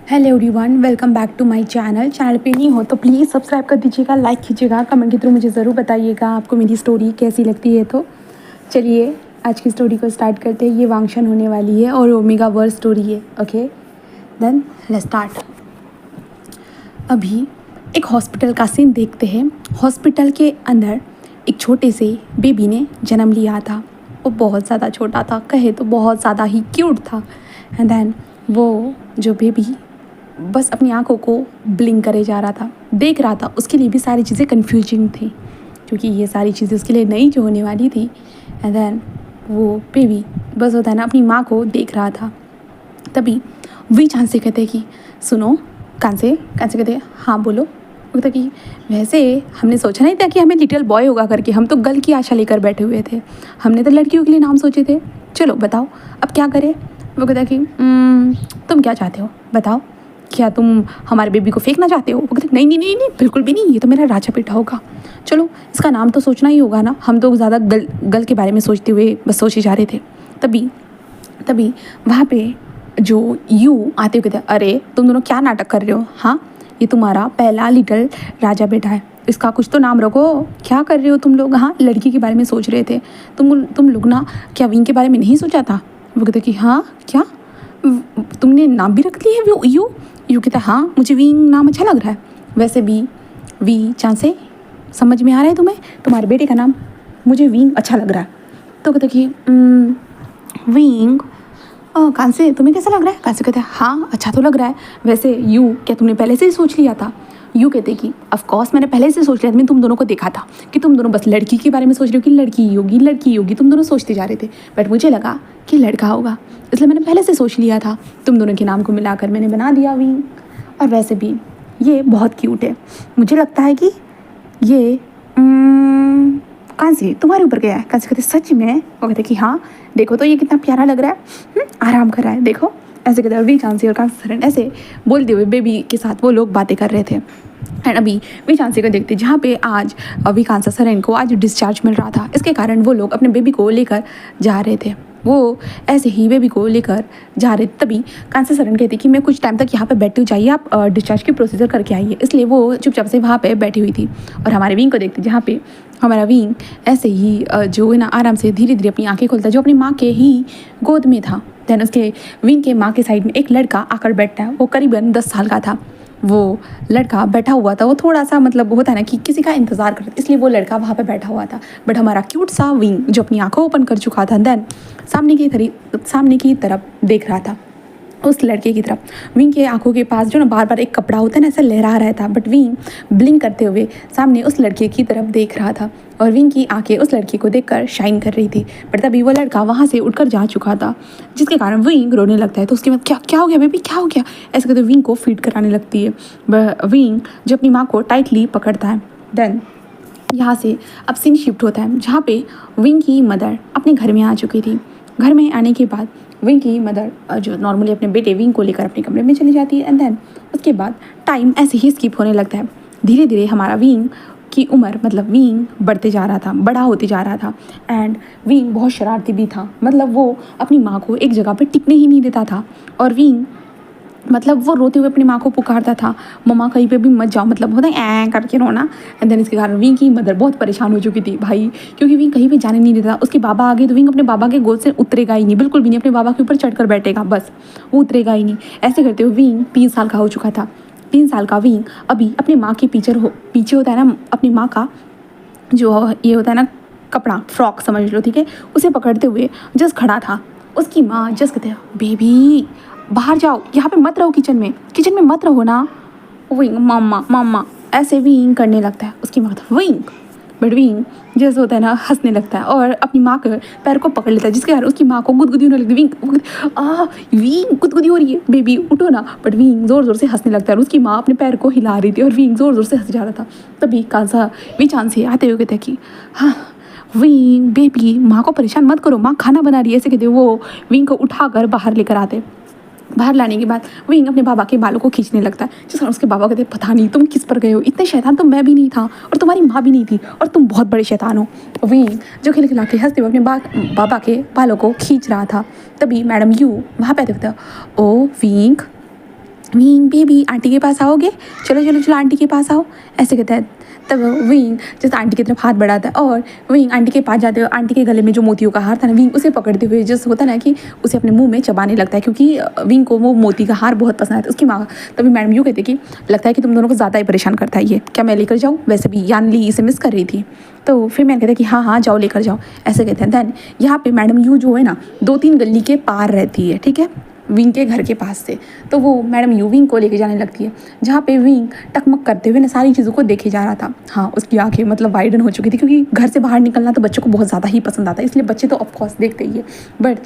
Hello everyone, welcome back to my channel पे नहीं हो तो प्लीज़ सब्सक्राइब कर दीजिएगा, लाइक कीजिएगा, कमेंट के थ्रू मुझे ज़रूर बताइएगा आपको मेरी स्टोरी कैसी लगती है। तो चलिए आज की स्टोरी को स्टार्ट करते हैं। ये वांगशन होने वाली है और ओमेगा वर्ड स्टोरी है। Okay then let's start. अभी एक हॉस्पिटल का सीन देखते हैं। हॉस्पिटल के अंदर एक छोटे से बेबी ने जन्म लिया था। वो बहुत ज़्यादा छोटा था, कहे तो बहुत ज़्यादा ही क्यूट था। एंड देन वो जो बेबी बस अपनी आंखों को ब्लिंक करे जा रहा था, देख रहा था। उसके लिए भी सारी चीज़ें कन्फ्यूजिंग थी क्योंकि ये सारी चीज़ें उसके लिए नई जो होने वाली थी। एंड देन वो बेबी बस होता है ना अपनी माँ को देख रहा था। तभी वी चांद से कहते कि सुनो, कान से कहते हैं हाँ बोलो। वो कहता कि वैसे हमने सोचा नहीं था कि हमें लिटिल बॉय होगा करके, हम तो गर्ल की आशा लेकर बैठे हुए थे। हमने तो लड़कियों के लिए नाम सोचे थे। चलो बताओ अब क्या करें। वो कहता कि तुम क्या चाहते हो बताओ, क्या तुम हमारे बेबी को फेंकना चाहते हो। वो कहते नहीं नहीं नहीं नहीं बिल्कुल भी नहीं, ये तो मेरा राजा बेटा होगा। चलो इसका नाम तो सोचना ही होगा ना। हम तो ज़्यादा गल के बारे में सोचते हुए बस सोचे जा रहे थे। तभी तभी वहाँ पे जो यू आते हुए कहते अरे तुम दोनों क्या नाटक कर रहे हो। हाँ ये तुम्हारा पहला लिटिल राजा बेटा है, इसका कुछ तो नाम रखो। क्या कर रहे हो तुम लोग। हाँ लड़की के बारे में सोच रहे थे तुम लोग ना, क्या विंग के बारे में नहीं सोचा था। वो कहते कि हाँ क्या तुमने नाम भी रख लिया है वो यू कहता हाँ मुझे विंग नाम अच्छा लग रहा है। वैसे भी वी चांद से समझ में आ रहा है तुम्हें, तुम्हारे बेटे का नाम मुझे विंग अच्छा लग रहा है। तो कहते कि विंग कान से तुम्हें कैसा लग रहा है। कान से कहते हैं हाँ अच्छा तो लग रहा है। वैसे यू क्या तुमने पहले से ही सोच लिया था। यू कहते कि ऑफ कोर्स मैंने पहले से सोच लिया था। मैंने तुम दोनों को देखा था कि तुम दोनों बस लड़की के बारे में सोच रहे हो कि लड़की होगी तुम दोनों सोचते जा रहे थे। बट मुझे लगा कि लड़का होगा, इसलिए मैंने पहले से सोच लिया था। तुम दोनों के नाम को मिलाकर मैंने बना दिया विंग। और वैसे भी ये बहुत क्यूट है, मुझे लगता है कि ये कान से तुम्हारे ऊपर गया है। कान से कहते सच में। वो कहते कि हाँ देखो तो ये कितना प्यारा लग रहा है, आराम कर रहा है देखो। ऐसे कहते वी चांसी और कांसी ऐसे बोलते हुए बेबी के साथ वो लोग बातें कर रहे थे। एंड अभी वी चांसी को देखते जहाँ पे आज विकांसा सरन को आज डिस्चार्ज मिल रहा था। इसके कारण वो लोग अपने बेबी को लेकर जा रहे थे। वो ऐसे ही बेबी को लेकर जा रहे तभी कांसा सरन कहती कि मैं कुछ टाइम तक यहाँ पे बैठी हूँ, जाइए आप डिस्चार्ज की प्रोसीजर करके आइए। इसलिए वो चुपचाप से वहाँ पे बैठी हुई थी। और हमारे विंग को देखते जहाँ पे हमारा विंग ऐसे ही जो है ना आराम से धीरे धीरे अपनी आंखें खोलता है, जो अपनी माँ के ही गोद में था। देन उसके विंग के माँ के साइड में एक लड़का आकर बैठता है। वो करीबन 10 साल का था। वो लड़का बैठा हुआ था, वो थोड़ा सा मतलब होता है ना कि किसी का इंतज़ार करता, इसलिए वो लड़का वहाँ पे बैठा हुआ था। बट हमारा क्यूट सा विंग जो अपनी आंखों ओपन कर चुका था, देन सामने की तरफ देख रहा था उस लड़के की तरफ। विंग के आंखों के पास जो ना बार बार एक कपड़ा होता है ना ऐसा लहरा रहा था। बट विंग ब्लिंक करते हुए सामने उस लड़के की तरफ देख रहा था और विंग की आंखें उस लड़के को देखकर शाइन कर रही थी। बट तभी वो लड़का वहाँ से उठकर जा चुका था, जिसके कारण विंग रोने लगता है। तो उसके बाद क्या हो गया बेबी, क्या हो गया, ऐसे करते विंग को फीड कराने लगती है। विंग जो अपनी माँ को टाइटली पकड़ता है। देन यहाँ से अब सीन शिफ्ट होता है जहाँ पे विंग की मदर अपने घर में आ चुकी थी। घर में आने के बाद विंग की मदर जो नॉर्मली अपने बेटे विंग को लेकर अपने कमरे में चली जाती है। एंड देन उसके बाद टाइम ऐसे ही स्किप होने लगता है। धीरे धीरे हमारा विंग की उम्र मतलब विंग बढ़ते जा रहा था, बड़ा होते जा रहा था। एंड विंग बहुत शरारती भी था, मतलब वो अपनी माँ को एक जगह पे टिकने ही नहीं देता था। और विंग मतलब वो रोते हुए अपनी माँ को पुकारता था, मम्मा कहीं पे भी मत जाओ, मतलब होता है ऐ करके रोना। एंड देन इसके कारण विंग की मदर बहुत परेशान हो चुकी थी भाई, क्योंकि विंग कहीं पे जाने नहीं देता। उसके बाबा आ गए तो विंग अपने बाबा के गोद से उतरेगा ही नहीं, बिल्कुल भी नहीं। अपने बाबा के ऊपर चढ़कर बैठेगा, बस वो उतरेगा ही नहीं। ऐसे करते हुए विंग 3 साल का हो चुका था। 3 साल का विंग अभी अपनी माँ के पीछे होता है ना, अपनी माँ का जो ये होता है ना कपड़ा, फ्रॉक समझ लो, ठीक है, उसे पकड़ते हुए जस्ट खड़ा था। उसकी माँ जस्ट कहते हैं बेबी बाहर जाओ, यहाँ पे मत रहो, किचन में मत रहो ना। विंग मम्मा ऐसे विंग करने लगता है। उसकी माँ तो विंग, बट विंग जैसे होता है ना हंसने लगता है और अपनी माँ के पैर को पकड़ लेता है, जिसके कारण उसकी माँ को गुदगुदी होने लगती है। विंग गुदगुदी हो रही है, बेबी उठो ना। बट विंग ज़ोर ज़ोर से हंसने लगता है और उसकी माँ अपने पैर को हिला रही थी और विंग ज़ोर ज़ोर से हंस जा रहा था। तभी कांसा वी चांद से आते हुए कहते कि हाँ विंग बेबी माँ को परेशान मत करो, माँ खाना बना रही है। ऐसे कहते वो विंग को उठाकर बाहर लेकर आते। बाहर लाने के बाद विंग अपने बाबा के बालों को खींचने लगता है, जिस कारण उसके बाबा कहते पता नहीं तुम किस पर गए हो, इतने शैतान तो मैं भी नहीं था और तुम्हारी माँ भी नहीं थी और तुम बहुत बड़े शैतान हो। विंग जो खिलखिला के हंसते हुए अपने बाबा के बालों को खींच रहा था। तभी मैडम यू वहाँ पे आते, ओ विंग विंग बेबी आंटी के पास आओगे, चलो चलो चलो आंटी के पास आओ, ऐसे कहता है। तब विंग जैसे आंटी की तरफ हाथ बढ़ाता है और विंग आंटी के पास जाते हुए आंटी के गले में जो मोतियों का हार था ना, विंग उसे पकड़ते हुए जैसे होता ना कि उसे अपने मुंह में चबाने लगता है, क्योंकि विंग को वो मोती का हार बहुत पसंद आता है। उसकी माँ तभी मैडम यूँ कहती कि लगता है कि तुम दोनों को ज़्यादा ही परेशान करता है ये, क्या मैं लेकर जाऊँ? वैसे भी यानली इसे मिस कर रही थी। तो फिर मैंने कहता कि हाँ हाँ जाओ लेकर जाओ, ऐसे कहते हैं। दैन यहाँ पे मैडम यू जो है ना 2-3 गली के पार रहती है, ठीक है, विंग के घर के पास से। तो वो मैडम यू विंग को लेके जाने लगती है, जहाँ पे विंग टकमक करते हुए ना सारी चीज़ों को देखे जा रहा था। हाँ, उसकी आंखें मतलब वाइडन हो चुकी थी, क्योंकि घर से बाहर निकलना तो बच्चों को बहुत ज़्यादा ही पसंद आता है, इसलिए बच्चे तो ऑफकोर्स देखते ही है। बट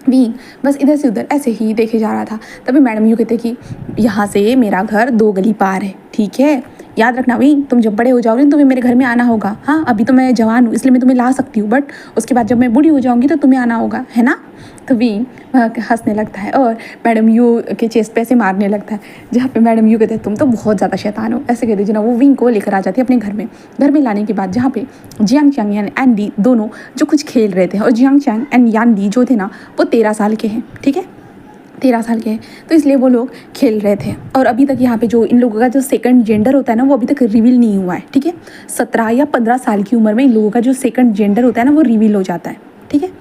विंग बस इधर से उधर ऐसे ही देखे जा रहा था। तभी मैडम यूँ कहते कि यहाँ से मेरा घर 2 गली पार है, ठीक है, याद रखना विंग, तुम जब बड़े हो जाओगे तो तुम्हें मेरे घर में आना होगा। हाँ, अभी तो मैं जवान हूँ इसलिए मैं तुम्हें ला सकती हूँ, बट उसके बाद जब मैं बूढ़ी हो जाऊँगी तो तुम्हें आना होगा, है ना? तो विंग हंसने लगता है और मैडम यू के चेस्ट पे ऐसे मारने लगता है, जहाँ पे मैडम यू कहते हैं तुम तो बहुत ज़्यादा शैतान हो, ऐसे कहते जना वो विंग को लेकर आ जाती है अपने घर में। घर में लाने के बाद जहाँ पे जियांग चैंग एंड एंडी दोनों जो कुछ खेल रहे थे, और जियांग चैंग एंड यानली जो थे ना वो 13 साल के हैं, ठीक है, 13 साल के हैं, तो इसलिए वो लोग खेल रहे थे। और अभी तक यहाँ पे जो इन लोगों का जो सेकंड जेंडर होता है ना वो अभी तक रिवील नहीं हुआ है, ठीक है। 17 या 15 साल की उम्र में इन लोगों का जो सेकंड जेंडर होता है ना वो रिवील हो जाता है, ठीक है।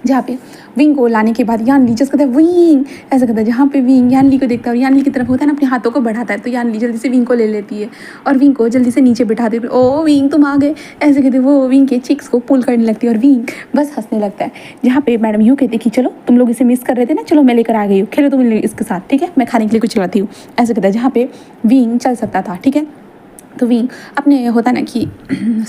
जहाँ पे विंग को लाने के बाद यानली जैसे कहता है विंग, ऐसा कहता है, जहाँ पे विंग यानली को देखता है और यानली की तरफ होता है ना अपने हाथों को बढ़ाता है, तो यानली जल्दी से विंग को ले लेती है और विंग को जल्दी से नीचे बिठा देती है। ओ विंग तुम आ गए, ऐसे कहते वो विंग के चिक्स को पुल करने लगती है और विंग बस हंसने लगता है। जहाँ पे मैडम यूँ कहती कि चलो तुम लोग इसे मिस कर रहे थे ना, चलो मैं लेकर आ गई हूँ, खेलो तुम इसके साथ, ठीक है, मैं खाने के लिए कुछ खिलाती हूँ, ऐसे कहता है। जहाँ पे विंग चल सकता था, ठीक है, तो विंग अपने होता ना कि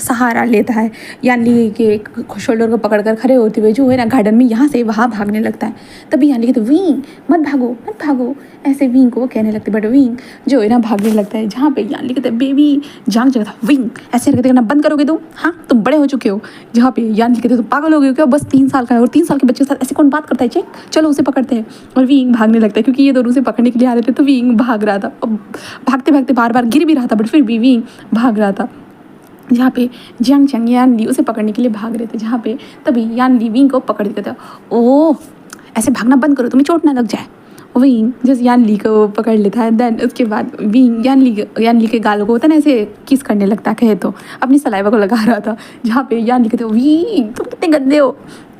सहारा लेता है, यानली के शोल्डर को पकड़कर खड़े होते हुए जो है ना गार्डन में यहाँ से वहाँ भागने लगता है। तभी यानली कहते विंग मत भागो मत भागो, ऐसे विंग को वो कहने लगते, बट विंग जो है ना भागने लगता है। जहाँ पे यानली कहते बेबी जाग जाता विंग, ऐसे कहते करना बंद करोगे तुम, हाँ तुम बड़े हो चुके हो। जहाँ पे यानली कहते तुम पागल हो गए हो क्या, बस 3 साल का है और 3 साल के बच्चे के साथ ऐसे कौन बात करता है, चेक चलो उसे पकड़ते हैं। और विंग भागने लगता है क्योंकि ये दोनों उसे पकड़ने के लिए आ रहे थे, तो विंग भाग रहा था, भागते भागते बार बार गिर भी रहा था, बट फिर भी विंग भाग रहा था। जहाँ पे जियांग चैंग यानली उसे पकड़ने के लिए भाग रहे थे, जहाँ पे तभी यानली विंग को पकड़ देता था। ओह ऐसे भागना बंद करो तुम्हें चोट ना लग जाए। विंग जैसे यानली को पकड़ लेता है, देन उसके बाद विंग यानली के गालों को होता है ना ऐसे किस करने लगता है, कहे तो अपनी सलाइवा को लगा रहा था। जहाँ पे यानली कहते विंग तुम कितने गंदे हो,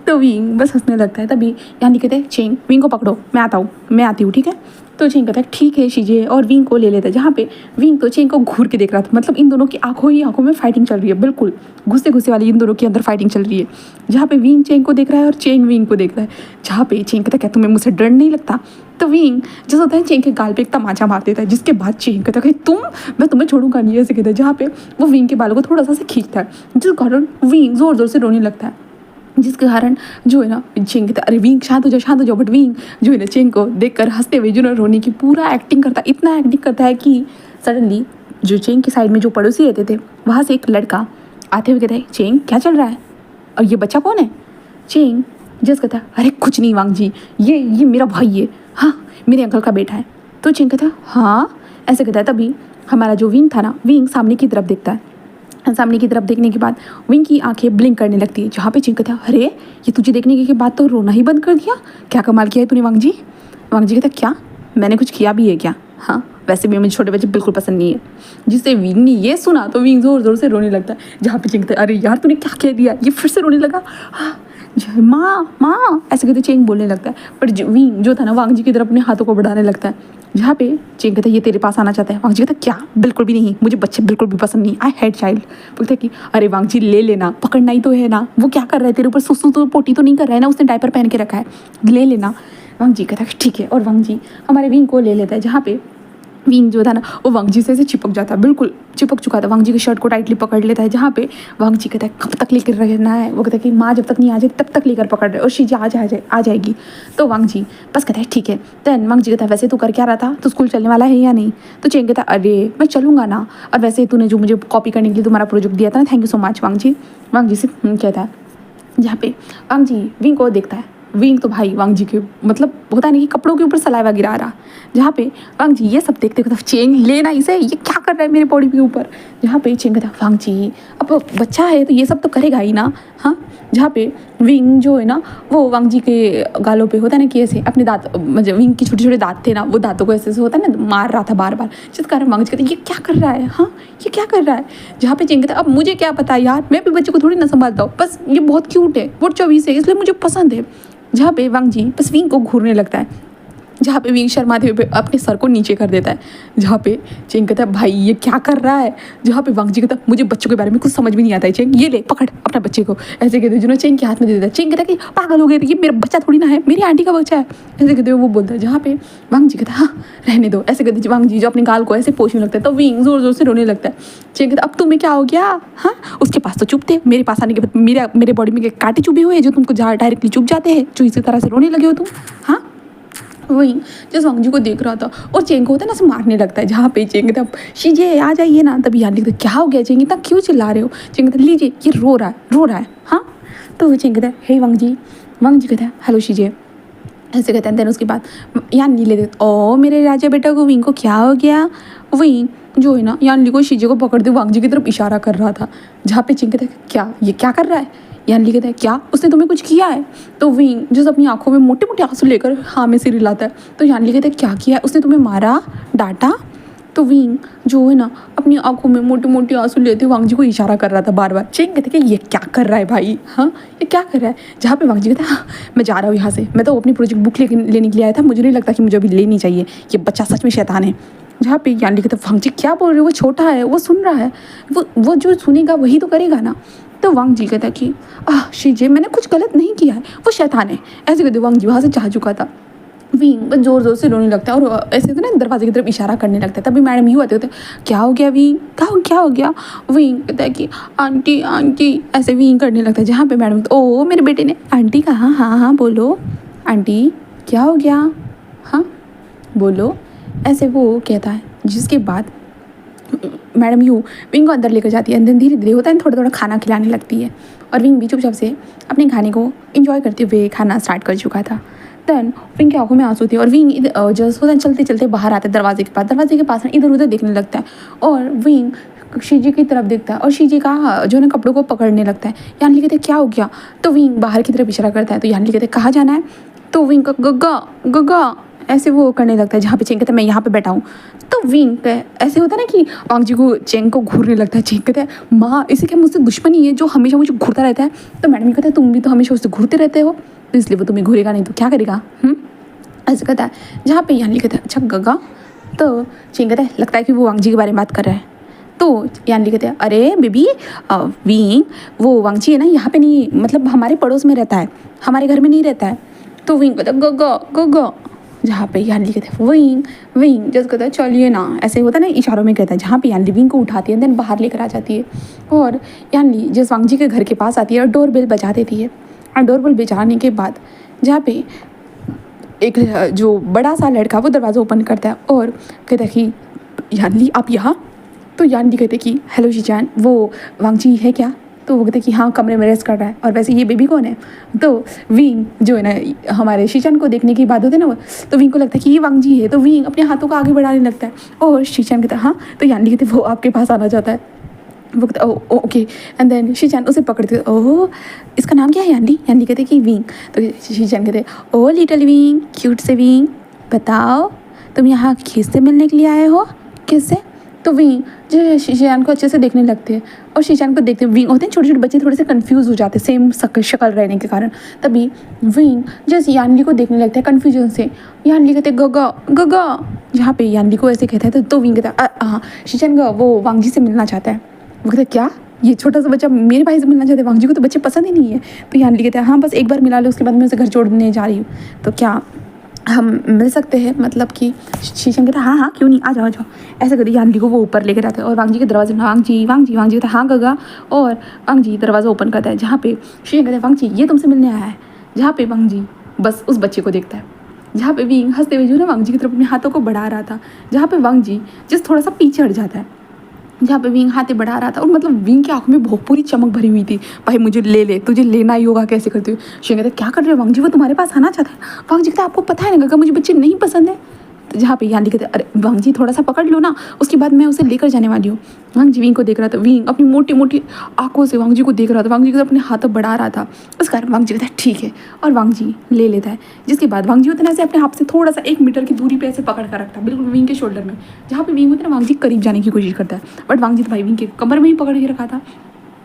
तो विंग बस हंसने लगता है। तभी यानली कहते हैं चेंग विंग को पकड़ो मैं आती हूँ, ठीक है। तो चेंग कहता है ठीक है शीजे, और विंग को ले लेता है। जहाँ पे विंग तो चेंग को घूर के देख रहा था, मतलब इन दोनों की आंखों ही आंखों में फाइटिंग चल रही है, बिल्कुल गुस्से गुस्से वाली इन दोनों के अंदर फाइटिंग चल रही है। जहाँ पे विंग चेंग को देख रहा है और चेंग विंग को देख रहा है। जहाँ पे चेंग कहता है क्या तुम्हें मुझसे डर नहीं लगता, तो विंग जैसा होता है चेंग के गाल पे एक तमाचा मार देता है, जिसके बाद चेंग कहता है मैं तुम्हें छोड़ूंगा नहीं, ऐसे कहता है। जहाँ पे वो विंग के बालों को थोड़ा सा खींचता है, जिस कारण विंग जोर जोर से रोने लगता है, जिसके कारण जो है ना चेंग कहता है अरे विंग शांत हो जाओ, बट विंग जो है ना चेंग को देखकर हंसते हुए जो ना रोने की पूरा एक्टिंग करता है, इतना एक्टिंग करता है कि सडनली जो चेंग के साइड में जो पड़ोसी रहते थे वहाँ से एक लड़का आते हुए कहता है चेंग क्या चल रहा है और ये बच्चा कौन है। चेंग जस कहता है अरे कुछ नहीं वांग जी, ये मेरा भाई है, हाँ मेरे अंकल का बेटा है। तो चेंग कहता है हाँ ऐसे कहता है। तभी हमारा जो विंग था ना, विंग सामने की तरफ देखता है, सामने की तरफ देखने के बाद विंग की आंखें ब्लिंक करने लगती है। जहाँ पे चेंग कहता है अरे ये तुझे देखने के बाद तो रोना ही बंद कर दिया, क्या कमाल किया है तूने वांग जी। वांग जी कहता क्या मैंने कुछ किया भी है क्या, हाँ वैसे भी मुझे छोटे बच्चे बिल्कुल पसंद नहीं है। जिससे विंग ने ये सुना तो विंग जोर जोर से रोने लगता है। जहाँ पे चेंग कहता है अरे यार तूने क्या कह दिया, ये फिर से रोने लगा, हाँ माँ ऐसे कहते चेंग बोलने लगता है। पर विंग जो था ना वांग जी की तरफ अपने हाथों को बढ़ाने लगता है। जहाँ पे चेंग कहता है ये तेरे पास आना चाहता है। वांग जी कहता क्या बिल्कुल भी नहीं, मुझे बच्चे बिल्कुल भी पसंद नहीं, आई हेट चाइल्ड। बोलते कि अरे वांग जी ले लेना, पकड़ना ही तो है ना, वो क्या कर रहा है तेरे ऊपर, सुसु तो पोटी तो नहीं कर रहा है ना, उसने डायपर पहन के रखा है, ले लेना। वांग जी कहता है ठीक है, और वांग जी हमारे विंग को ले लेता है। जहाँ पे विंग जो था ना वो वांग जी से चिपक जाता है, बिल्कुल चिपक चुका था, वांग जी की शर्ट को टाइटली पकड़ लेता है। जहाँ पे वांग जी कहता है कब तक लेकर रहना है, वो कहता है कि माँ जब तक नहीं आ जाए तब तक लेकर पकड़ रहे, और शीजा आ जाएगी। तो वांग जी बस कहता है ठीक है। देन वांग जी कहता है वैसे तू कर क्या रहा था, तो स्कूल चलने वाला है या नहीं। तो चेंग कहता है अरे मैं चलूँगा ना, और वैसे तूने जो मुझे कॉपी करने के लिए तुम्हारा प्रोजेक्ट दिया था ना, थैंक यू सो मच वांग जी। वांग जी से कहता है। जहाँ पे वांग जी विंग को देखता है, विंग तो भाई वांग जी के मतलब होता नहीं कि कपड़ों के ऊपर सलाइवा गिरा रहा। जहाँ पे वांग जी ये सब देखते कहता चेंग लेना इसे, ये क्या कर रहा है मेरे बॉडी के ऊपर। जहाँ पे चेंग कहता वांग जी अब बच्चा है तो ये सब तो करेगा ही ना, हाँ, जहाँ पे विंग जो है ना वो वांग जी के गालों पे होता है ना कि ऐसे अपने दांत, मतलब विंग के छोटे छोटे दांत थे ना, वो दांतों को ऐसे ऐसे होता है ना, मार रहा था बार बार, जिस कारण वांग जी कहते ये क्या कर रहा है, हाँ ये क्या कर रहा है। जहाँ पे चिंग कहता अब मुझे क्या पता यार, मैं भी बच्चे को थोड़ी ना संभालता हूँ, बस ये बहुत क्यूट है, वो 24 है इसलिए मुझे पसंद है। जहाँ पे वांग जी बस विंग को घूरने लगता है, जहाँ पे विंग शर्माते हुए अपने सर को नीचे कर देता है। जहाँ पे चेंग कहता है भाई ये क्या कर रहा है। जहाँ पे वांग जी कहता है मुझे बच्चों के बारे में कुछ समझ भी नहीं आता है, चेंग ये ले पकड़ अपना बच्चे को, ऐसे कहते हैं। चेंग के हाथ में दे देता है। चेंग कहता है कि पागल हो गए, ये मेरा बच्चा थोड़ी ना है, मेरी आंटी का बच्चा है, ऐसे कहते हुए वो बोलता है। जहाँ पे वांग जी कहता है हाँ रहने दो, ऐसे कहते वांग जी जो अपने गाल को ऐसे पोछने लगता है, तो विंग जोर जोर से रोने लगता है। चेंग कहता अब तुम्हें क्या हो गया, हाँ उसके पास तो चुप थे, मेरे पास आने के बाद मेरे बॉडी में कांटे चुभे हुए हैं जो तुमको जहाँ डायरेक्टली चुभ जाते हैं, जो इसी तरह से रोने लगे हो तुम, हाँ। वही जिस वांग जी को देख रहा था और चेंग को होता है ना, से मारने लगता है। जहाँ पे चेंग तब शीजे आ जाइए ना, तभी यार लिखते क्या हो गया चेंग, इतना क्यों चिल्ला रहे हो। चेंग कहता लीजिए ये रो रहा है हाँ। तो वो चेंग कहता है हे वांग जी कहता है हेलो शीजे, ऐसे कहते हैं। देन उसके बाद यान ली लेते ओ मेरे राजा बेटा को, विंग को क्या हो गया। वही जो है ना यान ली को शीजे को पकड़ते वांग जी की तरफ इशारा कर रहा था। जहाँ पे चेंग कहता है क्या ये क्या कर रहा है। यान ली कहता है क्या उसने तुम्हें कुछ किया है। तो विंग जो अपनी आंखों में मोटे मोटे आंसू लेकर हाँ में सिर हिलाता है। तो यान ली कहता है क्या किया है उसने, तुम्हें मारा डांटा। तो विंग जो है ना अपनी आंखों में मोटे मोटे आंसू लेते वांग जी को इशारा कर रहा था बार बार। चेंग कहते कि ये क्या कर रहा है भाई, हाँ ये क्या कर रहा है। जहाँ पे वांग जी कहता है हाँ मैं जा रहा हूँ यहाँ से, मैं तो अपनी प्रोजेक्ट बुक लेने के लिए आया था, मुझे नहीं लगता कि मुझे अभी लेनी चाहिए, ये बच्चा सच में शैतान है। जहाँ पे यान ली कहता है वांग जी क्या बोल रहे हो, वो छोटा है, वो सुन रहा है, वो जो सुनेगा वही तो करेगा ना। तो वांग जी कहता कि शीजे मैंने कुछ गलत नहीं किया है, वो शैतान है, ऐसे कहते वांग जी वहाँ से जा चुका था। विंग बस जोर जोर से रोने लगता है और ऐसे तो ना दरवाजे की तरफ इशारा करने लगता है। तभी मैडम यूँ आते होते क्या हो गया विंग, क्या हो गया। विंग कहता है कि आंटी ऐसे विंग करने लगता है। जहाँ पे मैडम ओ मेरे बेटे ने आंटी कहा, हाँ बोलो आंटी क्या हो गया, हाँ बोलो, ऐसे वो कहता है। जिसके बाद मैडम यू विंग को अंदर लेकर जाती है। अंदर धीरे धीरे होता है थोड़ा थोड़ा खाना खिलाने लगती है और विंग भी चुपचाप से अपने खाने को एंजॉय करते हुए खाना स्टार्ट कर चुका था। देन विंग की आंखों में आंसू थे और विंग जस्ट होता है चलते चलते बाहर आता है दरवाजे के पास इधर उधर देखने लगता है और विंग शीजी की तरफ देखता है और शीजी का जो है ना कपड़ों को पकड़ने लगता है। यान ली कहते क्या हो गया। तो विंग बाहर की तरफ इशारा करता है। तो यान ली कहते कहाँ जाना है। तो विंग का गग्गा ऐसे वो करने लगता है। जहाँ पे चेंग कहता है मैं यहाँ पे बैठा हूँ। तो विंग ऐसे होता है ना कि वांग जी को चेंग को घूरने लगता है। चेंग कहता है माँ इसे क्या मुझसे दुश्मनी है जो हमेशा मुझे घूरता रहता है। तो मैडम ये कहता है तुम भी तो हमेशा उससे घूरते रहते हो, तो इसलिए वो तुम्हें घूरेगा नहीं तो क्या करेगा, ऐसे कहता है। जहाँ पे यान ली कहता है अच्छा गग्गा। तो चेंग कहता है लगता है कि वो वांग जी के बारे में बात कर रहा है। तो यान ली कहते हैं अरे बेबी विंग वो वांग जी है ना यहाँ पे नहीं, मतलब हमारे पड़ोस में रहता है, हमारे घर में नहीं रहता है। तो विंग कहता है गग्गा। जहाँ पे यान ली कहते हैं विंग जस्ट कहता है चलिए ना, ऐसे होता है ना इशारों में कहता है। जहाँ पे यान ली विंग को उठाती है देन बाहर लेकर आ जाती है और यान ली जस्ट वांग जी के घर के पास आती है और डोरबेल बजा देती है। और डोरबेल बजाने के बाद जहाँ पे एक जो बड़ा सा लड़का वो दरवाज़ा ओपन करता है और कहता है कि यान ली आप यहाँ। तो यान ली कहते कि हेलो शीचान वो वांग जी है क्या। तो वो कहते कि हाँ कमरे में रेस्ट कर रहा है और वैसे ये बेबी कौन है। तो विंग जो है ना हमारे शीचान को देखने की बात होती है ना वो, तो विंग को लगता है कि ये वांग जी है। तो विंग अपने हाथों को आगे बढ़ाने लगता है और शीचान कहता है हाँ। तो यान ली कहते वो आपके पास आना चाहता है। वो कहता ओ ओके एंड देन शीचान उसे पकड़ते ओह इसका नाम क्या है यान ली कहते कि विंग। तो शीचान कहते ओ लिटिल विंग क्यूट से विंग बताओ तुम यहाँ किससे मिलने के लिए आए हो, किससे। तो विंग जो शीशान को अच्छे से देखने लगते हैं और शीशान को देखते विंग होते हैं छोटे छोटे बच्चे थोड़े से कंफ्यूज हो जाते हैं सेम शक्ल रहने के कारण। तभी विंग जैसे यान ली को देखने लगता है कन्फ्यूजन से। यान ली कहते गगा। जहाँ पे यान ली को ऐसे कहता है तो विंग कहता है हाँ शीशान वो वांग जी से मिलना चाहता है। वो कहता है क्या ये छोटा सा बच्चा मेरे भाई से मिलना चाहता है, वांग जी को तो बच्चे पसंद ही नहीं है। तो यान ली कहते हैं हाँ बस एक बार मिला लो उसके बाद मैं उसे घर छोड़ने जा रही हूँ, तो क्या हम मिल सकते हैं, मतलब कि शीशम कहता हाँ क्यों नहीं आ जाओ ऐसे करके यान ली को वो ऊपर लेकर आते हैं और वांग जी के दरवाजे में वांग जी कहता हाँ गगा और वांग जी दरवाज़ा ओपन करता है। जहाँ पे शीशम कहता है वांग जी ये तुमसे मिलने आया है। जहाँ पे वांग जी बस उस बच्चे को देखता है। जहाँ पे विंग हंसते हुए जो ना वांग जी की तरफ अपने हाथों को बढ़ा रहा था। जहाँ पे वांग जी जिस थोड़ा सा पीछे हट जाता है। जहाँ पे विंग हाथे बढ़ा रहा था और मतलब विंग की आंखों में बहुत पूरी चमक भरी हुई थी, भाई मुझे ले तुझे लेना ही होगा कैसे करते हो। शीशम कहता क्या कर रहे हो वांग जी वो तुम्हारे पास आना चाहता है। वांग जी कहता आपको पता है ना गगा मुझे बच्चे नहीं पसंद है। तो जहाँ पे यानी कहते अरे वांग जी थोड़ा सा पकड़ लो ना, उसके बाद मैं उसे लेकर जाने वाली हूँ। वांग जी विंग को देख रहा था, विंग अपनी मोटी मोटी आंखों से वांग जी को देख रहा था, वांग जी को अपने हाथ बढ़ा रहा था। उस कारण वांग जी कहता है ठीक है, और वांग जी ले लेता है। जिसके बाद वांग जी होता है ना ऐसे अपने हाथ से थोड़ा सा 1 मीटर की दूरी पे ऐसे पकड़ कर रखता है बिल्कुल विंग के शोल्डर में। जहाँ पे विंग होता है ना वांग जी करीब जाने की कोशिश करता है, बट वांग जी तो भाई विंग के कमर में ही पकड़ के रखा था।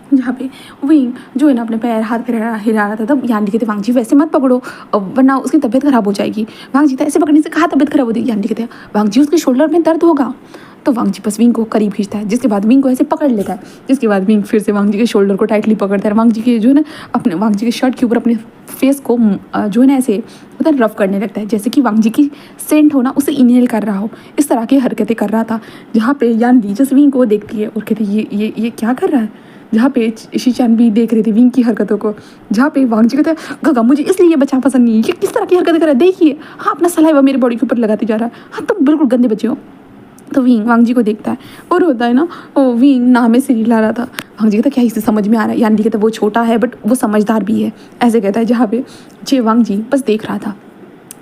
जहाँ पे विंग जो है ना अपने पैर हाथ हिला रहा था, तब यानी कहते वांग जी वैसे मत पकड़ो वरना उसकी तबीयत खराब हो जाएगी। वांग जी था ऐसे पकड़ने से कहा तबीयत खराब होती है, यानी कहते वांग जी उसके शोल्डर में दर्द होगा। तो वांग जी बस विंग को करीब खींचता है, जिसके बाद विंग को ऐसे पकड़ लेता है। जिसके बाद विंग फिर से वांग जी के शोल्डर को टाइटली पकड़ता है, वांग जी के जो है ना अपने वांग जी के शर्ट के ऊपर अपने फेस को जो है ना ऐसे मतलब रफ करने लगता है, जैसे कि वांग जी की सेंट हो ना उसे इनहेल कर रहा हो, इस तरह की हरकतें कर रहा था। जहाँ पे यान ली जस विंग को देखती है और कहती है ये क्या कर रहा है। जहाँ पे शीचान भी देख रही थी विंग की हरकतों को, जहाँ पे वांग जी कहता है गगा मुझे इसलिए ये बच्चा पसंद नहीं है, ये किस तरह की हरकतें कर रहा है देखिए, हाँ अपना सलाइवा मेरे बॉडी के ऊपर लगाते जा रहा है, हाँ तुम बिल्कुल गंदे बच्चे हो। तो विंग वांग जी को देखता है और होता है ना विंग नाम में सिर हिला रहा था। वांग जी कहता क्या इसे समझ में आ रहा है, यानी कहता वो छोटा है बट वो समझदार भी है, ऐसे कहता है। जहाँ पे वांग जी बस देख रहा था।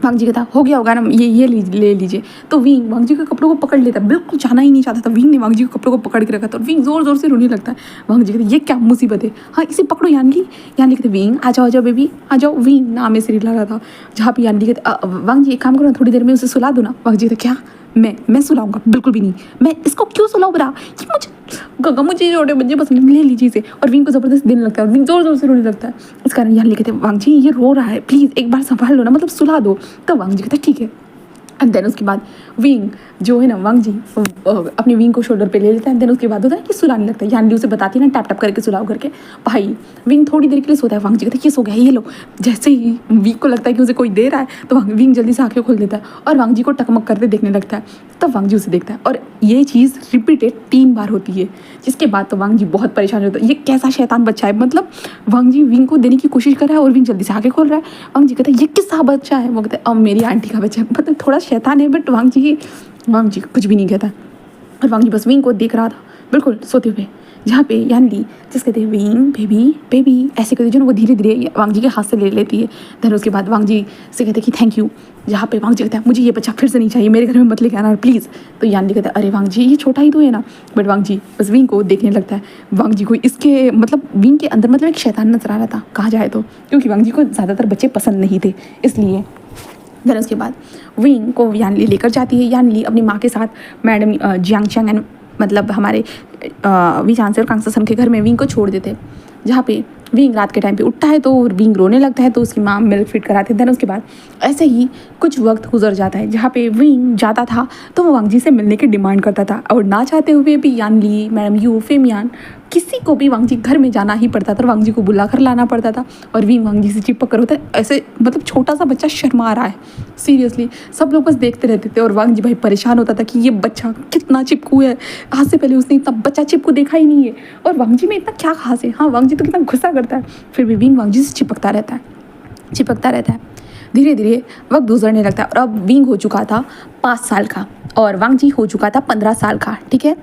वांग जी कहता हो गया होगा ना ये ले लीजिए। तो विंग वांग जी के कपड़ों को पकड़ लेता है, बिल्कुल जाना ही नहीं चाहता था। विंग ने वांग जी के कपड़ों को पकड़ के रखा था और विंग जोर जोर से रोने लगता है। वांग जी कहते ये क्या मुसीबत है, हाँ इसे पकड़ो यानली। यानली कहते विंग आ जाओ बेबी आ जाओ। विंग नाम में सिर हिला रहा था। जहाँ पे यानली कहते वांग जी एक काम करो थोड़ी देर में उसे सुला दो ना। वांग जी कहते क्या मैं सुलाऊंगा, बिल्कुल भी नहीं, मैं इसको क्यों सुलाऊँ बरा, ये मुझे छोटे बच्चे पसंद, ले लीजिए इसे। और विंग को जबरदस्त देने लगता है और विंग जोर जोर से रोने लगता है। इस कारण यहाँ लिखे थे वांग जी ये रो रहा है प्लीज़ एक बार संभाल लो ना, मतलब सुला दो। तो वांग जी कहता है ठीक है। एंड देन उसके बाद विंग जो है ना वांग जी अपनी विंग को शोल्डर पे ले लेता है। देन उसके बाद होता है कि सुलाने लगता है, यानी उसे बताती है ना टैप टैप करके सुलाओ करके। भाई विंग थोड़ी देर के लिए सोता है, वांग जी कहता है ये सो गया ये लो। जैसे ही विंग को लगता है कि उसे कोई दे रहा है तो विंग जल्दी से आंखें खोल देता है और वांग जी को टकमक करते देखने लगता है। तब वांग जी उसे देखता है और ये चीज़ रिपीटेड 3 बार होती है। जिसके बाद तो वांग जी बहुत परेशान होता है, ये कैसा शैतान बच्चा है, मतलब वांग जी विंग को देने की कोशिश कर रहा है और विंग जल्दी से आंखें खोल रहा है। वांग जी कहता है ये किसका बच्चा है, वो कहता है अब मेरी आंटी का बच्चा है, मतलब थोड़ा शैतान है बट वांग जी कुछ भी नहीं कहता। और वांग जी बस विंग को देख रहा था बिल्कुल सोते हुए। जहाँ पे यान ली जिस कहते हैं विंग बेबी ऐसे कहते जो ना वो धीरे धीरे वांग जी के हाथ से ले लेती है। देन उसके बाद वांग जी से कहते कि थैंक यू। जहाँ पे वांग जी कहता है मुझे ये बच्चा फिर से नहीं चाहिए, मेरे घर में मत लेके आना प्लीज़। तो यान ली कहता है अरे वांग जी ये छोटा ही तो है ना, बट वांग जी बस विंग को देखने लगता है। वांग जी को इसके मतलब विंग के अंदर मतलब एक शैतान नजर आ रहा था कहा जाए तो, क्योंकि वांग जी को ज़्यादातर बच्चे पसंद नहीं थे इसलिए। देन उसके बाद विंग को यानली लेकर जाती है। यानली अपनी माँ के साथ मैडम जियांग चैंग एंड मतलब हमारे वी चांसलर कांगसासम के घर में विंग को छोड़ देते। जहाँ पे विंग रात के टाइम पे उठता है तो विंग रोने लगता है, तो उसकी माँ मिल्क फीड कराती है। देन उसके बाद ऐसे ही कुछ वक्त गुजर जाता है। जहाँ पे विंग जाता था तो वो वांग जी से मिलने की डिमांड करता था और ना चाहते हुए भी यानली मैडम यू फेमियान किसी को भी वांग जी घर में जाना ही पड़ता था, वांग जी को बुला कर लाना पड़ता था। और विंग वांग जी से चिपक कर होता है ऐसे, मतलब छोटा सा बच्चा शर्मा रहा है सीरियसली, सब लोग बस देखते रहते थे। और वांग जी भाई परेशान होता था कि ये बच्चा कितना चिपकू है, आज से पहले उसने इतना बच्चा चिपकू देखा ही नहीं है और वांग जी में इतना क्या खास है। हाँ वांग जी तो कितना गुस्सा करता है, फिर भी विंग वांग जी से चिपकता रहता है। धीरे धीरे वक्त गुजरने लगता है और अब विंग हो चुका था 5 साल का और वांग जी हो चुका था 15 साल का। ठीक है,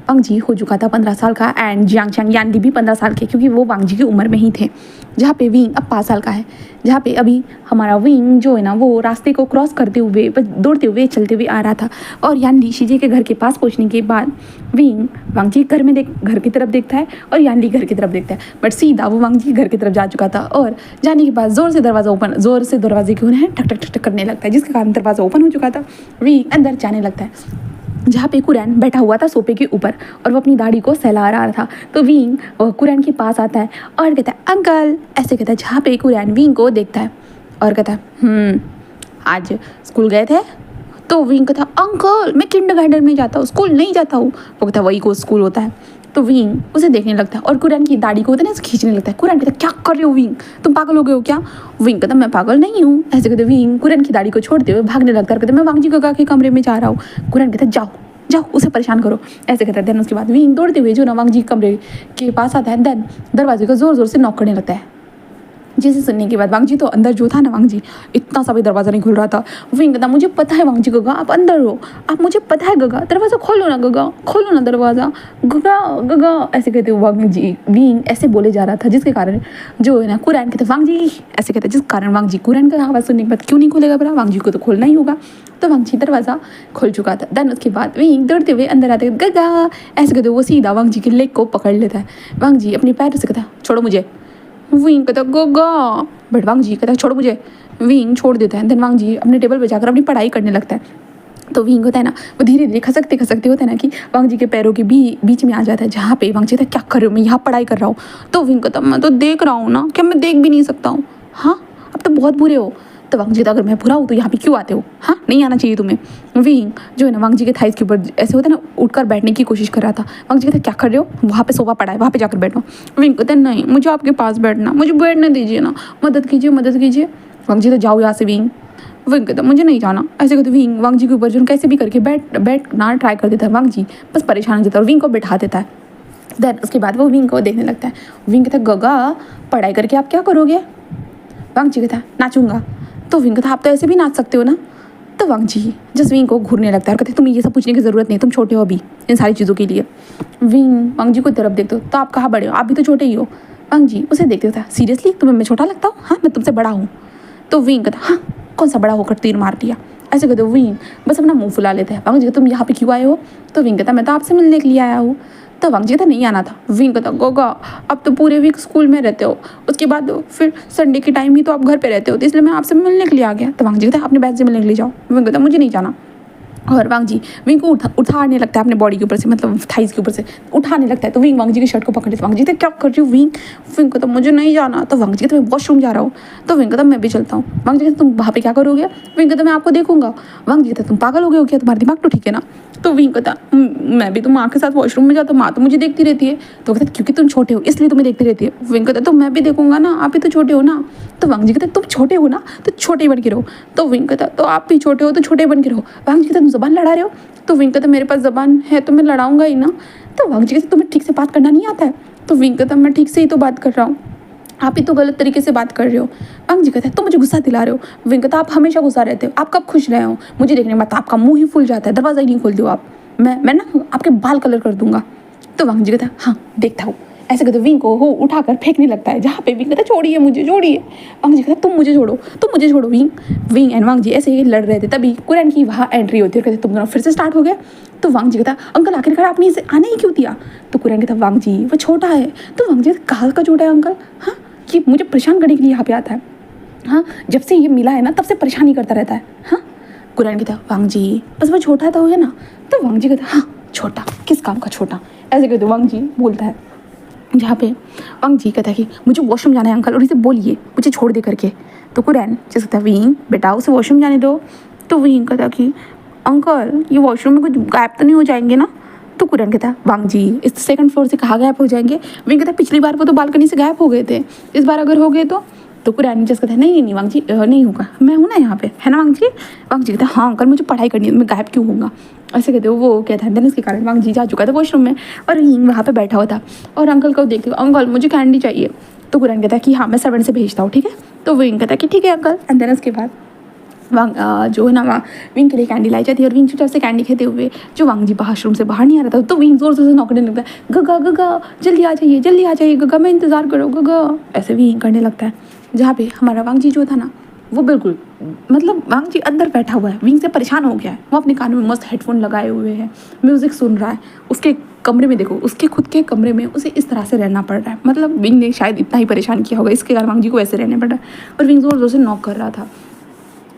वांग जी हो चुका था 15 साल का एंड जियांग चैंग यानली भी 15 साल के, क्योंकि वो वांग जी की उम्र में ही थे। जहाँ पे विंग अब 5 साल का है। जहाँ पे अभी हमारा विंग जो है ना वो रास्ते को क्रॉस करते हुए दौड़ते हुए चलते हुए आ रहा था और यानली शीजे के घर के पास पहुँचने के बाद विंग वांग जी घर की तरफ देखता है और यानली घर की तरफ देखता है, बट सीधा वो वांग जी घर की तरफ जा चुका था। और जाने के बाद जोर से दरवाजे क्यों है ठक ठक ठक करने लगता है, जिसके कारण दरवाज़ा ओपन हो चुका था। विंग अंदर जाने लगता है। जहाँ पे कुरैन बैठा हुआ था सोफे के ऊपर और वो अपनी दाढ़ी को सहला रहा था। तो विंग कुरैन के पास आता है और कहता है अंकल, ऐसे कहता है। जहाँ पे कुरैन विंग को देखता है और कहता है आज स्कूल गए थे। तो विंग कहता है अंकल मैं किंडरगार्टन में जाता हूँ, स्कूल नहीं जाता हूँ। वो कहता है वही को स्कूल होता है। तो विंग उसे देखने लगता है और कुरैन की दाढ़ी को होता है ना खींचने लगता है। कुरैन कहता है क्या कर रहे हो विंग, तुम पागल हो गए हो क्या। विंग कहता मैं पागल नहीं हूँ, ऐसे कहते विंग कुरैन की दाढ़ी को छोड़ते हुए भागने लगता है। कहते मैं वांग जी के कमरे में जा रहा हूँ। कुरैन कहता है जाओ उसे परेशान करो, ऐसे कहता है। देन उसके बाद विंग दौड़ते हुए जो ना वांग जी कमरे के पास आता है। देन दरवाजे को जोर जोर से नॉक करने लगता है। जिसे सुनने के बाद वांग जी तो अंदर जो था ना, वांग जी इतना सा भी दरवाज़ा नहीं खुल रहा था। विंग कहता मुझे पता है वांग जी गगा आप अंदर हो, आप मुझे पता है गगा, दरवाज़ा खोलो ना गगा, खोलो ना दरवाज़ा गगा गगा, ऐसे कहते वांग जी। विंग ऐसे बोले जा रहा था जिसके कारण जो है ना कुरैन कहते वांग जी ऐसे कहते, जिस कारण वांग जी कुरैन का आवाज़ सुनने के बाद क्यों नहीं खोलेगा भला, वांग जी को तो खोलना ही होगा। तो वांग जी दरवाज़ा खोल चुका था। देन उसके बाद विंग दौड़ते हुए अंदर आते गगा ऐसे कहते वो सीधा वांग जी के लेग को पकड़ लेता है। वांग जी अपने पैर से कहता छोड़ो मुझे, विंग कहता गोगा, बट वांग जी कहता छोड़ो मुझे, विंग छोड़ देता है। देन वांग जी अपने टेबल पे जाकर अपनी पढ़ाई करने लगता है। तो विंग होता है ना वो धीरे धीरे खसकते खसकते होता है ना कि वांग जी के पैरों के बीच में आ जाता है, जहाँ पे वांग जी कहता क्या कर रहे हो, मैं यहाँ पढ़ाई कर रहा हूँ। तो विंग कहता मैं तो देख रहा हूँ ना, क्या मैं देख भी नहीं सकता हूँ, हाँ अब तो बहुत बुरे हो। तो वांग जी कहता अगर मैं बुरा हूँ तो यहाँ पे क्यों आते हो, हाँ नहीं आना चाहिए तुम्हें। विंग जो है ना वांग जी के थाइस के ऊपर ऐसे होता है ना उठकर बैठने की कोशिश कर रहा था। वांग जी कहता क्या कर रहे हो, वहाँ पे सोफा पड़ा है वहाँ पे जाकर बैठो। विंग कहता नहीं मुझे आपके पास बैठना, मुझे बैठने दीजिए ना, मदद कीजिए मदद कीजिए। वांग जी तो जाओ यहाँ से। विंग कहता मुझे नहीं जाना, ऐसे कहते विंग वांग जी के ऊपर जो कैसे भी करके बैठना ट्राई कर देता है। वांग जी बस परेशान हो जाता है और विंग को बैठा देता है। देन उसके बाद वो विंग को देखने लगता है। विंग कहता गगा पढ़ाई करके आप क्या करोगे। वांग जी कहता नाचूंगा। तो विंग कहता आप तो ऐसे भी नाच सकते हो ना। तो वांग जी जस्ट विंग को घूरने लगता है और कहते तुम्हें ये सब पूछने की ज़रूरत नहीं, तुम छोटे हो अभी इन सारी चीज़ों के लिए। विंग वांग जी को तरफ देखते हो तो आप कहाँ बड़े हो, आप भी तो छोटे ही हो। वांग जी उसे देखते होता सीरियसली तुम्हें मैं छोटा लगता हूँ, हाँ मैं तुमसे बड़ा हूँ। तो विंग कहता हाँ कौन सा बड़ा होकर तीर मार दिया, ऐसे कहते विंग बस अपना मुंह फुला लेते हैं। वांग जी तुम यहाँ पे क्यों आए हो। तो विंग कहता मैं तो आपसे मिलने के लिए आया हूँ। तो वांग जी कहता नहीं आना था। विंग कहता गोगा अब तो पूरे वीक स्कूल में रहते हो, उसके बाद फिर संडे के टाइम ही तो आप घर पे रहते हो, तो इसलिए मैं आपसे मिलने के लिए आ गया। तो वांग जी कहता अपने बैच से मिलने के लिए जाओ। विंग कहता मुझे नहीं जाना। और वांग जी विंग को उठाने लगता है अपने बॉडी के ऊपर से, मतलब थाइस के ऊपर से उठाने लगता है। तो विंग वांग जी की शर्ट को पकड़ लेता है। वांग जी क्या कर रही हूँ विंग। विंग को तो मुझे नहीं जाना। तो वांग जी कहते मैं वॉशरूम जा रहा हूँ। तो विंग कहता मैं भी चलता हूँ। वांग जी कहते तुम वहाँ पे क्या करोगे। विंग कहता मैं आपको देखूंगा। वांग जी कहता तुम पागल हो गए हो क्या, तुम्हारा दिमाग तो ठीक है ना। तो विंग कहता मैं भी तो माँ के साथ वॉशरूम में जाता हूँ, माँ तो मुझे देखती रहती है। तो कहता क्योंकि तुम छोटे हो इसलिए तुम्हें देखती रहती है। विंग कहता तो मैं भी देखूंगा ना, आप भी तो छोटे हो ना। तो वांग जी कहते तुम छोटे हो ना तो छोटे ही बन के रहो। तो विंग कहता तो आप भी छोटे हो तो छोटे बन के रहो। वांग जी कहता तुम ज़बान लड़ा रहे हो। तो विंग कहता मेरे पास ज़बान है तो मैं लड़ाऊंगा ही ना। तो वांग जी कहते तुम्हें ठीक से बात करना नहीं आता है। तो विंग कहता मैं ठीक से ही तो बात कर रहा हूँ, आप ही तो गलत तरीके से बात कर रहे हो। वांग जी कहता है तुम मुझे गुस्सा दिला रहे हो। विंग कहता आप हमेशा गुस्सा रहते हो, आप कब खुश रहे हो, मुझे देखने के बाद आपका मुंह ही फूल जाता है, दरवाज़ा ही नहीं खोलते हो आप, मैं ना आपके बाल कलर कर दूंगा। तो वांग जी कहता हाँ देखता हूँ। ऐसे कहते विंग को वो उठाकर फेंकने लगता है जहाँ पे विंग कहता छोड़िए मुझे छोड़िए। वांग जी कहता तुम मुझे छोड़ो। विंग एंड वांग जी ऐसे ही लड़ रहे थे, तभी कुरैन की वहाँ एंट्री होती है और कहते तुम दोनों फिर से स्टार्ट हो गया। तो वांग जी कहता अंकल आखिरकार आपने इसे आने ही क्यों दिया। तो कुरैन कहता वांग जी वो छोटा है। तो वांग जी कहाँ का छोटा है अंकल, हाँ ये मुझे परेशान करने के लिए यहाँ पे आता है, हाँ जब से ये मिला है ना तब से परेशानी करता रहता है। हाँ कुरैन कहता वांग जी बस वो छोटा तो है ना। तो वांग जी कहता हाँ छोटा, किस काम का छोटा, ऐसे कहते वांग जी बोलता है। जहाँ पे वांग जी कहता है कि मुझे वॉशरूम जाना है अंकल और इसे बोलिए मुझे छोड़ दे करके। तो कुरैन जैसे कहता विंग बेटा उसे वॉशरूम जाने दो। तो विंग कहता कि अंकल ये वॉशरूम में कुछ गायब तो नहीं हो जाएंगे ना। तो कुरैन कहता वांग जी इस सेकंड फ्लोर से कहाँ गायब हो जाएंगे। विंग कहता पिछली बार वो तो बालकनी से गायब हो गए थे, इस बार अगर हो गए तो कुरैन जैसे कहता है नहीं वांग जी नहीं होगा, मैं हूँ ना यहाँ पे, है ना वांग जी। वांग जी कहता हाँ अंकल मुझे पढ़ाई करनी है, मैं गायब क्यों होऊंगा, ऐसे कहते हो। वो कहता है देन इसके कारण वांग जी जा चुका था वॉशरूम में और विंग वहाँ पे बैठा हुआ था और अंकल को देखते हुए अंकल मुझे कैंडी चाहिए। तो कुरैन कहता है कि हाँ मैं सर्वेंट से भेजता हूँ ठीक है। तो विंग कहता है कि ठीक है अंकल। एंड देन उसके बाद वांग जो है ना वहाँ विंग के लिए कैंडी लाई जाती है और विंग चुपचाप से कैंडी खेते हुए जो वांग जी वॉशरूम से बाहर नहीं आ रहा था तो विंग जोर जोर से नौकरने लगता है गगा गगा जल्दी आ जाइए गगा मैं इंतज़ार करो गगा, ऐसे विंग करने लगता है। जहाँ पे हमारा वांग जी जो था ना वो बिल्कुल मतलब वांग जी अंदर बैठा हुआ है, विंग से परेशान हो गया है, वो अपने कानों में मस्त हेडफोन लगाए हुए हैं, म्यूज़िक सुन रहा है। उसके कमरे में देखो उसके खुद के कमरे में उसे इस तरह से रहना पड़ रहा है, मतलब विंग ने शायद इतना ही परेशान किया होगा इसके कारण वांग जी को ऐसे रहने पड़ रहा है। और विंग जोर जोर से नॉक कर रहा था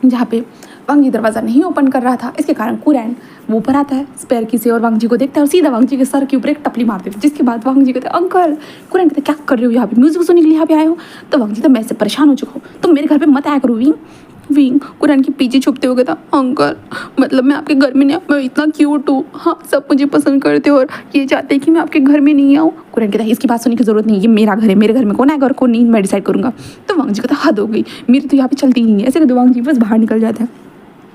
जहाँ पे वांग जी दरवाज़ा नहीं ओपन कर रहा था। इसके कारण कुरैन वो ऊपर आता है स्पेयर की से और वांग जी को देखता है और सीधा वांग जी के सर के ऊपर एक टपली मार देता है। जिसके बाद वांग जी कहते हैं अंकल। कुरैन कहते क्या कर रहे हो यहाँ पे, म्यूजिक सुनने के लिए यहाँ पे आए हो। तो वांग जी तो मैं इससे परेशान हो चुका हूँ, तुम मेरे घर पे मत आया करो। विंग कुरैन के पीछे छुपते हुए कहता अंकल मतलब मैं आपके घर में नहीं, मैं इतना क्यूट हूँ, हाँ सब मुझे पसंद करते हो और ये चाहते हैं कि मैं आपके घर में नहीं आऊँ। कुरैन कहता है इसकी बात सुनने की जरूरत नहीं, ये मेरा घर है, मेरे घर में कौन आएगा और कौन नहीं मैं डिसाइड करूँगा। तो वांग जी कहता हद हो गई, मेरी तो यहाँ पे चलती ही नहीं है। ऐसे कहते वांग जी बस बाहर निकल जाता है।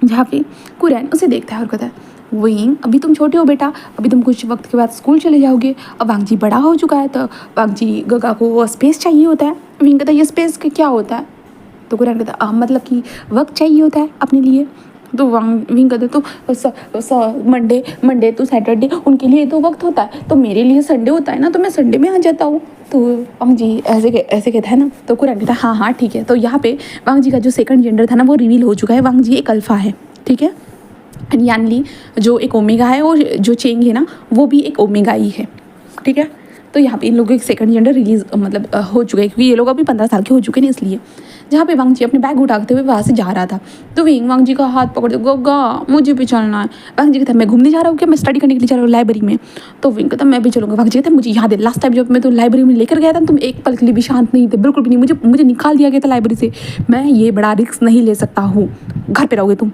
जहाँ पे कुरैन उसे देखता है और कहता है विंग अभी तुम छोटे हो बेटा, अभी तुम कुछ वक्त के बाद स्कूल चले जाओगे। अब वांग जी बड़ा हो चुका है तो वांग जी गगा को स्पेस चाहिए होता है। विंग कहता है ये स्पेस क्या होता है? तो कुरैन कहता है मतलब कि वक्त चाहिए होता है अपने लिए। तो विंग कहते तो मंडे तो सैटरडे उनके लिए तो वक्त होता है, तो मेरे लिए संडे होता है ना, तो मैं संडे में आ जाता हूँ। तो वांग जी ऐसे कहता है ना। तो कुरैन कहता है हाँ हाँ ठीक है। तो यहाँ पे वांग जी का जो सेकंड जेंडर था ना वो रिवील हो चुका है। वांग जी एक अल्फा है, ठीक है। एंड यानली जो एक ओमेगा है और जो चेंग है ना वो भी एक ओमेगा ही है, ठीक है। तो यहाँ पे इन लोगों के सेकंड जेंडर रिलीज मतलब हो चुका है, क्योंकि ये लोग अभी 15 साल के हो चुके हैं इसलिए। जहाँ पे वांग जी अपने बैग उठाते हुए वहाँ से जा रहा था, तो वांग जी का हाथ पकड़ दो, गगा मुझे भी चलना है। वांग जी कहता है मैं घूमने जा रहा हूँ क्या, मैं स्टडी करने के लिए जा रहा हूँ लाइब्रेरी में। तो विंग कहता मैं भी चलूँगा। वांग जी कहता है मुझे याद है लास्ट टाइम जब मैं तो लाइब्रेरी में लेकर गया था तुम एक पल के लिए भी शांत नहीं थे, बिल्कुल भी नहीं, मुझे निकाल दिया गया था लाइब्रेरी से। मैं ये बड़ा रिस्क नहीं ले सकता हूँ, घर पर रहोगे तुम।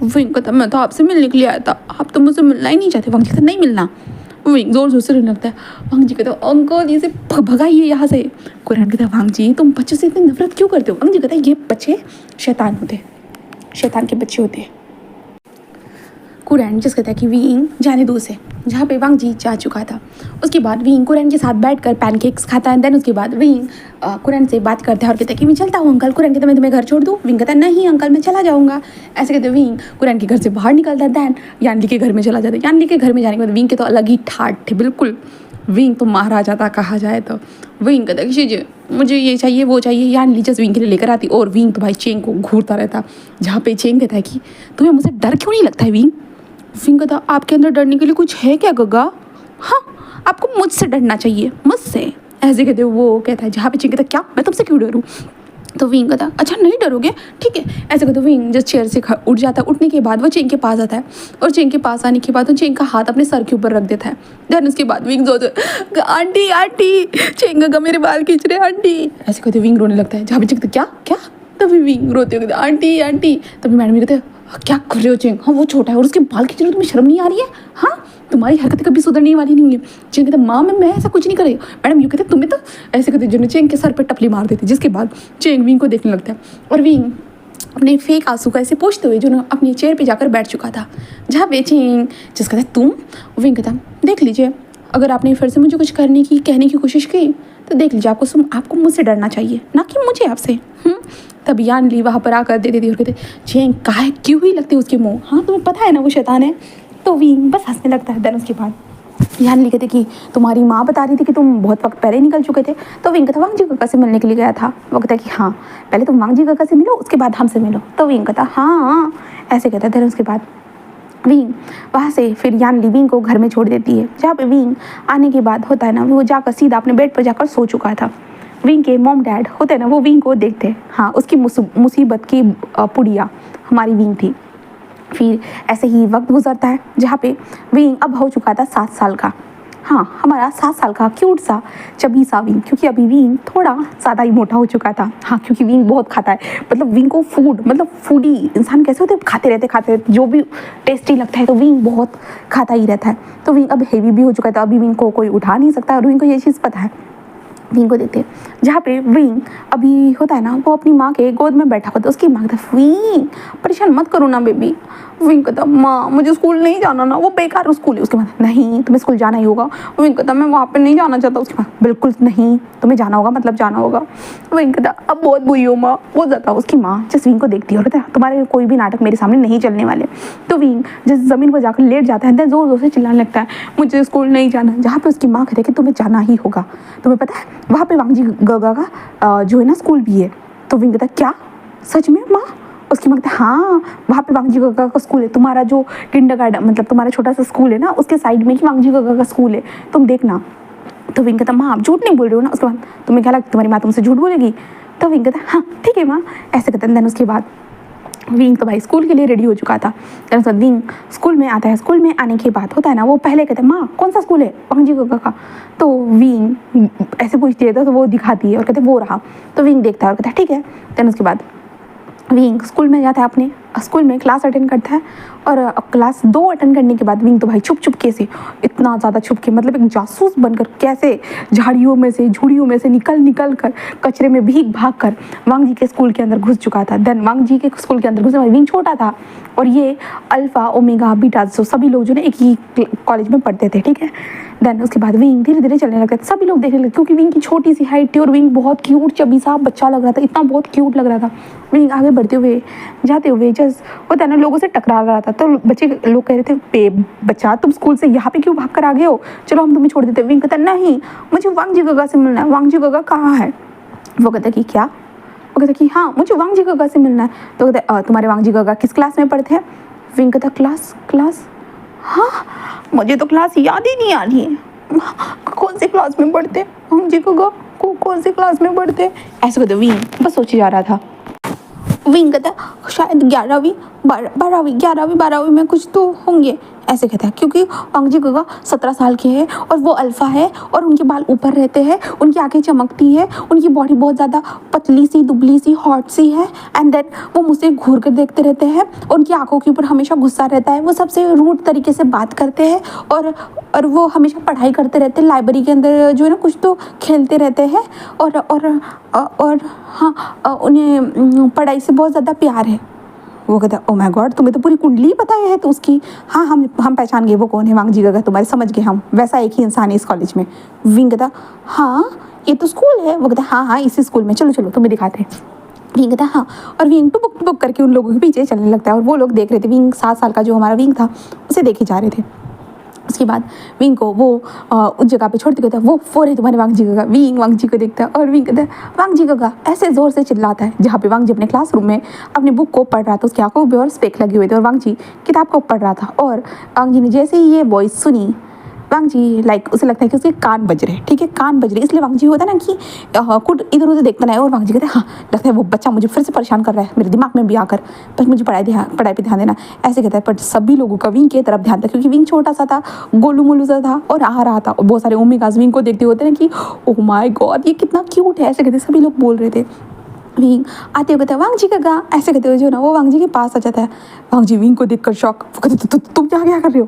विंग कहता मैं तो आपसे मिलने के लिए आया था, आप तो मुझसे मिलना ही नहीं चाहते। वांग जी कहता नहीं मिलना। विंग जोर जोर से रोने लगता है। वांग जी कहता है अंकल इसे भगाइए यहाँ से। कुरैन कहता है वांग जी तुम बच्चों से इतनी नफरत क्यों करते हो? वांग जी कहता है ये बच्चे शैतान होते हैं, शैतान के बच्चे होते हैं। कुरैन जिस कहता है कि विंग जाने दो उसे। जहाँ पे वांग जी जा चुका था उसके बाद विंग कुरैन के साथ बैठकर पैनकेक्स खाता है। देन उसके बाद विंग कुरैन से बात करता है और कहता है कि मैं चलता हूँ अंकल। कुरैन कहता है मैं तुम्हें घर छोड़ दूँ। विंग कहता है नहीं अंकल मैं चला जाऊँगा। ऐसे कहते विंग कुरैन के घर से बाहर निकलता है। दैन यानली के घर में चला जाता है। यानली के घर में जाने के बाद विंग के तो अलग ही ठाट थे बिल्कुल। विंग तो महाराजा था कहा जाए तो। विंग कहता है कि शीजे मुझे ये चाहिए वो चाहिए। यानली जस्ट विंग के लिए लेकर आती और विंग तो भाई चेंग को घूरता रहता। जहाँ पे चेंग कहता है कि तुम्हें मुझसे डर क्यों नहीं लगता है विंग? विंग कहता आपके अंदर डरने के लिए कुछ है क्या गगा? हाँ आपको मुझसे डरना चाहिए, मुझसे। ऐसे कहते वो कहता है। जहाँ पे चेंग कहता क्या मैं तुमसे क्यों डरूँ? तो विंग कहता अच्छा नहीं डरोगे ठीक है। ऐसे कहते विंग जब चेयर से उठ जाता है। उठने के बाद वो चेंग के पास आता है और चेंग के पास आने के बाद वो चेंग का हाथ अपने सर के ऊपर रख देता है। देन उसके बाद विंग जो आंटी आंटी चेंग गगा मेरे बाल खींच रहे आंटी। ऐसे कहते विंग रोने लगता है। जहाँ पे चेंग क्या क्या तभी विंग रोते हुए आंटी आंटी। तभी मैडम कहते हैं क्या कर रहे हो चेंग? हाँ वो छोटा है और उसके बाल खींच रहे हो, तुम्हें शर्म नहीं आ रही है? हाँ तुम्हारी हरकतें कभी सुधरने वाली नहीं है। चेंग कहते माँ मैं ऐसा कुछ नहीं कर रही। मैडम यूँ कहते तुम्हें तो ऐसे कहते जिन्होंने चेंग के सर पर टपली मार देती। जिसके बाद चेंग विंग को देखने लगता है और विंग अपने फेक आंसू का ऐसे पोंछते हुए जो अपनी चेयर पे जाकर बैठ चुका था। जहाँ पे चेंग जिस कहता तुम। विंग कहता देख लीजिए अगर आपने फिर से मुझे कुछ करने की कहने की कोशिश की तो देख लीजिए आपको मुझसे डरना चाहिए ना कि मुझे आपसे। तब यानली वहाँ पर आकर दे देती और कहते चेंग काहे क्यों ही लगती है उसके मुँह? हाँ तुम्हें पता है ना वो शैतान है। तो विंग बस हंसने लगता है। देन उसके बाद यानली कहते कि तुम्हारी माँ बता रही थी कि तुम बहुत वक्त पहले निकल चुके थे। तो विंग कहता वांग जी काका से मिलने के लिए गया था। वो कहता है कि हाँ पहले तुम वांग जी काका से मिलो उसके बाद हमसे मिलो। तो विंग कहता हाँ ऐसे कहता है। देन उसके बाद विंग वहाँ से फिर यानली विंग को घर में छोड़ देती है। जहाँ पे विंग आने के बाद होता है ना वो जाकर सीधा अपने बेड पर जाकर सो चुका था। विंग के मॉम डैड होते हैं ना वो विंग को देखते हैं। हाँ उसकी मुसीबत की पुड़िया हमारी विंग थी। फिर ऐसे ही वक्त गुजरता है जहाँ पे विंग अब हो चुका था 7 साल का। हाँ हमारा 7 साल का क्यूट सा चबी सा विंग, क्योंकि अभी विंग थोड़ा ज़्यादा ही मोटा हो चुका था। हाँ क्योंकि विंग बहुत खाता है, मतलब विंग को फूडी इंसान कैसे होते हैं, खाते रहते जो भी टेस्टी लगता है तो विंग बहुत खाता ही रहता है। तो विंग अब हेवी भी हो चुका था, अभी विंग को कोई उठा नहीं सकता और विंग को ये चीज़ पता है। विंग को देखते जहाँ पे विंग अभी होता है ना वो अपनी माँ के गोद में बैठा होता है। उसकी माँ कहता विंग परेशान मत करो ना बेबी। विंग कहता माँ मुझे स्कूल नहीं जाना ना, वो बेकार स्कूल है। उसके बाद नहीं तुम्हें स्कूल जाना ही होगा। विंग कहता मैं वहाँ पे नहीं जाना चाहता। उसके बाद बिल्कुल नहीं तुम्हें जाना होगा मतलब जाना होगा। विंग कहता अब बहुत बुरी हो माँ, बहुत ज़्यादा। उसकी माँ जिस विंग को देखती है और कहता तुम्हारे कोई भी नाटक मेरे सामने नहीं चलने वाले। तो विंग जिस ज़मीन पर जाकर लेट जाता है जोर जोर से चिल्लाने लगता है मुझे स्कूल नहीं जाना। जहाँ पे उसकी माँ कहती है कि तुम्हें जाना ही होगा। तुम्हें पता है वहाँ पे वांग जी गगा का जो है ना स्कूल भी है। तो विंग कहता क्या सच में माँ? उसकी माँ कहती हाँ वहाँ पे वांग जी गगा का स्कूल है, तुम्हारा जो किंडरगार्टन मतलब तुम्हारा छोटा सा स्कूल है ना उसके साइड में ही वांग जी गगा का स्कूल है, तुम देखना। तो विंग कहता माँ आप झूठ नहीं बोल रहे हो ना? उसके बाद तुम्हें क्या लगता तुम्हारी माँ तुमसे झूठ बोलेगी? तो विंग कहता हाँ ठीक है माँ ऐसे कहता है। देन उसके बाद विंग तो भाई स्कूल के लिए रेडी हो चुका था। दरअसल विंग स्कूल में आता है। स्कूल में आने के बाद होता है ना वो पहले कहते हैं माँ कौन सा स्कूल है? वांग जी गगा का। तो विंग ऐसे पूछती है तो वो दिखाती है और कहते वो रहा। तो विंग देखता है और कहता है ठीक है। देन उसके बाद विंग स्कूल में जाता है, अपने स्कूल में क्लास अटेंड करता है और क्लास 2 अटेंड करने के बाद विंग तो भाई छुप छुप के से, इतना ज़्यादा छुप के, मतलब एक जासूस बनकर कैसे झाड़ियों में से झुड़ियों में से निकल निकल कर कचरे में भीग भाग कर वांग जी के स्कूल के अंदर घुस चुका था। देन वांग जी के स्कूल के अंदर घुसने वाला विंग छोटा था और ये अल्फ़ा ओमेगा बीटा जो सभी लोग जो ना एक ही कॉलेज में पढ़ते थे, ठीक है। देन उसके बाद विंग धीरे धीरे चलने लगता था, सभी लोग देखने लगे क्योंकि विंग की छोटी सी हाइट थी और विंग बहुत क्यूट चबी सा बच्चा लग रहा था, इतना बहुत क्यूट लग रहा था। विंग आगे बढ़ते हुए जाते हुए जस्ट होता है ना लोगों से टकरा रहा था, तो बच्चे लोग कह रहे थे बे बच्चा तुम स्कूल से यहाँ पे क्यों भाग कर आ गए हो, चलो हम तुम्हें छोड़ देते। विंग कहता नहीं मुझे वांग जी गगा से मिलना है। वांग जी गगा कहाँ है? वो कहता कि क्या? वो कहता कि हाँ मुझे वांग जी गगा से मिलना है। तो कहते तुम्हारे वांग जी गगा किस क्लास में पढ़ते हैं? विंग कहता क्लास हाँ मुझे तो क्लास याद ही नहीं आ रही है, कौन से क्लास में पढ़ते वांग जी गगा कौन से क्लास में पढ़ते? ऐसे कहते विंग बस सोचे जा रहा था। विंग कहता शायद 11वीं 12वीं में कुछ तो होंगे, ऐसे कहता है क्योंकि वांग जी गगा 17 साल के हैं और वो अल्फ़ा है और उनके बाल ऊपर रहते हैं, उनकी आंखें चमकती है, उनकी बॉडी बहुत ज़्यादा पतली सी दुबली सी हॉट सी है। एंड देन वो मुझसे घूर कर देखते रहते हैं, उनकी आंखों के ऊपर हमेशा गुस्सा रहता है, वो सबसे रूड तरीके से बात करते हैं और वो हमेशा पढ़ाई करते रहते हैं, लाइब्रेरी के अंदर जो है ना कुछ तो खेलते रहते हैं और हाँ उन्हें पढ़ाई से बहुत ज़्यादा प्यार है। वो कहता है ओ माय गॉड तुम्हें तो पूरी कुंडली पता है तो उसकी, हाँ हम पहचान गए वो कौन है वांग जी गगा तुम्हारे, समझ गए हम वैसा एक ही इंसान है इस कॉलेज में। विंग कहता हाँ ये तो स्कूल है। वो कहता हाँ इसी स्कूल में, चलो तुम्हें दिखाते हैं। विंग कहता हाँ और विंग टुबुक करके उन लोगों के पीछे चलने लगता है और वो लोग देख रहे थे, विंग 7 साल का जो हमारा विंग था उसे देखे जा रहे थे। उसके बाद विंग को वो उस जगह पे छोड़ते कहता है वो रहे तुम्हारे वांग जी गगा। विंग वांग जी को देखता है और विंग कहता है वांग जी गगा ऐसे ज़ोर से चिल्लाता है जहाँ पे वांग जी अपने क्लासरूम में अपने बुक को पढ़ रहा था, उसकी आंखों पे और स्पेक लगे हुए थे और वांग जी किताब को पढ़ रहा था। और वांग जी ने जैसे ही ये वॉइस सुनी, वांग जी उसे लगता है कि उसके कान बज रहे, ठीक है कान बज रहे, इसलिए वांग जी होता है ना कि कुछ इधर उधर देखता नहीं है और वांग जी कहते हैं हाँ लगता है वो बच्चा मुझे फिर से परेशान कर रहा है मेरे दिमाग में भी आकर, बस मुझे पढ़ाई पे ध्यान देना, ऐसे कहता है। पर सभी लोगों का विंग की तरफ ध्यान था क्योंकि विंग छोटा सा था, गोलू मोलू सा था और आ रहा था और बहुत सारे ओमेगास विंग को देखते होते ना कि ओह माय गॉड ये कितना क्यूट है, ऐसे कहते सभी लोग बोल रहे थे। विंग आते हुए कहता है वांग जी गगा, ऐसे कहते हुए जो ना वो वांग जी के पास आ जाता है। वांग जी विंग को देखकर शॉक, वो कहते तुम क्या कर रहे हो?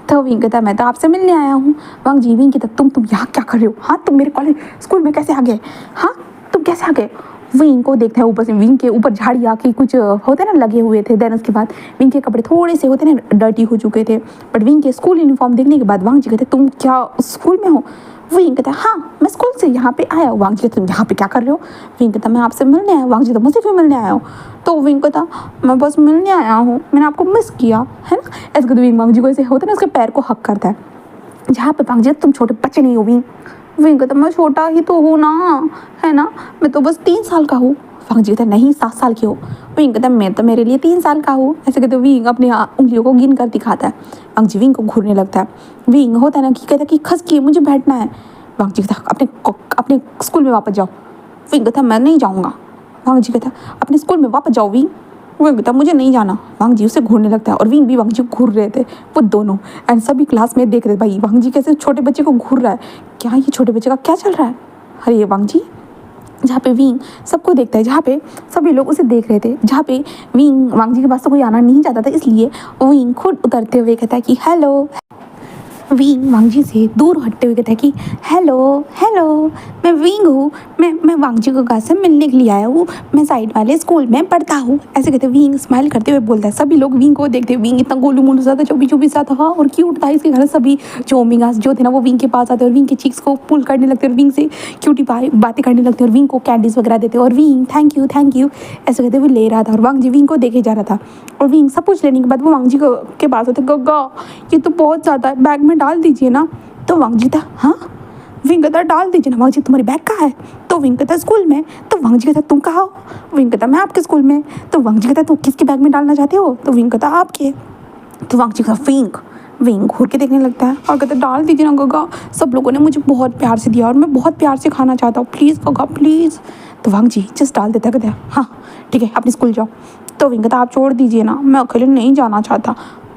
तो विंग कहता है मैं तो आपसे मिलने आया हूँ। वांग जी विंग कहता तुम यहाँ क्या कर रहे हो? हाँ तुम मेरे कॉलेज स्कूल में कैसे आ गए? हाँ तुम कैसे आ गए? विंग को देखता है ऊपर से, विंग के ऊपर झाड़ी आके कुछ होते ना लगे हुए थे। देन उसके बाद विंग के कपड़े थोड़े से होते ना डर्टी हो चुके थे, बट विंग के स्कूल यूनिफॉर्म देखने के बाद वांग जी कहते तुम क्या स्कूल में हो? विंग कहता है हाँ मैं स्कूल से यहाँ पे आया हूँ। वांग जी कहते तुम यहाँ पे क्या कर रहे हो? विंग कहता मैं आपसे मिलने आया हूँ। वांग जी तो मुझसे क्यों मिलने आया हूँ? तो विंग कहता मैं बस मिलने आया हूँ, मैंने आपको मिस किया है ना, ऐसे कहते विंग वांग जी को ऐसे होता है ना उसके पैर को हक करता है जहाँ पे वांग जी तुम छोटे बच्चे नहीं हो। विंग कहता मैं छोटा ही तो हूँ ना, है ना, मैं तो बस 3 साल का हूँ। वांग जी कहता नहीं 7 साल की हो। विंग कहता मैं तो मेरे लिए 3 साल का हूँ, ऐसे कहते विंग अपनी उंगलियों को गिन कर दिखाता है। वांग जी विंग को घूरने लगता है। विंग होता है ना कि कहता कि खस के मुझे बैठना है। वांग जी कहता अपने स्कूल में वापस जाओ। विंग कहता मैं नहीं जाऊँगा। वांग जी कहता अपने स्कूल में वापस जाओ विंग। विंग कहता मुझे नहीं जाना। वांग जी उसे घूरने लगता है और विंग भी वांग जी को घूर रहे थे वो दोनों। एंड सभी क्लास में देख रहे थे भाई वांग जी कैसे छोटे बच्चे को घूर रहा है, क्या ये छोटे बच्चे का क्या चल रहा है? अरे ये वांग जी, जहाँ पे विंग सबको देखता है, जहाँ पे सभी लोग उसे देख रहे थे, जहाँ पे विंग वांग जी के पास तो कोई आना नहीं चाहता था, इसलिए विंग खुद उतरते हुए कहता है कि हेलो। विंग वांग जी से दूर हटते हुए कहता है कि हेलो मैं विंग हूँ, मैं वांग जी गगा से मिलने के लिए आया हूँ, मैं साइड वाले स्कूल में पढ़ता हूँ, ऐसे कहते विंग स्माइल करते हुए बोलता है। सभी लोग विंग को देखते हुए, विंग इतना गोलू मोलू सा था, चौबी सा था और क्यूट था, इसके घर सभी जो ओमेगास जो थे ना वो विंग के पास आते और विंग के चीक्स को पुल करने लगते और विंग से क्यूटी बातें करने लगते और विंग को कैंडीज वगैरह देते और विंग थैंक यू ऐसे कहते हुए ले रहा था और वांग जी विंग को देखे जा रहा था। और विंग सब कुछ लेने के बाद वो वांग जी के पास होते गगा ये तो बहुत ज़्यादा है, बैग में डाल दीजिए ना। तो वांग जी था हाँ। विंग कहता डाल दीजिए ना। वांग जी तुम्हारी बैग कहाँ है? तो विंग कहता स्कूल में। तो वांग जी कहता तुम कहाँ हो? विंग कहता मैं आपके स्कूल में। तो वांग जी कहता तुम किसके बैग में डालना चाहते हो? तो विंग कहता आपके। तो वांग जी कहता विंग घूर के देखने लगता है और कहता डाल दीजिए ना गगा, सब लोगों ने मुझे बहुत प्यार से दिया और मैं बहुत प्यार से खाना चाहता हूँ, प्लीज़ गगा प्लीज़। तो वांग जी जस्ट डाल देता, कहता हाँ ठीक है अपने स्कूल जाओ। तो विंग कहता आप छोड़ दीजिए ना, मैं अकेले नहीं जाना चाहता।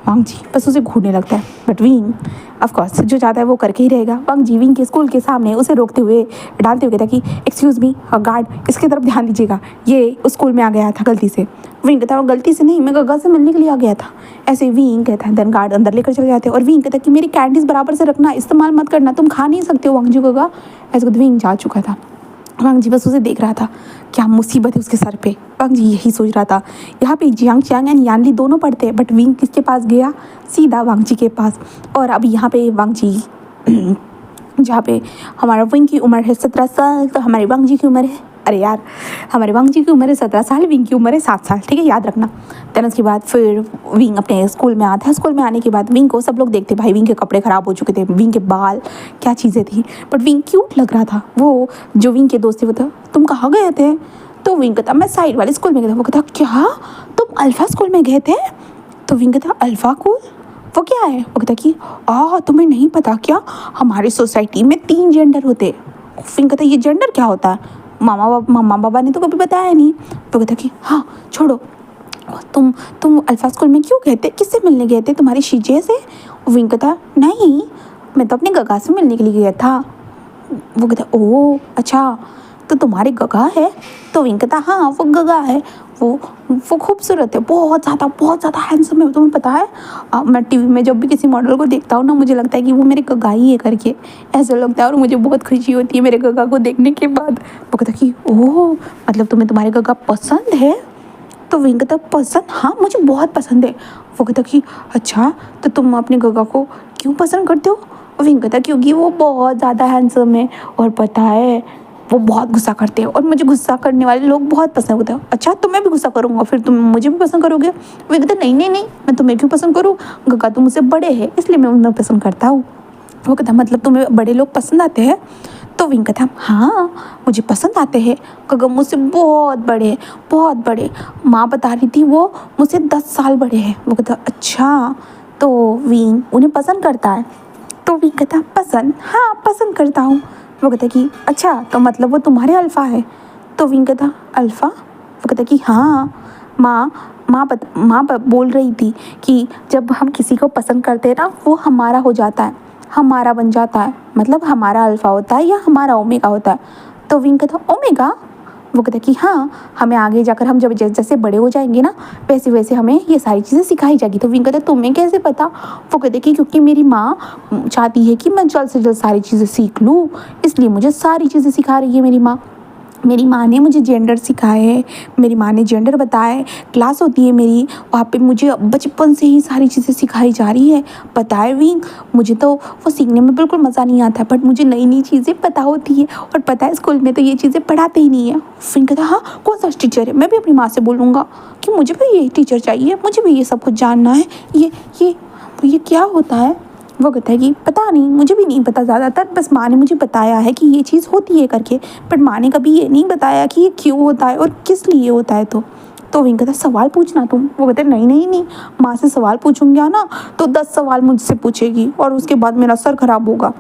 वांग जी बस उसे घूरने लगता है, बट विंग ऑफ कोर्स जो चाहता है वो करके ही रहेगा। वांग जी विंग के स्कूल के सामने उसे रोकते हुए डालते हुए कहता कि एक्सक्यूज़ मी गार्ड, इसकी तरफ ध्यान दीजिएगा, ये उस स्कूल में आ गया था गलती से। विंग कहता है वो गलती से नहीं, मैं गगा से मिलने के लिए आ गया था। ऐसे विंग कहता है, देन गार्ड अंदर लेकर चले जाते हैं और विंग कहता है कि मेरी कैंडीज बराबर से रखना, इस्तेमाल मत करना, तुम खा नहीं सकते हो वांग जी गगा। ऐसे विंग जा चुका था। वांग जी बस उसे देख रहा था, क्या मुसीबत है उसके सर पे। वांग जी यही सोच रहा था। यहाँ पे जियांग चियांग एंड यानली दोनों पढ़ते हैं, बट विंग किसके पास गया? सीधा वांग जी के पास। और अब यहाँ पे वांग जी जहाँ पे हमारा विंग की उम्र है 17 साल, तो हमारे वांग जी की उम्र है, अरे यार, हमारे वांग जी की उम्र है 17 साल, विंग की उम्र है 7 साल, ठीक है, याद रखना। देन उसके बाद फिर विंग अपने स्कूल में आता है। स्कूल में आने के बाद विंग को सब लोग देखते, भाई विंग के कपड़े ख़राब हो चुके थे, विंग के बाल, क्या चीज़ें थी, बट विंग क्यूट लग रहा था। वो जो विंग के दोस्त थे वो था, तुम कहाँ गए थे? तो विंग कहता मैं साइड वाले स्कूल में गया था। वो कहता क्या तुम अल्फ़ा स्कूल में गए थे? तो विंग कहता अल्फ़ा स्कूल वो क्या है? वो कहता कि तुम्हें नहीं पता क्या, हमारी सोसाइटी में 3 जेंडर होते। विंग कहता ये जेंडर क्या होता है? मामा बाबा ने तो कभी बताया नहीं। तो कहता कि हाँ छोड़ो, तुम अल्फ़ा स्कूल में क्यों गए थे, किससे मिलने गए थे, तुम्हारी शीजे से? विंग कहता नहीं, मैं तो अपने गगा से मिलने के लिए गया था। वो कहता ओह अच्छा, तो तुम्हारे गगा है? तो विंग कहता हाँ वो गगा है, वो खूबसूरत है, बहुत ज़्यादा हैंडसम है, तुम्हें पता है। मैं टीवी में जब भी किसी मॉडल को देखता हूँ ना, मुझे लगता है कि वो मेरे गगा ही है करके, ऐसा लगता है, और मुझे बहुत खुशी होती है मेरे गगा को देखने के बाद। वो कहता कि ओह मतलब तुम्हें तुम्हारे गगा पसंद है? तो विंग कहता पसंद, हाँ मुझे बहुत पसंद है। वो कहता कि अच्छा, तो तुम अपने गगा को क्यों पसंद करते हो? विंग कहता क्योंकि वो बहुत ज़्यादा हैंडसम है, और पता है वो बहुत गुस्सा करते हैं, और मुझे गुस्सा करने वाले लोग बहुत पसंद होते हैं। अच्छा तो मैं भी गुस्सा करूँगा, फिर तुम मुझे भी पसंद करोगे? वो कहते नहीं, मैं तुम्हें क्यों पसंद करूँ, गगा तुम मुझसे बड़े हैं इसलिए मैं उन्हें पसंद करता हूँ। वो कहता मतलब तुम्हें बड़े लोग पसंद आते हैं? तो विंग कहता हाँ मुझे पसंद आते हैं, गगा मुझसे बहुत बड़े, माँ बता रही थी वो मुझसे 10 साल बड़े हैं। वो कहता अच्छा, तो विंग उन्हें पसंद करता है? तो विंग कहता पसंद, हाँ पसंद करता हूँ। वो कहता कि अच्छा, तो मतलब वो तुम्हारे अल्फ़ा है? तो विंग कहता अल्फ़ा? वो कहता कि हाँ, माँ बोल रही थी कि जब हम किसी को पसंद करते हैं ना, वो हमारा हो जाता है, हमारा बन जाता है, मतलब हमारा अल्फ़ा होता है या हमारा ओमेगा होता है। तो विंग कहता ओमेगा? वो कहता कि हाँ, हमें आगे जाकर हम जब जैसे बड़े हो जाएंगे ना, वैसे वैसे हमें ये सारी चीज़ें सिखाई जाएगी। तो विंग कहता तुम्हें कैसे पता? वो कहते कि क्योंकि मेरी माँ चाहती है कि मैं जल्द से जल्द सारी चीज़ें सीख लूँ, इसलिए मुझे सारी चीज़ें सिखा रही है मेरी माँ। मेरी माँ ने मुझे जेंडर सिखाए है, मेरी माँ ने जेंडर बताए, क्लास होती है मेरी, वहाँ पे मुझे बचपन से ही सारी चीज़ें सिखाई जा रही है। पता है विंग, मुझे तो वो सीखने में बिल्कुल मज़ा नहीं आता, बट मुझे नई नई चीज़ें पता होती है, और पता है स्कूल में तो ये चीज़ें पढ़ाते ही नहीं है। विंग कहता हाँ कौन सा टीचर है, मैं भी अपनी माँ से बोलूँगा कि मुझे भी ये टीचर चाहिए, मुझे भी ये सब कुछ जानना है, ये क्या होता है? वो कहता है कि पता नहीं, मुझे भी नहीं पता ज़्यादातर, बस माँ ने मुझे बताया है कि ये चीज़ होती है करके, बट माँ ने कभी ये नहीं बताया कि ये क्यों होता है और किस लिए होता है। तो विंग कहता सवाल पूछना तुम। वो कहते नहीं, माँ से सवाल पूछूंगी ना तो 10 सवाल मुझसे पूछेगी और उसके बाद मेरा सर खराब होगा।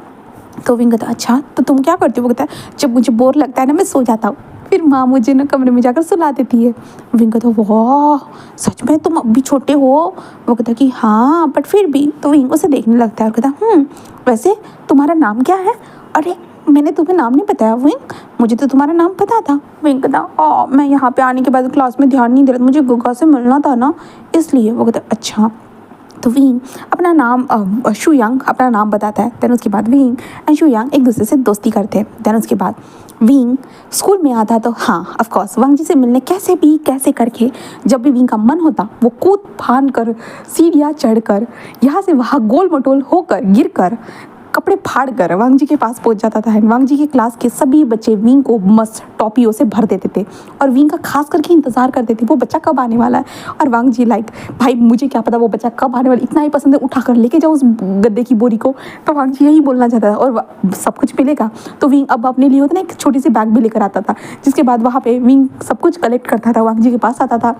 तो विंग कहता अच्छा, तो तुम क्या करती हो? वो कहता है जब मुझे बोर लगता है ना, मैं सो जाता हूँ, फिर माँ मुझे ना कमरे में जाकर सुला देती है। विंग कहता वाह सच में तुम अब भी छोटे हो? वो कहता कि हाँ बट फिर भी। तो विंग उसे देखने लगता है और कहता वैसे तुम्हारा नाम क्या है? अरे मैंने तुम्हें नाम नहीं बताया विंग, मुझे तो तुम्हारा नाम पता था। विंग कहता मैं यहाँ पे आने के बाद क्लास में ध्यान नहीं दे रहा, मुझे गगा से मिलना था ना इसलिए। वो कहता अच्छा। तो विंग अपना नाम शुयांग अपना नाम बताता है। देन उसके बाद विंग एंड शुयांग एक दूसरे से दोस्ती करते हैं। देन उसके बाद विंग स्कूल में आता तो हाँ ऑफ कोर्स वांग जी से मिलने कैसे करके, जब भी विंग का मन होता वो कूद फान कर, सीढ़ियाँ चढ़ कर, यहाँ से वहाँ गोल मटोल होकर, गिर कर, कपड़े फाड़ कर वांग जी के पास पहुंच जाता था। वांग जी की क्लास के सभी बच्चे विंग को मस्त टॉपियों से भर देते थे, और विंग का खास करके इंतजार करते थे वो बच्चा कब आने वाला है। और वांग जी लाइक भाई मुझे क्या पता वो बच्चा कब आने वाला, इतना ही पसंद है उठा कर लेके जाओ उस गद्दे की बोरी को। तो वांग जी यही बोलना चाहता था, और सब कुछ मिलेगा। तो विंग अब अपने लिए होता ना एक छोटी सी बैग भी लेकर आता था, जिसके बाद वहाँ पे विंग सब कुछ कलेक्ट करता था, वांग जी के पास आता था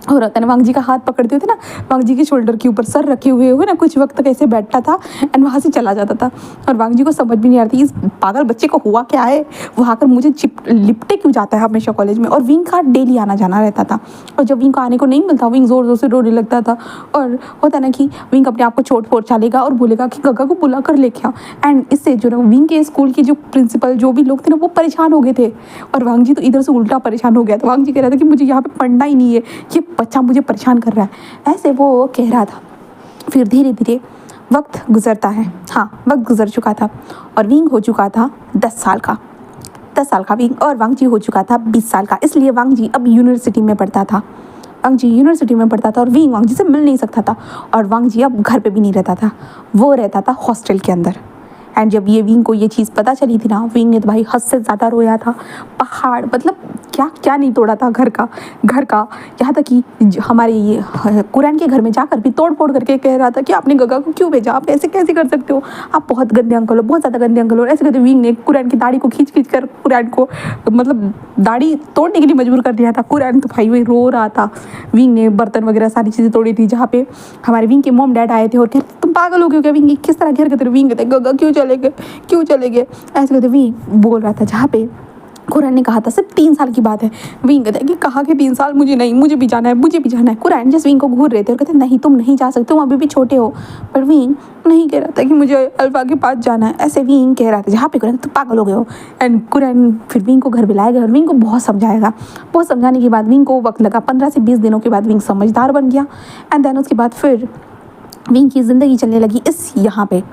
और होता है ना वांग जी का हाथ पकड़ते होते ना, वांग जी के शोल्डर के ऊपर सर रखे हुए हुए ना कुछ वक्त तक ऐसे बैठता था एंड वहाँ से चला जाता था। और वांग जी को समझ भी नहीं आती इस पागल बच्चे को हुआ क्या है, वो आकर मुझे लिपटे क्यों जाता है हमेशा कॉलेज में। और विंग का डेली आना जाना रहता था, और जब विंग को आने को नहीं मिलता विंग ज़ोर ज़ोर से रोने लगता था। और होता है ना कि विंग अपने आप को चोट फोड़ चालेगा और बोलेगा कि गग्गा को बुला कर लेके आओ। एंड इससे जो ना विंग के स्कूल के जो प्रिंसिपल जो भी लोग थे ना वो परेशान हो गए थे, और वांग जी तो इधर से उल्टा परेशान हो गया था। वांग जी कह रहा था कि मुझे यहाँ पे पढ़ना ही नहीं है, ये बच्चा मुझे परेशान कर रहा है, ऐसे वो कह रहा था। फिर धीरे धीरे वक्त गुजरता है, हाँ वक्त गुजर चुका था और विंग हो चुका था 10 साल का, 10 साल का विंग, और वांग जी हो चुका था 20 साल का। इसलिए वांग जी अब यूनिवर्सिटी में पढ़ता था, वांग जी यूनिवर्सिटी में पढ़ता था और विंग वांग जी से मिल नहीं सकता था। और वांग जी अब घर पे भी नहीं रहता था, वो रहता था हॉस्टल के अंदर। एंड जब ये विंग को ये चीज़ पता चली थी ना, विंग ने तो भाई हद से ज़्यादा रोया था। पहाड़ मतलब क्या क्या नहीं तोड़ा था घर का, यहाँ तक कि हमारे ये कुरैन के घर में जाकर भी तोड़ फोड़ करके कह रहा था कि आपने गग्गा को क्यों भेजा, आप ऐसे कैसे कर सकते हो, आप बहुत गंदे अंकल हो, बहुत ज़्यादा गंदे अंकल हो, ऐसे कहते। विंग ने कुरैन की दाढ़ी को खींच खींच कर कुरैन को मतलब दाढ़ी तोड़ने के लिए मजबूर कर दिया था। कुरैन तो भाई वही रो रहा था। विंग ने बर्तन वगैरह सारी चीज़ें तोड़ी थी। जहाँ पे हमारे विंग के मॉम डैड आए थे और कहते तुम पागल हो गए क्या विंग, किस तरह घेर कहते। विंग कहते गग्गा क्यों चले गए ऐसे कहते विंग बोल रहा था। जहाँ पे कुरैन ने कहा था सिर्फ 3 साल की बात है, विंग कहता है कि कहा कि 3 साल, मुझे भी जाना है। कुरैन जिस विंग को घूर रहे थे और कहते नहीं तुम नहीं जा सकते, तुम अभी भी छोटे हो। पर विंग नहीं कह रहा था कि मुझे अल्फा के पास जाना है, ऐसे विंग कह रहा था। जहाँ पे कुरैन तुम पागल हो गए हो। एंड कुरैन फिर विंग को घर बुलाया गया और विंग को बहुत समझाएगा। बहुत समझाने के बाद विंग को वक्त लगा, 15 से 20 दिनों के बाद विंग समझदार बन गया। एंड देन उसके बाद फिर विंग की ज़िंदगी चलने लगी इस यहाँ पे।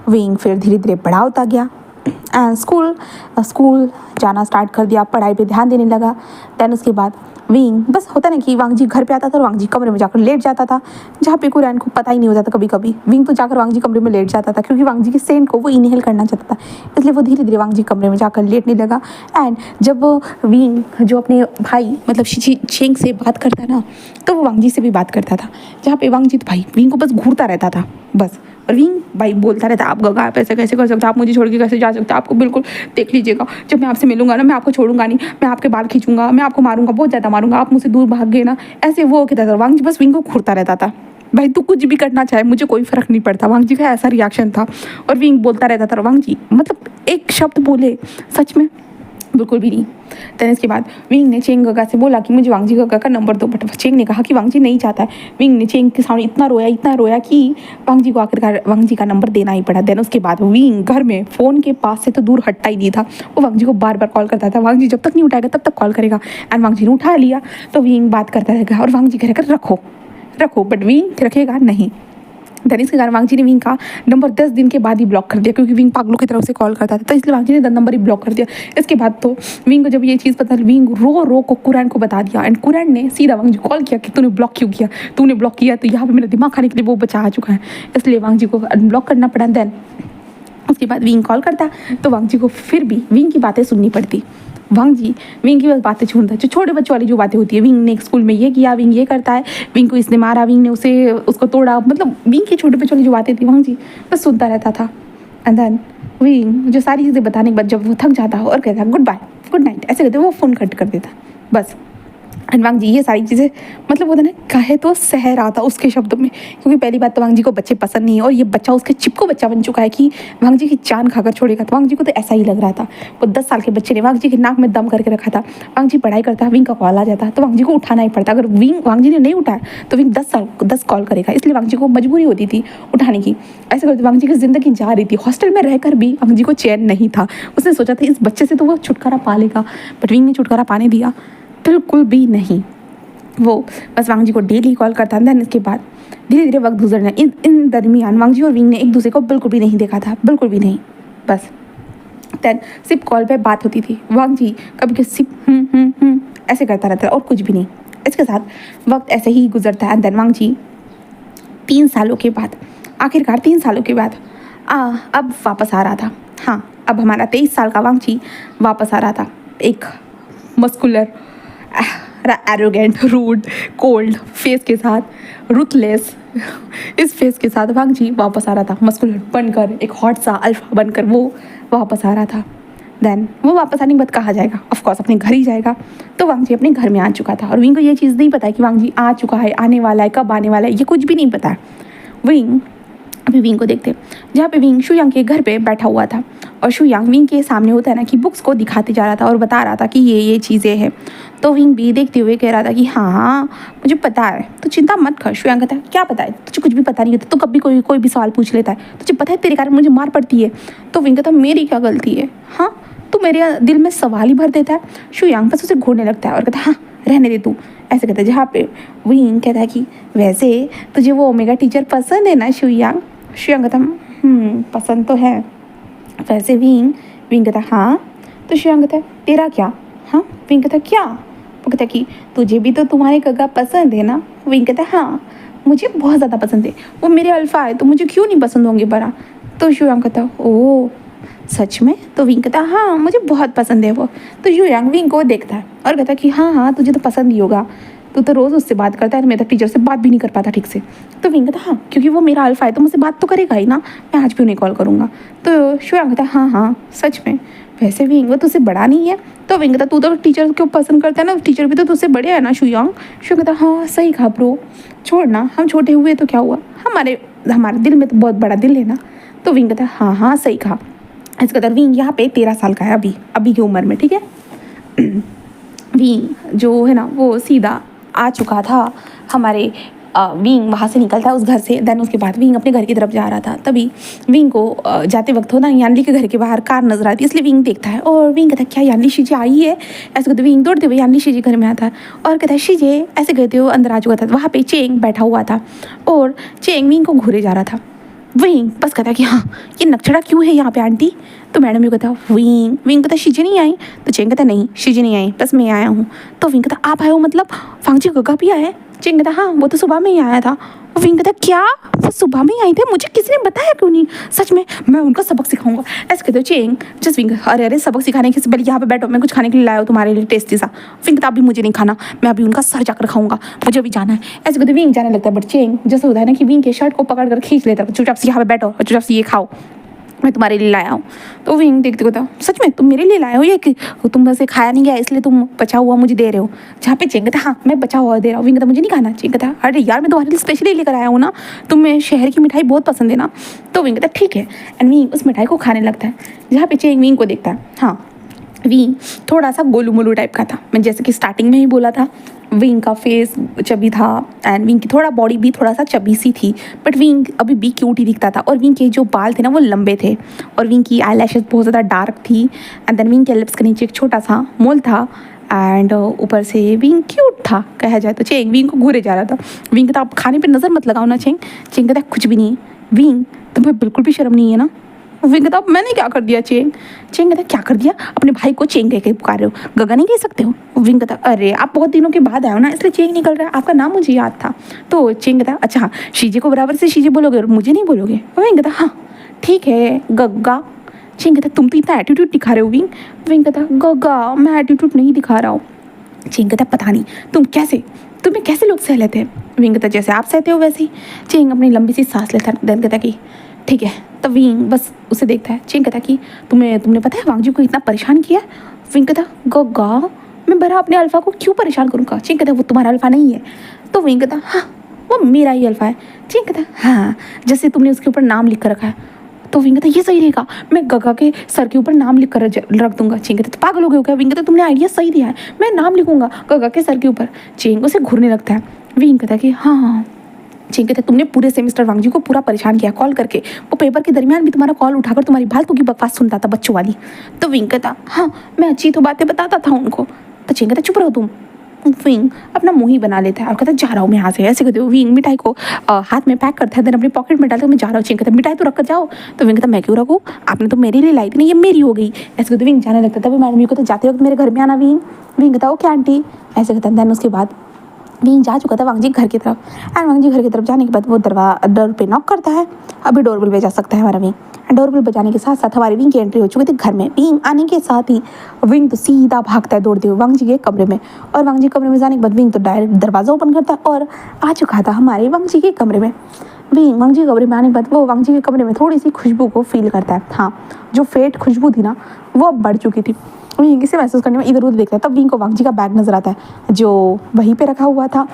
विंग फिर धीरे धीरे बड़ा होता गया एंड स्कूल जाना स्टार्ट कर दिया, पढ़ाई पे ध्यान देने लगा। दैन उसके बाद विंग बस होता ना कि वांग जी घर पे आता था और वांग जी कमरे में जाकर लेट जाता था, जहाँ पे कुरैन को पता ही नहीं होता था। कभी कभी विंग तो जाकर वांग जी कमरे में लेट जाता था क्योंकि वांग जी के सेंट को वो इनहेल करना चाहता था, इसलिए वो धीरे धीरे वांग जी कमरे में जाकर लेटने लगा। एंड जब वो विंग जो अपने भाई मतलब शेंग से बात करता ना, तो वो वांग जी से भी बात करता था। जहाँ पे वांग जी तो भाई विंग को बस घूरता रहता था बस, और विंग भाई बोलता रहता आप गग्गा आप ऐसे कैसे कर सकते, आप मुझे छोड़ के कैसे जा सकते, आपको बिल्कुल देख लीजिएगा, जब मैं आपसे मिलूंगा ना मैं आपको छोड़ूंगा नहीं, मैं आपके बाल खींचूंगा, मैं आपको मारूंगा, बहुत ज़्यादा मारूंगा, आप मुझसे दूर भाग गए ना, ऐसे वो कहता था। वांग जी बस विंग को घूरता रहता था, भाई तू कुछ भी करना चाहे मुझे कोई फ़र्क नहीं पड़ता। वांग जी का ऐसा रिएक्शन था। और विंग बोलता रहता था, वांग जी मतलब एक शब्द बोले सच में बिल्कुल भी नहीं। देन इसके बाद विंग ने चेंग गग्गा से बोला कि मुझे वांग जी गग्गा का नंबर दो, बट चेंग ने कहा कि वांग जी नहीं चाहता है। विंग ने चेंग के सामने इतना रोया कि वांग जी को आखिरकार वांग जी का नंबर देना ही पड़ा। देन उसके बाद विंग घर में फ़ोन के पास से तो दूर हटता ही नहीं था, वो वांग जी को बार बार कॉल करता था। वांग जी जब तक नहीं उठाएगा तब तक कॉल करेगा। एंड वांग जी ने उठा लिया तो विंग बात करता रहेगा और वांग जी कहेगा रखो, बट विंग रखेगा नहीं। देन इसके कारण वांग जी ने विंग का नंबर 10 दिन के बाद ही ब्लॉक कर दिया, क्योंकि विंग पागलों की तरफ से कॉल करता था, तो इसलिए वांग जी ने 10 नंबर ही ब्लॉक कर दिया। इसके बाद तो विंग को जब ये चीज़ पता, विंग रो को कुरैन को बता दिया। एंड कुरैन ने सीधा वांग जी को कॉल किया कि तूने ब्लॉक क्यों किया, तूने ब्लॉक किया तो यहाँ पे मेरा दिमाग खाने के लिए वो बचा आ चुका है, इसलिए वांग जी को अनब्लॉक करना पड़ा। देन उसके बाद विंग कॉल करता तो वांग जी को फिर भी विंग की बातें सुननी पड़ती। वांग जी विंग की बातें छोड़ता, जो छोटे बच्चों वाली जो बातें होती है, विंग ने स्कूल में ये किया, विंग ये करता है, विंग को इसने मारा, विंग ने उसको तोड़ा, मतलब विंग की छोटे बच्चों वाली जो बातें थी वांग जी बस सुनता रहता था। एंड देन विंग जो सारी चीज़ें बताने के बाद जब वो थक जाता और कहता गुड बाय गुड नाइट ऐसे कहते वो फ़ोन कट कर देता बस। एंड वांग जी ये सारी चीज़ें मतलब होता ना कहे तो सह रहा था उसके शब्दों में, क्योंकि पहली बात तो वांग जी को बच्चे पसंद नहीं है और ये बच्चा उसके चिपको बच्चा बन चुका है कि वांग जी की जान खाकर छोड़ेगा। तो वांग जी को तो ऐसा ही लग रहा था। वो 10 साल के बच्चे ने वांग जी के नाक में दम करके रखा था। वांग जी पढ़ाई करता, विंग का कॉल आ जाता तो वांग जी को उठाना ही पड़ता। अगर वांग जी ने नहीं उठाया तो विंग 10 कॉल करेगा, इसलिए वांग जी को मजबूरी होती थी उठाने की। ऐसे करते वांग जी की ज़िंदगी जा रही थी। हॉस्टल में रहकर भी वांग जी को चैन नहीं था। उसने सोचा था इस बच्चे से तो वो छुटकारा पा लेगा, बट विंग ने छुटकारा पाने दिया बिल्कुल भी नहीं। वो बस वांग जी को डेली कॉल करता था। इसके बाद धीरे धीरे वक्त गुजरना, इन दरमियान वांग जी और विंग ने एक दूसरे को बिल्कुल भी नहीं देखा था, बिल्कुल भी नहीं। बस देन सिर्फ कॉल पे बात होती थी। वांग जी कभी कभी सिर्फ ऐसे करता रहता और कुछ भी नहीं। इसके साथ वक्त ऐसे ही गुजरता है। देन वांग जी 3 सालों के बाद, आखिरकार 3 सालों के बाद अब वापस आ रहा था। हाँ, अब हमारा 23 साल का वांग जी वापस आ रहा था, एक muscular, arrogant, rude, cold face के साथ, रुथलेस इस फेस के साथ वांग जी वापस आ रहा था। मस्कुलर बनकर, एक हॉट सा अल्फा बनकर वो वापस आ रहा था। देन वो वापस आने के बाद कहाँ जाएगा? ऑफकोर्स अपने घर ही जाएगा। तो वांग जी अपने घर में आ चुका था और विंग को ये चीज़ नहीं पता है कि वांग जी आ चुका है, आने वाला है, कब आने वाला है, ये कुछ भी नहीं पता है। विंग अभी विंग को देखते जहाँ पे विंग शुयांग के घर पे बैठा हुआ था और शुयांग विंग के सामने होता है ना कि बुक्स को दिखाते जा रहा था और बता रहा था कि ये चीज़ें हैं। तो विंग भी देखते हुए कह रहा था कि हाँ मुझे पता है, तो चिंता मत कर। शुयांग कहता है क्या पता है तुझे? कुछ भी पता नहीं होता, तो कभी कोई भी सवाल पूछ लेता है, तुझे पता है तेरे कारण मुझे मार पड़ती है। तो विंग कहता मेरी क्या गलती है? हाँ तू मेरे दिल में सवाल ही भर देता है। शुयांग बस उसे घूरने लगता है और कहता है हाँ रहने दे तू, ऐसे कहता है। जहाँ पे विंग कहता है कि वैसे तुझे वो ओमेगा टीचर पसंद है ना शुयांग? शुयांग कहता पसंद तो है। वैसे विंग कहता हाँ। तो शुयांग कहता है तेरा क्या? हाँ। विंग कहता क्या? वो कहता कि तुझे भी तो तुम्हारे गगा पसंद है ना? विंग कहता हाँ मुझे बहुत ज़्यादा पसंद है, वो मेरे अल्फ़ा है तो मुझे क्यों नहीं पसंद होंगे बड़ा? तो शुयांग कहता ओह सच में? तो विंग कहता हाँ मुझे बहुत पसंद है वो। तो शुयांग विंग को देखता है और कहता कि हाँ तुझे तो पसंद ही होगा, तू तो रोज़ उससे बात करता है, मैं तो टीचर से बात भी नहीं कर पाता ठीक से। तो विंग कहता हाँ क्योंकि वो मेरा अल्फ़ा है तो मुझसे बात तो करेगा ही ना, मैं आज भी उन्हें कॉल करूँगा। तो शुयांग कहता हाँ सच में? वैसे विंग वो तुझसे बड़ा नहीं है? तो विंग कहता तू तो टीचर क्यों पसंद करता है ना, टीचर भी तो तुझसे बड़े है ना शुयांग। शुयांग कहता हाँ सही कहा ब्रो, छोड़ ना, हम छोटे हुए तो क्या हुआ, हमारे दिल में तो बहुत बड़ा दिल है ना। तो विंग कहता हाँ सही कहा। इसका मतलब विंग यहाँ पे 13 साल का है अभी की उम्र में, ठीक है। विंग जो है ना वो सीधा आ चुका था हमारे विंग वहाँ से निकलता है उस घर से। देन उसके बाद विंग अपने घर की तरफ जा रहा था, तभी विंग को जाते वक्त हो ना यानली के घर के बाहर कार नजर आती है, इसलिए विंग देखता है और विंग कहता है क्या यानली शीजे आई है? ऐसे कहते विंग दौड़ते हुए यानली शीजे घर में आता है और कहता है शीजे, ऐसे कहते हुए अंदर आ चुका था। वहाँ पे चेंग बैठा हुआ था और चेंग विंग को घूरे जा रहा था। विंग बस कहता है कि हाँ ये नक्शड़ा क्यों है यहाँ पे आंटी? तो मैडम भी कहता विंग कहता शीजे नहीं आई? तो चेंग कहता नहीं शीजे नहीं आई, बस मैं आया हूँ। तो विंग कहता आप आए हो मतलब वांग जी गगा भी आया है? चेंग कहता हाँ वो तो सुबह में ही आया था। विंग कहता क्या वो सुबह में ही आई थे? मुझे किसी ने बताया क्यों नहीं? सच में मैं उनका सबक सिखाऊंगा, ऐसे कहते हो चेंग। जस्ट विंग अरे सबक सिखाने के पहले यहाँ पे बैठो, मैं कुछ खाने के लिए लाया हूँ तुम्हारे लिए टेस्टी सा। विंग कहता अभी मुझे नहीं खाना, मैं अभी उनका सर जाकर खाऊंगा, मुझे भी जाना है। ऐसे कहते विंग जाने लगता है, बट चेंग जैसे होता है ना कि विंग के शर्ट को पकड़ कर खींच लेता है, चुपचाप से यहाँ पे बैठो और चुपचाप से ये खाओ, मैं तुम्हारे लिए लाया हूँ। तो विंग देखते कहता सच में तुम मेरे लिए लाए हो ये कि तुम बस खाया नहीं गया इसलिए तुम बचा हुआ मुझे दे रहे हो? जहाँ पे चेंग कहता हाँ मैं बचा हुआ दे रहा हूँ। विंग कहता मुझे नहीं खाना। चेंग कहता अरे यार मैं तुम्हारे लिए स्पेशली लेकर आया हूँ ना, तुम्हें शहर की मिठाई बहुत पसंद है ना। तो विंग कहता ठीक है, एंड विंग उस मिठाई को खाने लगता है। जहाँ पे चेंग विंग को देखता है, हाँ विंग थोड़ा सा गोलू मोलू टाइप का था, मैं जैसे कि स्टार्टिंग में ही बोला था विंग का फेस चबी था एंड विंग की थोड़ा बॉडी भी थोड़ा सा चबी सी थी, बट विंग अभी भी क्यूट ही दिखता था और विंग के जो बाल थे ना वो लंबे थे और विंग की आई लैशेज बहुत ज़्यादा डार्क थी एंड देन विंग के लिप्स के नीचे एक छोटा सा मोल था एंड ऊपर से विंग क्यूट था कहा जाए तो। चेंग विंग को घूरे जा रहा था। विंग कहता आप खाने पर नज़र मत लगाओ ना चेंग। चेंग कहता कुछ भी नहीं। विंग तुम्हें बिल्कुल भी शर्म नहीं है ना? विंग कहता मैंने क्या कर दिया चेंग? चेंग कहता क्या कर दिया? अपने भाई को चेंग कह के पुकार रहे हो, गगा नहीं कह सकते हो? विंग कहता अरे आप बहुत दिनों के बाद आए हो ना इसलिए चेंग निकल रहा है, आपका नाम मुझे याद था। तो चेंग कहता अच्छा हाँ शीजे को बराबर से शीजे बोलोगे और मुझे नहीं बोलोगे? विंग कहता हाँ ठीक है गग्गा। चेंग कहता तुम तो इतना एटीट्यूड दिखा रहे हो विंग। विंग कहता गग्गा मैं एटीट्यूड नहीं दिखा रहा हूँ। चेंग कहता पता नहीं तुम्हें कैसे लोग सह लेते हैं? विंग कहता जैसे आप सहते हो वैसे ही। चेंग अपनी लंबी सी सांस लेता देन कहता कि ठीक है। तब विंग बस उसे देखता है। चेंग कहता कि तुमने पता है वांग जी को इतना परेशान किया? विंग कहता गग्गा मैं भरा अपने अल्फ़ा को क्यों परेशान करूँगा? चेंग कहता वो तुम्हारा अल्फ़ा नहीं है। तो विंग कहता हाँ वो मेरा ही अल्फ़ा है। चेंग कहता हाँ जैसे तुमने उसके ऊपर नाम लिख कर रखा है। तो विंग कहता ये सही रहेगा, मैं गगा के सर के ऊपर नाम लिख कर रख दूंगा। चेंग कहता पागल हो गए हो क्या? विंग कहता तुमने आइडिया सही दिया है, मैं नाम लिखूंगा गगा के सर के ऊपर। चेंग उसे घूरने लगता है। विंग कहता कि हाँ। चेंग कहता तुमने पूरे सेमेस्टर वांग जी को पूरा परेशान किया कॉल करके, वो पेपर के दरमियान भी तुम्हारा कॉल उठाकर तुम्हारी फालतू की बकवास सुनता था बच्चों वाली। तो विंग कहता हाँ मैं अच्छी तो बातें बताता था उनको। तो चेंग कहता चुप रहो तुम। विंग अपना मुँह ही बना लेता है और कहता जा रहा हूँ मैं यहाँ से। ऐसे कहते हो विंग मिठाई को हाथ में पैक करता है, देन अपनी पॉकेट में डालता है मैं जा रहा हूँ। चेंग कहता मिठाई तो रख कर जाओ। तो विंग कहता मैं क्यों रखूँ, आपने तो मेरे लिए लाई थी ना, ये मेरी हो गई। ऐसे कहते विंग जाने लगता तभी मैडम को तो जाते वक्त मेरे घर में आना विंग। विंग कहता ओके आंटी। ऐसे कहता देन उसके बाद विंग जा चुका था वांग जी घर की तरफ एंड वांग जी घर की तरफ जाने के बाद वो डोर पे नॉक करता है। अभी डोरबेल बजा सकता है हमारा विंग। डोरबेल बजाने के साथ साथ हमारी विंग की एंट्री हो चुकी थी घर में। विंग आने के साथ ही विंग तो सीधा भागता है दौड़ते हुए वांग जी के कमरे में और वांग जी कमरे में जाने के बाद विंग तो डायरेक्ट दरवाज़ा ओपन करता है और आ चुका था हमारे वांग जी के कमरे में। विंग वांगजी के कमरे में आने के बाद वो वांगजी के कमरे में थोड़ी सी खुशबू को फील करता है। हाँ, जो फेट खुशबू थी ना वो अब बढ़ चुकी थी। विंग इसे महसूस करने में इधर उधर देखता है, तब विंग को वांगजी का बैग नजर आता है जो वहीं पे रखा हुआ था।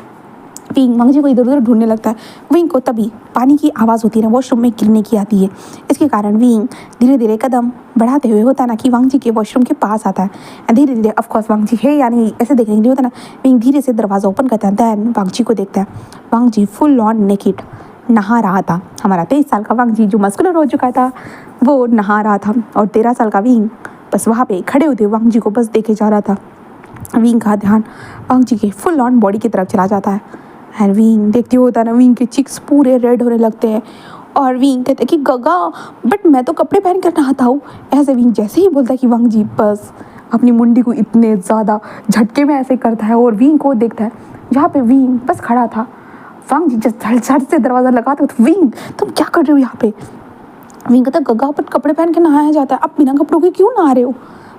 विंग वांगजी को इधर उधर ढूंढने लगता है। विंग को तभी पानी की आवाज़ होती है ना वॉशरूम में गिरने की आती है। इसके कारण विंग धीरे धीरे कदम बढ़ाते हुए होता है ना कि वांगजी के वॉशरूम के पास आता है। धीरे धीरे ऑफकोर्स वांगजी है यानी ऐसे देखने के लिए होता है ना। विंग धीरे से दरवाज़ा ओपन करता है। दैन वांगजी को देखता है। वांगजी फुल ऑन नेकेड नहा रहा था। हमारा 23 साल का वांगजी जो मस्कुलर हो चुका था वो नहा रहा था, और 13 साल का विंग बस वहाँ पे खड़े होते हुए वांगजी को बस देखे जा रहा था। विंग का ध्यान वांगजी के फुल ऑन बॉडी की तरफ चला जाता है। एंड विंग देखते होता है ना विंग के चिक्स पूरे रेड होने लगते हैं, और विंग कहते हैं कि गगा बट मैं तो कपड़े पहन कर नहाता हूँ। ऐसे विंग जैसे ही बोलता है कि वांगजी बस अपनी मुंडी को इतने ज़्यादा झटके में ऐसे करता है और विंग को देखता है जहाँ पे विंग बस खड़ा था। वांगजी जब झट से दरवाज़ा लगाते हो तो विंग तुम क्या कर रहे हो यहाँ पे? विंग कहता है गगा बट कपड़े पहन के नहाया जाता है, आप बिना कपड़ों के क्यों नहा रहे हो?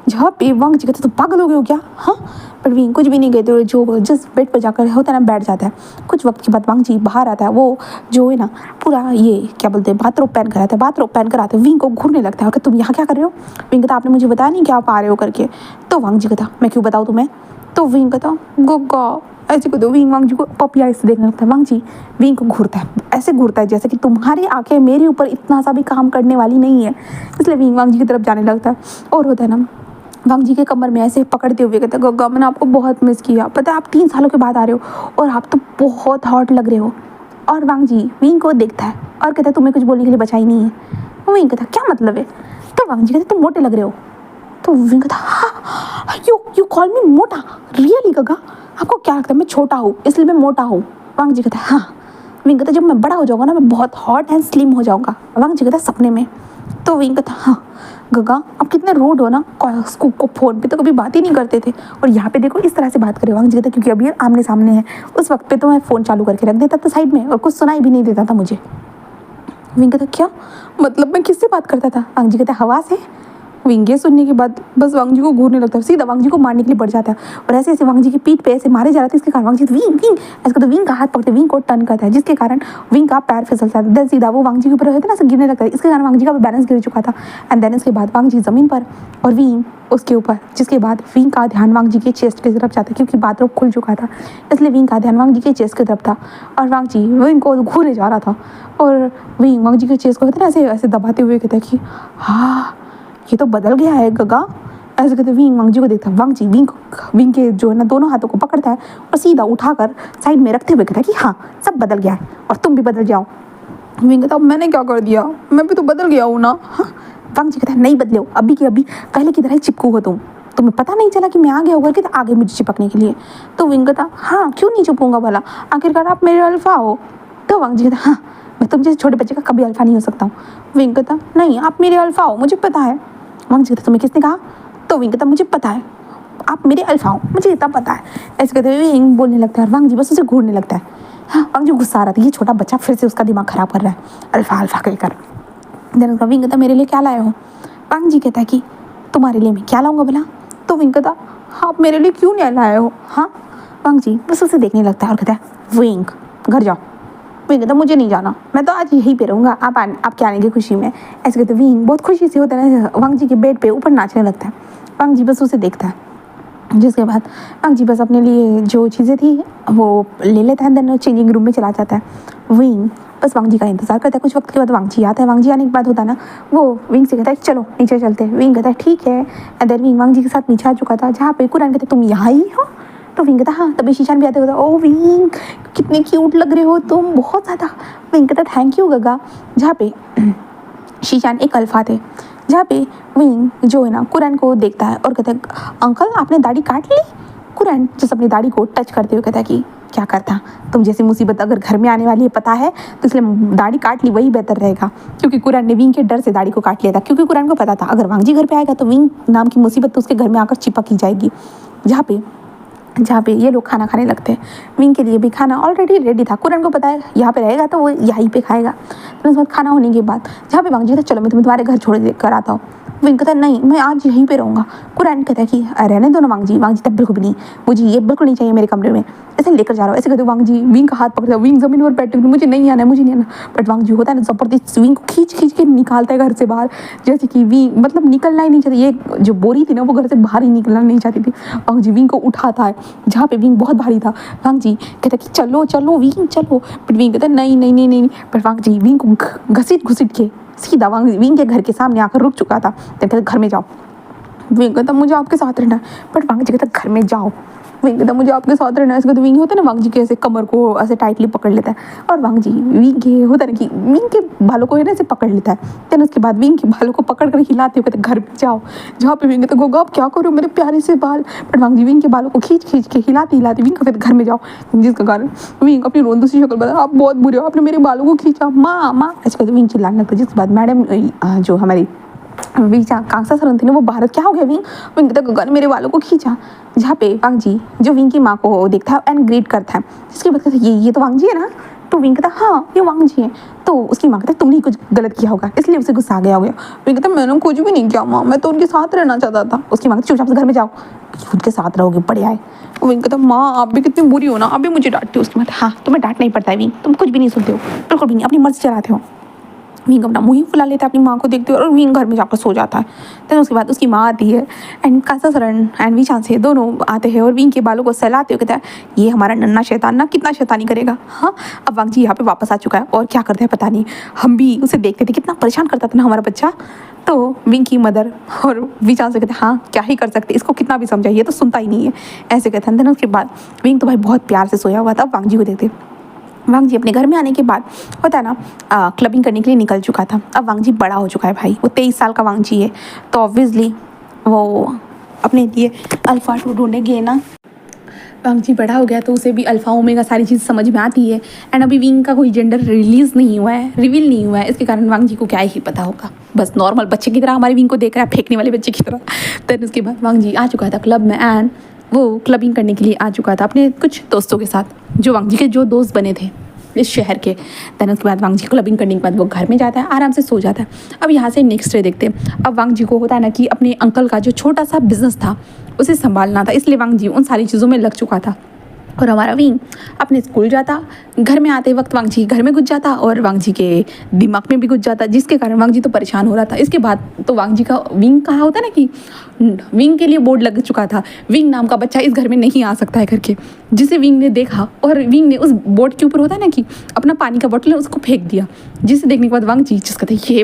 जहाँ पे वांगजी कहते तो पागल हो गए हो क्या? हाँ, पर विंग कुछ भी नहीं कहते हुए जो जिस बेड पर जाकर होता है ना बैठ जाता है। कुछ वक्त के बाद वांगजी बाहर आता है। वो जो है ना पूरा ये क्या बोलते हैं बाथरोब पहन कर आता है। बाथरोब पहन कर आते विंग को घूरने लगता है कि तुम यहाँ क्या कर रहे हो? विंग कहता आपने मुझे बताया नहीं कि आप आ रहे हो करके। तो वांगजी कहता मैं क्यों बताऊँ तुम्हें? तो विंग कहता गगा ऐसे को दो। विंग वांगजी को पपिया ऐसे देखने लगता है। वांगजी विंग को घूरता है, ऐसे घूरता है जैसे कि तुम्हारी आंखें मेरे ऊपर इतना सा भी काम करने वाली नहीं है। इसलिए विंग वांगजी की तरफ जाने लगता है। और होता है ना वांगजी के कमर में ऐसे पकड़ते हुए कहता है गगा मैंने आपको बहुत मिस किया, पता है आप 3 सालों के बाद आ रहे हो और आप तो बहुत हॉट लग रहे हो। और वांगजी विंग को देखता है और कहता है तुम्हें कुछ बोलने के लिए बचा ही नहीं है। विंग कहता क्या मतलब है? तो वांगजी कहता तुम मोटे लग रहे हो। तो विंग कहता हाँ यू कॉल मी मोटा रियली गगा? आपको क्या लगता है मैं छोटा हूँ इसलिए मैं मोटा हूँ? वांगजी कहता है हाँ। विंग कहता जब मैं बड़ा हो जाऊँगा ना मैं बहुत हॉट एंड स्लिम हो जाऊँगा। वांगजी कहता सपने में। तो विंग कहता हाँ गगा आप कितने रूड हो ना, को फ़ोन पे तो कभी बात ही नहीं करते थे और यहाँ पे देखो इस तरह से बात करे। वांगजी कहता क्योंकि अभी आमने सामने है, उस वक्त पे तो मैं फ़ोन चालू करके रख देता था साइड में और कुछ सुनाई भी नहीं देता था मुझे। विंग कहता क्या मतलब मैं किससे बात करता था? वांगजी कहता हवा से। विंग ये सुनने के बाद बस वांगजी को घूरने लगता है, सीधा वांगजी को मारने के लिए बढ़ जाता है और ऐसे ऐसे वांगजी की पीठ पे ऐसे मारे जा रहे थे। इसके कारण वांगजी विंग विंग ऐसे तो विंग का हाथ पकड़ते विंग को टर्न करता है, जिसके कारण विंग का पैर फिसलता है। देन सीधा वो वांगजी के ऊपर रहता है ना ऐसे गिरने लगता है। इसके कारण वांगजी का भी बैलेंस गिर चुका था। एंड देन इसके बाद वांगजी ज़मीन पर और विंग उसके ऊपर, जिसके बाद विंग का ध्यान वांगजी के चेस्ट की तरफ जाता है क्योंकि बाथरूम खुल चुका था, इसलिए विंग का ध्यान वांगजी के चेस्ट की तरफ था और वांगजी विंग को घूरने जा रहा था और विंग वांगजी के चेस्ट को कहते ना ऐसे ऐसे दबाते हुए कहता है कि हाँ ये तो बदल गया है गगा। ऐसे कहते विंग वांगजी को देखता है। वांगजी विंग के जो है ना दोनों हाथों को पकड़ता है और सीधा उठाकर साइड में रखते हुए कहता है कि हाँ सब बदल गया है और तुम भी बदल जाओ। विंग कहता मैंने क्या कर दिया, मैं भी तो बदल गया हूँ ना। हाँ, वांगजी कहता है नहीं बदले हो, अभी के अभी पहले की तरह ही चिपकू हो तुम, तुम्हें पता नहीं चला कि मैं आ गया होकर के तो आगे मुझे चिपकने के लिए। तो विंग कहता हाँ क्यों नहीं चिपकूंगा भला, आखिरकार आप मेरे अल्फा हो। तो वांगजी कहता हाँ मैं तुम जैसे छोटे बच्चे का कभी अल्फा नहीं हो सकता हूँ। विंग कहता नहीं आप मेरे अल्फा हो मुझे पता है। वांगजी कहता तुम्हें किसने कहा? तो विंग कहता मुझे पता है आप मेरे अल्फा हो मुझे इतना पता है। ऐसे कहते हुए विंग बोलने लगता है और वांगजी बस उसे घूरने लगता है। हाँ, वांगजी गुस्सा आ रहा था ये छोटा बच्चा फिर से उसका दिमाग खराब कर रहा है अल्फा अल्फा कहकर। देन उसका विंग कहता मेरे लिए क्या लाए हो? वांगजी कहता है कि तुम्हारे लिए मैं क्या लाऊंगा भला? तो विंग कहता हाँ आप मेरे लिए क्यों नहीं लाए हो? हाँ, वांगजी बस उसे देखने लगता है और कहता है विंग घर जाओ। विंग कहता मुझे नहीं जाना, मैं तो आज यहीं पे रहूँगा, आपके आने की खुशी में। ऐसे कहते विंग बहुत खुशी से होता है वांगजी के बेड पे ऊपर नाचने लगता है। वांगजी बस उसे देखता है, जिसके बाद वांगजी बस अपने लिए जो चीज़ें थी वो ले लेता है। देन चेंजिंग रूम में चला जाता है। विंग बस वांगजी का इंतजार करता है। कुछ वक्त के बाद वांगजी आता है। वांगजी आने के बाद होता है ना वो विंग से कहता है चलो नीचे चलते हैं। विंग कहता है ठीक है। एंड देन विंग वांगजी के साथ नीचे आ चुका था जहाँ पे कुरान कहते तुम यहाँ ही हो। तो विंग कहता हाँ, तभी शीशान भी आते होता ओ विंग कितने क्यूट लग रहे हो तुम बहुत ज़्यादा। विंग कहता थैंक यू गगा। जहाँ पे शीशान एक अल्फा थे, जहाँ पे विंग जो है ना कुरान को देखता है और कहता है अंकल आपने दाढ़ी काट ली। कुरान जिस अपनी दाढ़ी को टच करते हुए कहता है कि क्या करता, तुम जैसी मुसीबत अगर घर में आने वाली है पता है तो इसलिए दाढ़ी काट ली वही बेहतर रहेगा। क्योंकि कुरान ने विंग के डर से दाढ़ी को काट लिया था, क्योंकि कुरान को पता था अगर वांगजी घर पे आएगा तो विंग नाम की मुसीबत तो उसके घर में आकर चिपक ही जाएगी। जहाँ पे ये लोग खाना खाने लगते हैं। विंग के लिए भी खाना ऑलरेडी रेडी था। कुरान को पता है यहाँ पे रहेगा तो वो यहीं पे खाएगा। तो उसके बाद खाना होने के बाद जहाँ पे वांगजी था चलो मैं तुम्हारे घर छोड़ कर आता हूँ। विंग कहता है नहीं, मैं आज यहीं पे रहूँगा। कुरैन कहता है कि रहने दो ना वांग जी। वांग जी तब बिल्कुल भी नहीं, मुझे ये बिल्कुल नहीं चाहिए मेरे कमरे में, ऐसे लेकर जा रहा हूँ। ऐसे कहते वांग जी विंग का हाथ पकड़ता है, विंग ज़मीन पर बैठे, मुझे नहीं आना है, मुझे नहीं आना। बट वांग जी होता है ना ज़बरदस्ती विंग को खींच खींच के निकालता है घर से बाहर, जैसे कि विंग मतलब निकलना ही नहीं चाहती। ये जो बोरी थी ना वो घर से बाहर ही निकलना नहीं चाहती थी। वांग जी विंग को उठाता है जहाँ पे विंग बहुत भारी था। वांग जी कहता है कि चलो चलो विंग चलो, बट विंग कहता है नहीं नहीं नहीं नहीं। बट वांग जी विंग को घसीट घसीट के सीधा वांग विंग के घर के सामने आकर रुक चुका था। तो कहता घर में जाओ। विंग कहता मुझे आपके साथ रहना है, बट वांग जी कहता घर में जाओ। विंग कहता मुझे आपके साथ रहना है। इसका तो विंग होता है ना, वांग जी के ऐसे कमर को ऐसे टाइटली पकड़ लेता है, और वांग जी विंग के होता है ना कि विंग के बालों को है ना ऐसे पकड़ लेता है। देन उसके बाद विंग के बालों को पकड़ कर हिलाते हुए कहते घर पे जाओ। जहाँ पे विंग कहता गोगा आप क्या करो मेरे प्यारे से बाल, बट वांग जी विंग के बालों को खींच खींच के हिलाते हिलाते विंग को कहते घर में जाओ। जिसका कारण विंग अपनी रोंदू सी शक्ल बता, आप बहुत बुरे हो, आपने मेरे बालों को खींचा, माँ माँ ऐसे कहते विंग चिल्लाने लगता है। जिसके बाद मैडम जो हमारी वीजा कांसा सरन थी ना, वो भारत क्या हो गया विंग, विंग कहता गगन मेरे वालों को खींचा। जहाँ पे वांग जी जो विंग की माँ को देखता है एंड ग्रीट करता है। जिसके बाद कहता है ये तो वांग जी है ना। तो विंग कहता हाँ ये वांग जी है। तो उसकी माँ कहता है तुमने ही कुछ गलत किया होगा, इसलिए उसे गुस्सा आ गया होगा। विंग कहता मैंने कुछ भी नहीं किया माँ, मैं तो उनके साथ रहना चाहता था। उसकी माँ कहती चुपचाप से घर में जाओ, उनके साथ रहोगे बढ़िया है। विंग कहता माँ आप भी कितनी बुरी हो ना, आप भी मुझे डांटते हो। उसकी माँ हाँ तुम्हें डांट नहीं पड़ता है विंग, तुम कुछ भी नहीं सुनते हो, बिल्कुल भी नहीं, अपनी मर्जी चलाते हो। विंग अपना मुँह ही फुला लेता है अपनी माँ को देखते हुए, और विंग घर में जाकर सो जाता है। देन उसके बाद उसकी माँ आती है एंड कांसा सरन एंड वीचान से दोनों आते हैं, और विंग के बालों को सहलाते हुए कहता है ये हमारा नन्ना शैतान ना कितना शैतानी करेगा। हाँ अब वांग जी यहाँ पे वापस आ चुका है, और क्या करता है पता नहीं, हम भी उसे देखते थे कितना परेशान करता था ना हमारा बच्चा। तो विंग की मदर और वीचान से कहते हाँ क्या ही कर सकते, इसको कितना भी समझाइए तो सुनता ही नहीं है, ऐसे कहते हैं। देन उसके बाद विंग तो भाई बहुत प्यार से सोया हुआ था। वांग जी को देखते वांग जी अपने घर में आने के बाद होता है ना क्लबिंग करने के लिए निकल चुका था। अब वांग जी बड़ा हो चुका है भाई, वो 23 साल का वांग जी है। तो ऑब्वियसली वो अपने लिए अल्फा टू ढूंढेंगे ना। वांग जी बड़ा हो गया तो उसे भी अल्फा ओमेगा सारी चीज़ समझ में आती है। एंड अभी विंग का कोई जेंडर रिलीज़ नहीं हुआ है, रिवील नहीं हुआ है, इसके कारण वांग जी को क्या ही पता होगा, बस नॉर्मल बच्चे की तरह हमारे विंग को देख रहा है, फेंकने वाले बच्चे की तरह। देन उसके बाद वांग जी आ चुका था क्लब में, एंड वो क्लबिंग करने के लिए आ चुका था अपने कुछ दोस्तों के साथ, जो वांग जी के जो दोस्त बने थे इस शहर के। देन उसके बाद वांग जी क्लबिंग करने के बाद वो घर में जाता है, आराम से सो जाता है। अब यहाँ से नेक्स्ट डे देखते हैं। अब वांग जी को होता है ना कि अपने अंकल का जो छोटा सा बिजनेस था उसे संभालना था, इसलिए वांग जी उन सारी चीज़ों में लग चुका था। और हमारा विंग अपने स्कूल जाता, घर में आते वक्त वांग जी घर में घुस जाता, और वांग जी के दिमाग में भी घुस जाता, जिसके कारण वांग जी तो परेशान हो रहा था। इसके बाद तो वांग जी का विंग कहा होता है ना कि विंग के लिए बोर्ड लग चुका था, विंग नाम का बच्चा इस घर में नहीं आ सकता है करके, जिसे विंग ने देखा, और विंग ने उस बोर्ड के ऊपर होता है ना कि अपना पानी का बोतल उसको फेंक दिया। जिसे देखने के बाद वांग जी जिस कहते हैं ये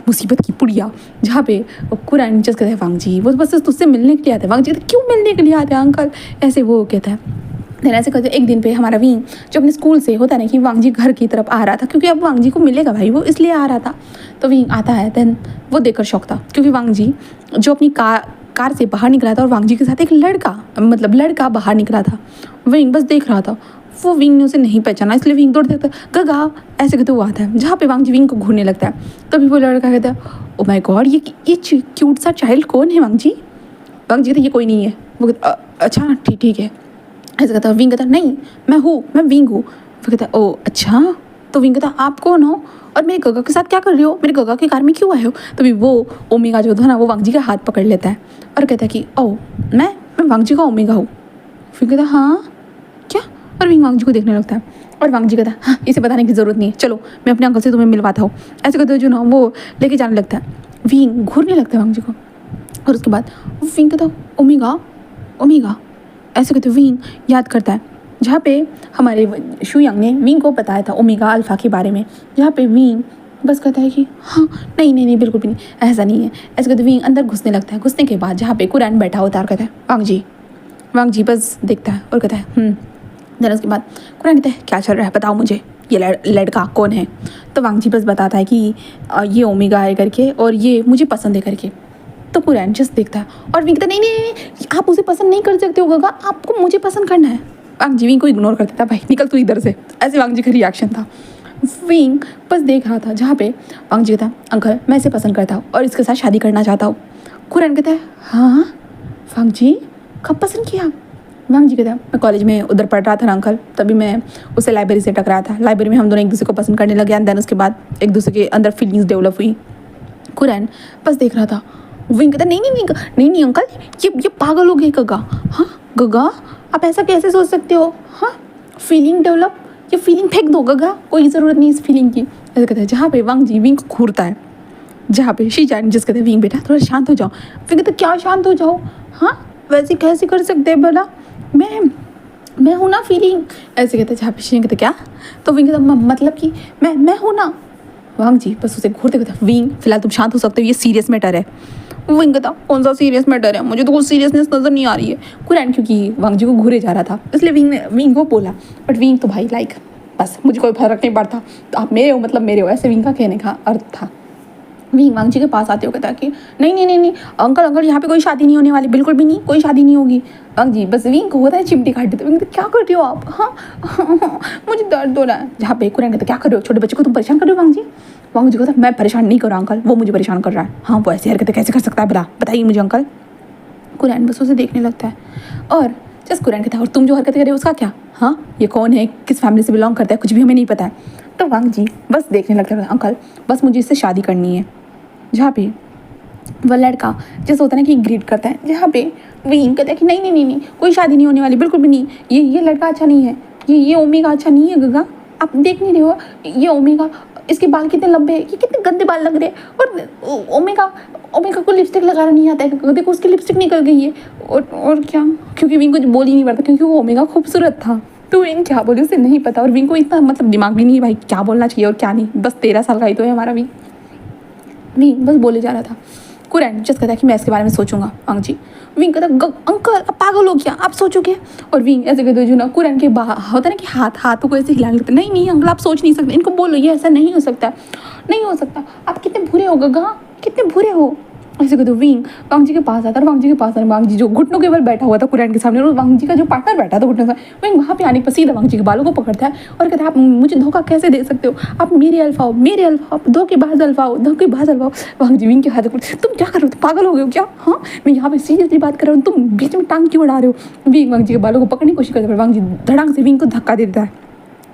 मुसीबत की पुड़िया, जहाँ पे कुरैन जिस कहते हैं वांग जी वो बस तुझसे मिलने के लिए आते हैं। वांग जी कहते क्यों मिलने के लिए आते हैं अंकल, ऐसे वो कहता है। देन ऐसे करते एक दिन पे हमारा विंग जो अपने स्कूल से होता है ना कि वांग जी घर की तरफ आ रहा था, क्योंकि अब वांग जी को मिलेगा भाई, वो इसलिए आ रहा था। तो विंग आता है, देन वो देखकर शौक था, क्योंकि वांग जी जो अपनी कार से बाहर निकला था, और वांग जी के साथ एक लड़का बाहर निकला था। विंग बस देख रहा था, वो विंग ने उसे नहीं पहचाना, इसलिए विंग दौड़ देता है गगा ऐसे कहते वो आता है, जहाँ पे वांग जी विंग को घूरने लगता है। तभी वो लड़का कहता है ओ माय गॉड ये क्यूट सा चाइल्ड कौन है वांग जी। वांग जी कहते ये कोई नहीं है। वो कहता अच्छा ठीक है, ऐसा कहता। विंग कहता नहीं मैं विंग हूँ। वो कहता ओ अच्छा। तो विंग कहता आप कौन हो, और मेरे गगा के साथ क्या कर रहे हो, मेरे गगा के कार में क्यों आए हो। तभी वो ओमेगा जो था ना वो वांग जी का हाथ पकड़ लेता है, और कहता है कि ओ मैं वांग जी का ओमेगा हूँ। फिर कहता हाँ क्या, और विंग वांग जी को देखने लगता है, और वांग जी कहता है हाँ इसे बताने की ज़रूरत नहीं है, चलो मैं अपने अंकल से तुम्हें मिलवाता हूँ। ऐसे कहते जो ना वो लेके जाने लगता है। विंग घूरने लगता है वांग जी को, और उसके बाद विंग कहता ओमेगा ऐसे कहते विंग याद करता है, जहाँ पे हमारे शुयांग ने विंग को बताया था ओमेगा अल्फा के बारे में। जहाँ पे विंग बस कहता है कि हाँ नहीं बिल्कुल भी नहीं, ऐसा नहीं है। ऐसे कहते विंग अंदर घुसने लगता है। घुसने के बाद जहाँ पे कुरैन बैठा होता है और कहता है वांग जी बस देखता है और कहता है देन उसके बाद कुरैन कहता है क्या चल रहा है बताओ मुझे, ये लड़का कौन है। तो वांग जी बस बताता है कि ये ओमेगा है करके, और ये मुझे पसंद है करके। तो कुरैन जस्ट देखता है, और विंग कहता नहीं आप उसे पसंद नहीं कर सकते हो गगा, आपको मुझे पसंद करना है। वांग जी विंग को इग्नोर कर देता, भाई निकल तू इधर से, ऐसे वांग जी का रिएक्शन था। विंग बस देख रहा था, जहाँ पे वांग जी कहता अंकल मैं इसे पसंद करता हूँ और इसके साथ शादी करना चाहता हूँ। कुरैन कहता है हाँ वांग जी कब पसंद किया। वांग जी कहता है मैं कॉलेज में उधर पढ़ रहा था ना अंकल, तभी मैं उसे लाइब्रेरी से टकराया था, लाइब्रेरी में हम दोनों एक दूसरे को पसंद करने लगे, एंड देन उसके बाद एक दूसरे के अंदर फीलिंग्स डेवलप हुई। कुरैन बस देख रहा था, विंग कहता नहीं नहीं नहीं नहीं नहीं अंकल, ये पागल हो गए गगा। हाँ गगा, आप ऐसा कैसे सोच सकते हो? हाँ, फीलिंग डेवलप, ये फीलिंग फेंक दो गगा, कोई ज़रूरत नहीं इस फीलिंग की। ऐसा कहता है जहाँ पे वांग जी विंग को घूरता है, जहाँ पे शी जान जिस कहते हैं विंग बेटा थोड़ा शांत हो जाओ। फिर कहते क्या शांत हो जाओ? हाँ वैसे कैसे कर सकते हैं बोला, मैं हूँ ना फीलिंग। ऐसे कहते जहाँ पे शी कहते क्या? तो विंग कहता मतलब कि मैं हूँ ना। वांग जी बस उसे घूरते कहते विंग फिलहाल तुम शांत हो सकते हो, ये सीरियस मैटर है। विंग कहता कौन सा सीरियस मैटर है, मुझे तो कुछ सीरियसनेस नज़र नहीं आ रही है। कुरैन क्योंकि वांग जी को घूरे जा रहा था इसलिए विंग को बोला, बट विंग तो भाई लाइक बस मुझे कोई फर्क नहीं पड़ता, तो आप मेरे हो मतलब मेरे हो, ऐसे विंग का कहने का अर्थ था। विंग वांग जी के पास आते हो कहता कि नहीं नहीं नहीं नहीं अंकल अंकल यहाँ पे कोई शादी नहीं होने वाली, बिल्कुल भी नहीं, कोई शादी नहीं होगी। वांग जी बस विंग को होता है चिमटी काट देते। विंग क्या कर रहे हो आप? हाँ मुझे दर्द हो रहा है। जहाँ पे कुरैन कहता क्या कर रहे हो, छोटे बच्चे को तुम परेशान कर रहे हो? वांग जी कहता मैं परेशान नहीं कर रहा अंकल, वो मुझे परेशान कर रहा है। हाँ वो ऐसी हरकतें कैसे कर सकता है बताइए मुझे अंकल। कुरैन बस उसे देखने लगता है और जस्ट कुरैन कहता है और तुम जो हरकतें कर रहे हो उसका क्या? हाँ ये कौन है, किस फैमिली से बिलोंग करता है, कुछ भी हमें नहीं पता है। तो वांग जी बस देखने लगता है अंकल बस मुझे इससे शादी करनी है। जहाँ पे वह लड़का जैसे होता है ना कि ग्रीट करता है, जहाँ पे विंग कहता है कि नहीं नहीं नहीं नहीं कोई शादी नहीं होने वाली, बिल्कुल भी नहीं, ये लड़का अच्छा नहीं है, ये ओमेगा अच्छा नहीं है गगा, आप देख नहीं रहे हो ये ओमेगा, इसके बाल कितने लंबे हैं, ये कितने गंदे बाल लग रहे हैं, और ओमेगा को लिपस्टिक लगाना नहीं आता है, देखो उसकी लिपस्टिक निकल गई है। और क्या, क्योंकि विंग को बोल ही नहीं पड़ता क्योंकि वो ओमेगा खूबसूरत था, तो विंग क्या बोले उसे नहीं पता। और विंग को इतना मतलब दिमाग भी नहीं है भाई क्या बोलना चाहिए और क्या नहीं, बस 13 साल का ही तो है हमारा विंग बस बोले जा रहा था। कुरैन जस्ट कहता है कि मैं इसके बारे में सोचूंगा। वांग जी विंग कहता अंकल आप पागल हो क्या, आप सोचोगे? और विंग ऐसे कहते जो ना कुरैन के होता है ना कि हाथों को ऐसे हिलाने लगता है, नहीं नहीं अंकल आप सोच नहीं सकते, इनको बोलो ये ऐसा नहीं हो सकता, नहीं हो सकता, आप कितने बुरे हो गगा, कितने बुरे हो। ऐसे कहते विंग वांग जी के पास आता है, वांग जी के पास वांग जी जो घुटनों के बल बैठा हुआ था कुरैन के सामने, और वांग जी का जो पार्टनर बैठा था घुटनों से, विंग वहाँ पे आने पर सीधा वांग जी के बालों को पकड़ता है और कहता है आप मुझे धोखा कैसे दे सकते हो, आप मेरे अल्फा हो, मेरे अल्फा हो, धोखेबाज अल्फा हो, धोखेबाज अल्फा हो। वांग जी विंग के हाथ तुम क्या कर रहे हो, तुम पागल हो गए हो क्या? हाँ मैं यहाँ पे सीरियसली बात कर रहा हूँ, तुम बीच में टांग क्यों अड़ा रहे हो? विंग वांग जी के बालों को पकड़ने की कोशिश करता है, वांग जी धड़ाम से विंग को धक्का दे देता है,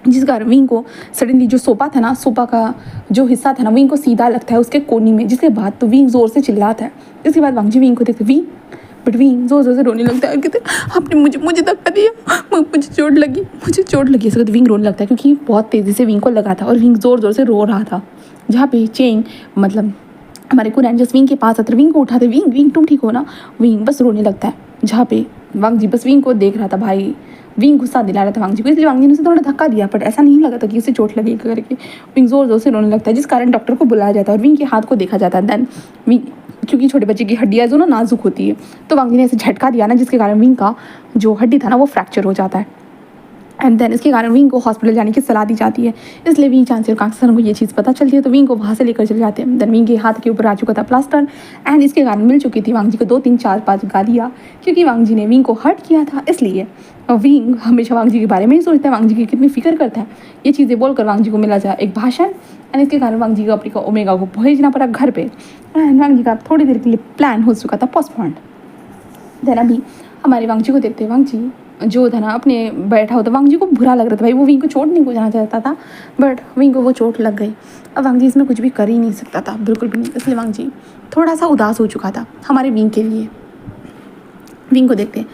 जिस कारण विंग को सडनली जो सोफा था ना, सोफा का जो हिस्सा था ना विंग को सीधा लगता है उसके कोनी में, जिसके बाद तो विंग जोर से चिल्लाता है। इसके बाद वांग जी विंग को देखते विंग, बट विंग जोर जोर से रोने लगता है और कहते आपने मुझे धक्का दिया, मुझे चोट लगी। इसके बाद विंग रोने लगता है क्योंकि बहुत तेज़ी से विंग को लगा था और विंग जोर जोर से रो रहा था। जहाँ पे चेंग मतलब हमारे कुरैन जस्ट विंग के पास आते विंग को उठाते, विंग तुम ठीक हो ना? विंग बस रोने लगता है। जहाँ पे वांग जी बस विंग को देख रहा था, भाई विंग गुस्सा दिला रहा था वांग जी को, इसलिए वांग जी ने उसे थोड़ा धक्का दिया, बट ऐसा नहीं लगा था कि उसे चोट लगी करके। विंग जोर जोर से रोने लगता है, जिस कारण डॉक्टर को बुलाया जाता है और विंग के हाथ को देखा जाता है। देन विंग क्योंकि छोटे बच्चे की हड्डियाँ जो ना नाजुक होती है, तो वांग जी ने ऐसे झटका दिया ना जिसके कारण विंग का जो हड्डी था ना वो फ्रैक्चर हो जाता है। एंड देन इसके कारण विंग को हॉस्पिटल जाने की सलाह दी जाती है, इसलिए विंग चांसेलर कांगसन को ये चीज़ पता चलती है, तो विंग को वहाँ से लेकर चले जाते हैं। देन विंग के हाथ के ऊपर आ चुका था प्लास्टर एंड इसके कारण मिल चुकी थी वांग जी को 2 3 4 5 गालियाँ, क्योंकि वांग जी ने विंग को हर्ट किया था। इसलिए विंग हमेशा वांग जी के बारे में ही सोचता है, वांग जी की कितनी फिक्र करता है। ये चीज़ें बोलकर वांग जी को मिला जाए एक भाषण एंड इसके कारण वांग जी को अपनी ओमेगा को भेजना पड़ा घर पे। एंड वांग जी का थोड़ी देर के लिए प्लान हो चुका था पोस्टपोन्ड। देन अभी हमारे वांग जी को देखते हैं, वांग जी जो था ना अपने बैठा होता, वांग जी को बुरा लग रहा था भाई, वो विंग को चोट नहीं पहुंचाना चाहता था, बट विंग को वो चोट लग गई। अब वांग जी इसमें कुछ भी कर ही नहीं सकता था बिल्कुल भी नहीं, इसलिए वांग जी थोड़ा सा उदास हो चुका था हमारे विंग के लिए। विंग को देखते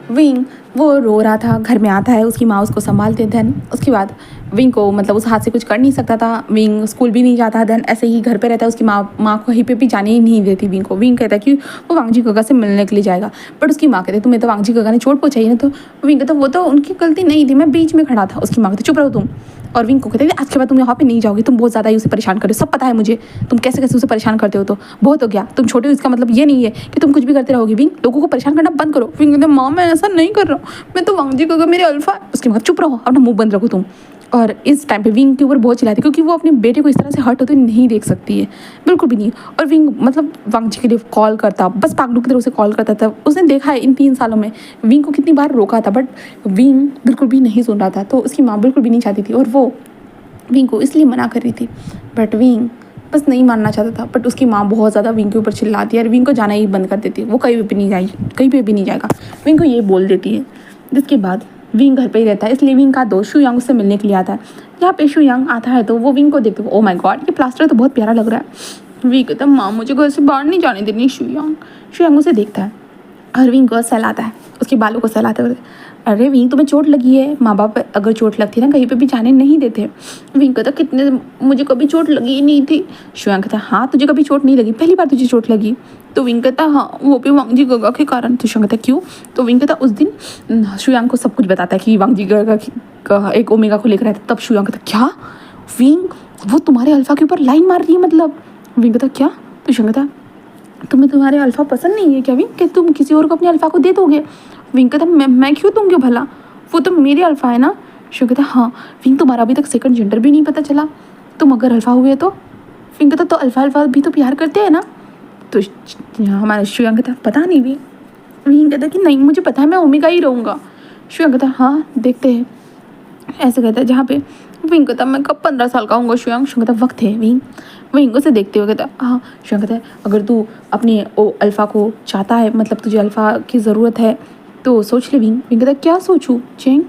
विंग वो रो रहा था, घर में आता है, उसकी माँ उसको संभालते। देन उसके बाद विंग को मतलब उस हाथ से कुछ कर नहीं सकता था, विंग स्कूल भी नहीं जाता, देन ऐसे ही घर पे रहता है। उसकी माँ को कहीं पे भी जाने ही नहीं देती विंग को। विंग कहता है कि वो वांग जी गगा से मिलने के लिए जाएगा, बट उसकी माँ कहते तुम्हें तो वांग जी गगा ने चोट पहुँचाई ना, तो विंग कहता वो तो उनकी गलती नहीं थी, मैं बीच में खड़ा था। उसकी माँ कहती चुप रहो तुम। और विंग को कहते आज के बाद तुम यहाँ पे नहीं जाओगी, तुम बहुत ज़्यादा ही उसे परेशान कर रहे हो, सब पता है मुझे तुम कैसे कैसे उसे परेशान करते हो, तो बहुत हो गया, तुम छोटे हो इसका मतलब ये नहीं है कि तुम कुछ भी करते रहोगे। विंग लोगों को परेशान करना बंद करो। विंग कहते माँ मैं ऐसा नहीं कर रहा हूँ, मैं तो वांग जी गगा मेरे अल्फा। उसके बाद चुप रहो, अपना मुंह बंद रखो तुम। और इस टाइम पे विंग के ऊपर बहुत चिल्लाती क्योंकि वो अपने बेटे को इस तरह से हर्ट होते नहीं देख सकती है, बिल्कुल भी नहीं। और विंग मतलब वांग जी के लिए कॉल करता, बस पागलू की तरह उसे कॉल करता था। उसने देखा है इन 3 सालों में विंग को कितनी बार रोका था, बट विंग बिल्कुल भी नहीं सुन रहा था, तो उसकी माँ बिल्कुल भी नहीं चाहती थी और वो विंग को इसलिए मना कर रही थी, बट विंग बस नहीं मानना चाहता था। बट उसकी माँ बहुत ज़्यादा विंग के ऊपर चिल्लाती है और विंग को जाना ही बंद कर देती है, वो कहीं भी नहीं जाएगी, कहीं पे भी नहीं जाएगा, विंग को ये बोल देती है। जिसके बाद विंग घर पे ही रहता है, इसलिए विंग का दोस्त शुयांग उससे मिलने के लिए आता है। यहाँ पे शुयांग आता है तो वो विंग को देखते ओ माय गॉड ये प्लास्टर तो बहुत प्यारा लग रहा है, वी कहता माँ मुझे घर से बाहर नहीं जाने देनी शुयांग। शुयांग उसे देखता है और विंग को सहलाता है, उसके बालों को सहलाते हुए, अरे विंग तुम्हें चोट लगी है, माँ बाप अगर चोट लगती है ना कहीं पे भी जाने नहीं देते। विंग कहता कितने, मुझे कभी चोट लगी ही नहीं थी। शुयांग कहता हाँ तुझे कभी चोट नहीं लगी, पहली बार तुझे चोट लगी। तो विंग कहता हाँ वो भी वांगजी गगा के कारण। तो शुयांग कहता क्यों। तो विंग कहता उस दिन शुयांग को सब कुछ बताता है कि वांगजी गगा का एक ओमेगा को लेकर आया था। तब शुयांग कहता क्या विंग, वो तुम्हारे अल्फा के ऊपर लाइन मार रही है मतलब। विंग कहता क्या। तो शुयांग कहता तुम्हें तुम्हारे अल्फा पसंद नहीं है क्या विंग, कि तुम किसी और को अपने अल्फा को दे दोगे। विंग कहता मैं क्यों दूंगी भला, वो तो मेरे अल्फा है ना। शिव कहता हाँ विंग तुम्हारा अभी तक सेकंड जेंडर भी नहीं पता चला, तुम अगर अल्फा हुए तो। विंग कहता तो अल्फा भी तो प्यार करते हैं ना। तो हमारा शिव कहता पता नहीं भी। विंग कहता कि नहीं मुझे पता है मैं ओमेगा ही रहूँगा। शिव कहता हाँ देखते हैं, ऐसे कहता है जहाँ पे। विंग कहता मैं कब 15 साल का हूँगा शुयांग। शुयांग कहता वक्त है विंग। विंग उसे देखते हुए कहता हाँ। शुयांग कहता है अगर तू अपने अल्फ़ा को चाहता है, मतलब तुझे अल्फ़ा की ज़रूरत है तो सोच ले विंग। विंग कहता क्या सोचूं चेंग।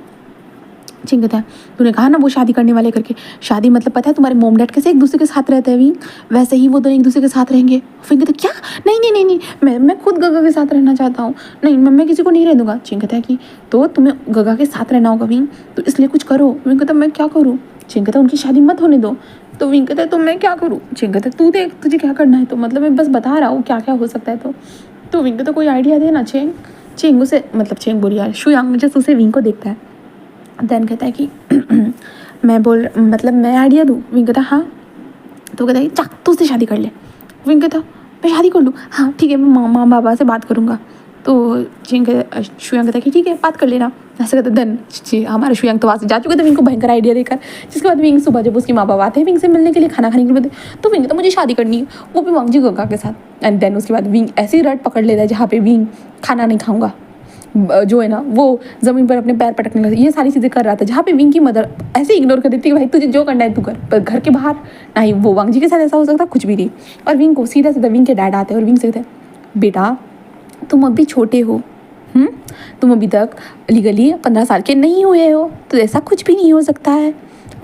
चेंग कहता है तूने कहा ना वो शादी करने वाले करके, शादी मतलब पता है तुम्हारे मोम डैड कैसे एक दूसरे के साथ रहते हैं विंग, वैसे ही वो दोनों एक दूसरे के साथ रहेंगे। विंग कहता क्या नहीं नहीं नहीं नहीं मैं खुद गगा के साथ रहना चाहता हूँ, नहीं मैं किसी को नहीं रहने दूंगा। चिंग कहता है कि तो तुम्हें गगा के साथ रहना होगा विंग, तो इसलिए कुछ करो। विंग कहता मैं क्या करूँ। चिंग कहता उनकी शादी मत होने दो। तो विंग कहता है तो मैं क्या करूँ। चिंग कहता तू देख तुझे क्या करना है, तो मतलब मैं बस बता रहा हूँ क्या क्या हो सकता है। तो विंग कहता कोई आइडिया दे ना चेंग। चेंग उसे मतलब चेंग बोली यार शुयांग जस्ट उसे विंग को देखता है, देन कहता है कि मैं आइडिया दूँ। विंग कहता हाँ। तो कहता है चाक तू उससे शादी कर ले। विंग कहता मैं शादी कर लूँ, हाँ ठीक है मैं माँ बाबा से बात करूँगा। तो शुयांग कहता है कि ठीक है बात कर लेना। ऐसा कहता देन हमारा शुयांग तो वहाँ से जा चुके थे विंग को भयंकर आइडिया देकर। जिसके बाद विंग सुबह जब उसके माँ बाप आते हैं विंग से मिलने के लिए, खाना खाने के लिए, तो विंग कहता मुझे शादी करनी है, वो भी वांगजी गगा के साथ। एंड देन उसके बाद विंग ऐसी रट पकड़ लेता है जहाँ पे विंग खाना नहीं खाऊंगा जो है ना वो ज़मीन पर अपने पैर पटकने लगा, ये सारी चीज़ें कर रहा था। जहाँ पे विंग की मदर ऐसे इग्नोर कर देती है भाई तुझे जो करना है तू कर, पर घर के बाहर ना ही वो वांगजी के साथ ऐसा हो सकता कुछ भी नहीं। और विंग को सीधा सीधा विंग के डैड आते हैं और विंग से कहते हैं बेटा तुम अभी छोटे हो, तुम अभी तक लीगली 15 साल के नहीं हुए हो, तो ऐसा कुछ भी नहीं हो सकता है।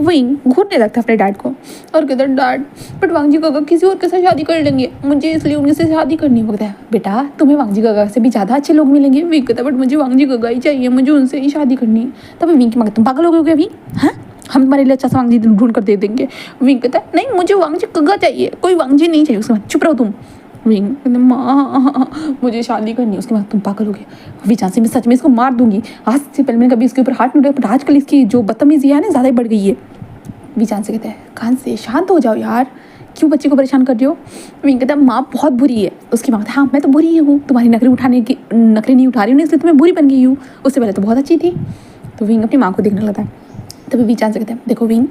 विंग घूरने लगता है अपने डैड को और कहता है डैड बट वांगजी गगा किसी और के साथ शादी कर लेंगे, मुझे इसलिए उनसे शादी करनी होता है। बेटा तुम्हें वांगजी गगा से भी ज़्यादा अच्छे लोग मिलेंगे। विंग कहता है बट मुझे वांगजी गगा ही चाहिए, मुझे उनसे ही शादी करनी है। तब विंग की मांग तुम पागल हो गए विंग, हाँ हम तुम्हारे लिए अच्छा सा वांगजी ढूंढ कर दे देंगे। विंग कहता है नहीं मुझे वांगजी गगा चाहिए, कोई वांगजी नहीं चाहिए। उसके बाद चुप रहो तुम। विंग माँ मुझे शादी करनी है। उसके बाद तुम पागल हो गए, अभी चांसी मैं सच में इसको मार दूंगी। आज से पहले मैंने कभी इसके ऊपर हाथ नहीं उठाया, बट आजकल इसकी जो बदतमीजी है ना ज़्यादा ही बढ़ गई है। विचान से कहते हैं कान से शांत हो जाओ यार, क्यों बच्चे को परेशान कर रही हो। विंग कहता है माँ बहुत बुरी है। उसकी माँ हाँ मैं तो बुरी ही हूँ, तुम्हारी नखरे नहीं उठा रही हूँ इसलिए तुम्हें बुरी बन गई हूँ, उससे पहले तो बहुत अच्छी थी। तो विंग अपनी माँ को देखने लगता है। तभी विचान से कहते हैं देखो विंग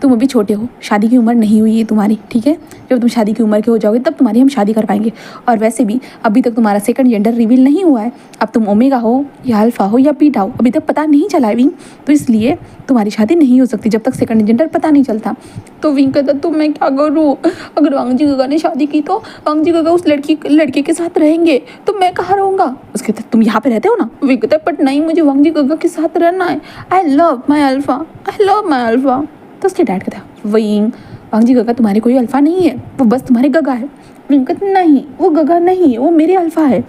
तुम अभी छोटे हो, शादी की उम्र नहीं हुई है तुम्हारी, ठीक है। जब तुम शादी की उम्र के हो जाओगे तब तुम्हारी हम शादी कर पाएंगे। और वैसे भी अभी तक तुम्हारा सेकंड जेंडर रिवील नहीं हुआ है, अब तुम ओमेगा हो या अल्फा हो या बीटा हो अभी तक पता नहीं चला है विंग, तो इसलिए तुम्हारी शादी नहीं हो सकती जब तक सेकंड जेंडर पता नहीं चलता। तो विंग कहता तो मैं क्या करूँ, अगर वांगजी गगा ने शादी की तो वांगजी गगा उस लड़के के साथ रहेंगे तो मैं कहाँ रहूँगा। उसके कहते तुम यहाँ पे रहते हो ना। विंग कहता बट नहीं मुझे वांगजी गगा के साथ रहना है, आई लव माई अल्फा। तो उसके डैड कहता विंग वांगजी गगा तुम्हारे कोई अल्फा नहीं है, वो बस तुम्हारे गगा है। विंग कहता नहीं वो गगा नहीं है, वो मेरे अल्फा है।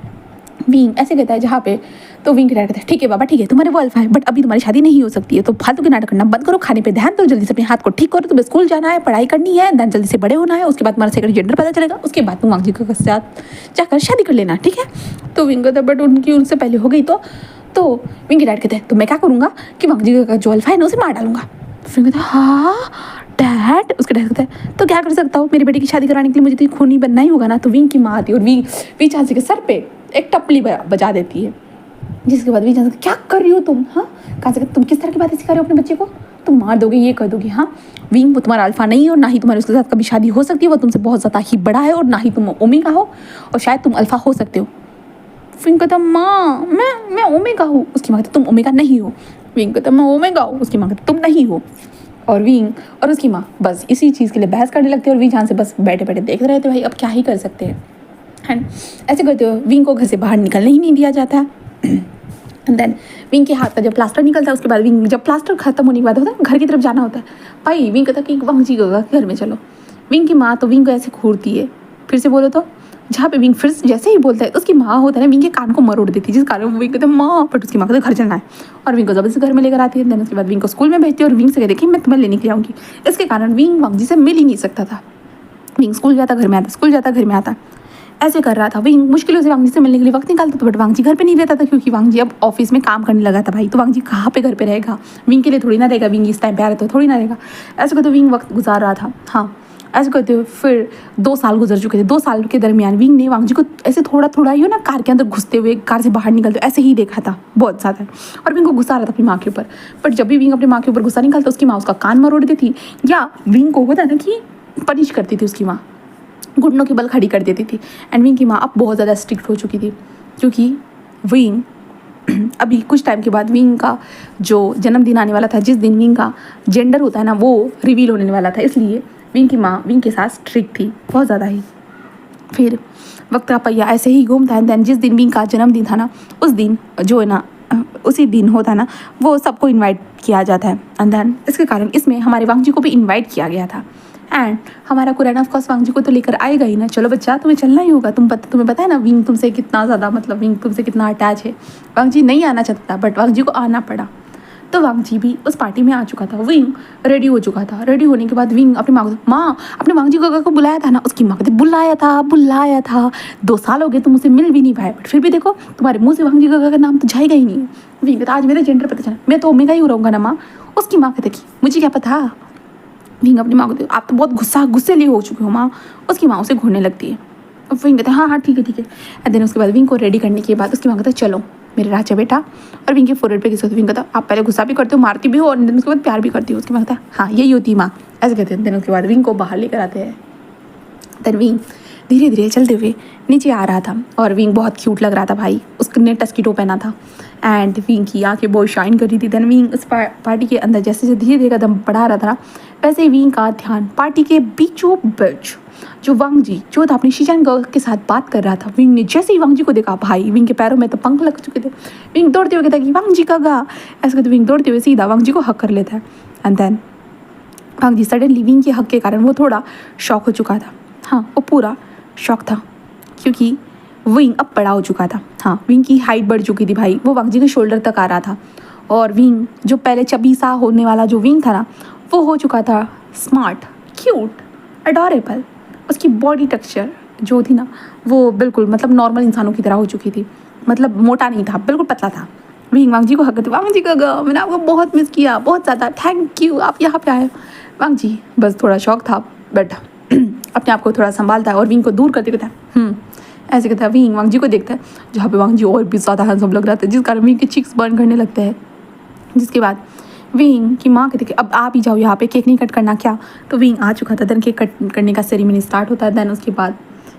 विंग ऐसे कहता है जहाँ पे। तो विंग के डैड कहता है ठीक है बाबा ठीक है तुम्हारे वो अल्फा है, बट अभी तुम्हारी शादी नहीं हो सकती है, तो फालतू के नाटक करना बंद करो, खाने पे ध्यान दो, जल्दी से अपने हाथ को ठीक करो, तुम्हें स्कूल जाना है, पढ़ाई करनी है, देन जल्दी से बड़े होना है, उसके बाद तुम्हारा सेकंड जेंडर पता चलेगा, उसके बाद तुम वांगजी गगा के साथ जाकर शादी कर लेना, ठीक है। तो विंग कहता है बट उनकी उनसे पहले हो गई तो विंग के डैड कहते हैं तो मैं क्या करूँगा कि वांगजी गगा जो अल्फा है ना उसे मार डालूंगा। फिर कहता है हाँ डैड। उसके डैड कहता है तो क्या कर सकता हूँ, मेरी बेटी की शादी कराने के लिए मुझे तो खूनी बनना ही होगा ना। तो विंग की माँ आती है और वी चांसी के सर पे एक टपली बजा देती है, जिसके बाद वी चांसी क्या कर रही हो तुम, हाँ कहा से तुम किस तरह की बातें सिखा रहे हो अपने बच्चे को, तुम मार दोगे ये कर दोगे। हाँ विंग वो तुम्हारा अल्फा नहीं है और ना ही तुम्हारे उसके साथ कभी शादी हो सकती है, वो तुमसे बहुत ज़्यादा ही बड़ा है, और ना ही तुम ओमेगा हो और शायद तुम अल्फा हो सकते हो। विंग कहता माँ मैं ओमेगा हूँ। उसकी माँ कहती तुम ओमेगा नहीं हो। विंग कहता मैं ओमेगा हूँ। उसकी माँ कहती तुम नहीं हो। और विंग और उसकी माँ बस इसी चीज़ के लिए बहस करने लगते हैं, और विंग जहाँ से बस बैठे बैठे देख रहे थे भाई अब क्या ही कर सकते हैं। एंड ऐसे करते हुए विंग को घर से बाहर निकलने ही नहीं दिया जाता। एंड देन विंग के हाथ का जब प्लास्टर निकलता है उसके बाद विंग जब प्लास्टर खत्म होने के बाद होता है घर की तरफ जाना होता है, भाई विंग कहता कि वांगजी गगा घर में चलो। विंग की माँ तो विंग को ऐसे घूरती है, फिर से बोलो तो, जहाँ पे विंग फिर जैसे ही बोलता है उसकी माँ होता है ना विंग के कान को मरोड़ देती है, जिस कारण विंग कहते हैं माँ, बट उसकी माँ को तो घर चलना है और विंग को जबरदस्ती घर में लेकर आती है। देन उसके बाद विंग को स्कूल में भेजती है और विंग से कहती है कि मैं तुम्हें लेने के लिए आऊँगी। इसके कारण विंग वांगजी से मिल ही नहीं सकता था। विंग स्कूल जाता घर में आता, स्कूल जाता घर में आता, ऐसे कर रहा था। विंग मुश्किलों से वांगजी से मिलने के लिए वक्त निकालता था, बट वांगजी घर पे नहीं रहता था क्योंकि वांगजी अब ऑफिस में काम करने लगा था भाई। तो वांगजी कहाँ पे घर पे रहेगा, विंग के लिए थोड़ी ना रहेगा, विंग इस टाइम पे आ रहा तो थोड़ी ना रहेगा। ऐसे करते विंग वक्त गुजार रहा था। हाँ, ऐसे करते हुए फिर 2 साल गुजर चुके थे। 2 साल के दरमियान विंग ने वांगजी को ऐसे थोड़ा थोड़ा ही ना कार के अंदर घुसते हुए, कार से बाहर निकलते ऐसे ही देखा था बहुत ज़्यादा, और विंग को गुस्सा आ रहा था अपनी माँ के ऊपर। बट जब भी विंग अपनी माँ के ऊपर गुस्सा निकालता उसकी माँ उसका कान मरोड़ देती, या विंग को होता ना कि पनिश करती थी उसकी माँ, घुटनों के बल खड़ी कर देती थी। एंड विंग की माँ अब बहुत ज़्यादा स्ट्रिक्ट हो चुकी थी क्योंकि विंग अभी कुछ टाइम के बाद विंग का जो जन्मदिन आने वाला था, जिस दिन विंग का जेंडर होता है ना वो रिवील होने वाला था, इसलिए विंग की माँ विंग के साथ स्ट्रिक्ट थी बहुत ज़्यादा ही। फिर वक्त का पहिया ऐसे ही घूमता है। दैन जिस दिन विंग का जन्मदिन था ना, उस दिन जो है ना, उसी दिन होता है ना, वो सबको इनवाइट किया जाता है। एंड दैन इसके कारण इसमें हमारे वांगजी को भी इनवाइट किया गया था। एंड हमारा कुरैन ऑफ कोर्स वांगजी को तो लेकर आएगा ही ना, चलो बच्चा तुम्हें चलना ही होगा, तुम्हें पता है ना विंग तुमसे कितना ज़्यादा, मतलब विंग तुमसे कितना अटैच है। वांगजी नहीं आना चाहता था बट वांगजी को आना पड़ा। तो वांगजी भी उस पार्टी में आ चुका था। विंग रेडी हो चुका था। रेडी होने के बाद विंग अपनी माँ अपने वांगजी को बुलाया था ना, उसकी माँ कहती बुलाया था 2 साल हो गए तुम मुझसे मिल भी नहीं पाए, बट फिर भी देखो तुम्हारे मुँह से वांगजी का नाम तो जाएगा ही नहीं। विंग कहता आज मेरे जेंडर पता चला, मैं तो ओमेगा ही रहूँगा ना माँ। उसकी माँ कहते कि मुझे क्या पता। विंग अपनी माँ को आप तो बहुत गुस्से लिए हो चुके हो माँ। उसकी माँ उसे घूरने लगती है। अब विंग कहते हैं हाँ ठीक है। एंड देन उसके बाद विंग को रेडी करने के बाद उसकी माँ कहता है चलो मेरे राजा बेटा, और विंग के फोरहेड पे किसी विंग कहता आप पहले गुस्सा भी करते हो, मारती भी हो, और देन उसके बाद प्यार भी करती हो। उसकी माँ कहता है हाँ यही होती है माँ, ऐसे कहते हैं। देन उसके बाद विंग को बाहर लेकर आते हैं। देन विंग धीरे धीरे चलते हुए नीचे आ रहा था और विंग बहुत क्यूट लग रहा था भाई। उसने टस्कीटो पहना था एंड विंग की आंखें बहुत शाइन कर रही थी। देन विंग उस पार्टी के अंदर जैसे जैसे धीरे धीरे कदम बढ़ा रहा था, वैसे ही विंग का ध्यान पार्टी के बीचों बीच जो वांगजी जो था अपनी शीजान गर्ल के साथ बात कर रहा था। विंग ने जैसे ही वांगजी को देखा भाई, विंग के पैरों में तो पंख लग चुके थे। विंग दौड़ते हुए कहता कि वांगजी का गा, ऐसे करते विंग दौड़ते हुए सीधा वांगजी को हक कर लेता है। एंड देन वांगजी सडनली विंग के हक के कारण वो थोड़ा शॉक हो चुका था। हाँ, वो पूरा शॉक था क्योंकि विंग अब बड़ा हो चुका था। हाँ, विंग की हाइट बढ़ चुकी थी भाई, वो वांगजी के शोल्डर तक आ रहा था। और विंग जो पहले चबी सा होने वाला जो विंग था ना, वो हो चुका था स्मार्ट, क्यूट, अडोरेबल। उसकी बॉडी टेक्सचर जो थी ना वो बिल्कुल मतलब नॉर्मल इंसानों की तरह हो चुकी थी, मतलब मोटा नहीं था, बिल्कुल पतला था। विंग वांगजी को हक करती, वांगजी का गा मैंने आपको बहुत मिस किया, बहुत ज़्यादा थैंक यू आप यहाँ पे आए। वांगजी बस थोड़ा शौक था बट अपने आप को थोड़ा संभालता है और विंग को दूर करते कहता है ऐसे कहता है। विंग वांगजी को देखता है जहाँ पे वांगजी और भी ज़्यादा हैंडसम लग रहा था, जिस कारण विंग के चिक्स बर्न करने लगते हैं। जिसके बाद विंग की माँ कहती कि अब आप ही जाओ यहाँ पे, केक नहीं कट करना क्या। तो विंग आ चुका था। देन केक कट करने का सेरेमनी स्टार्ट होता है। देन उसके बाद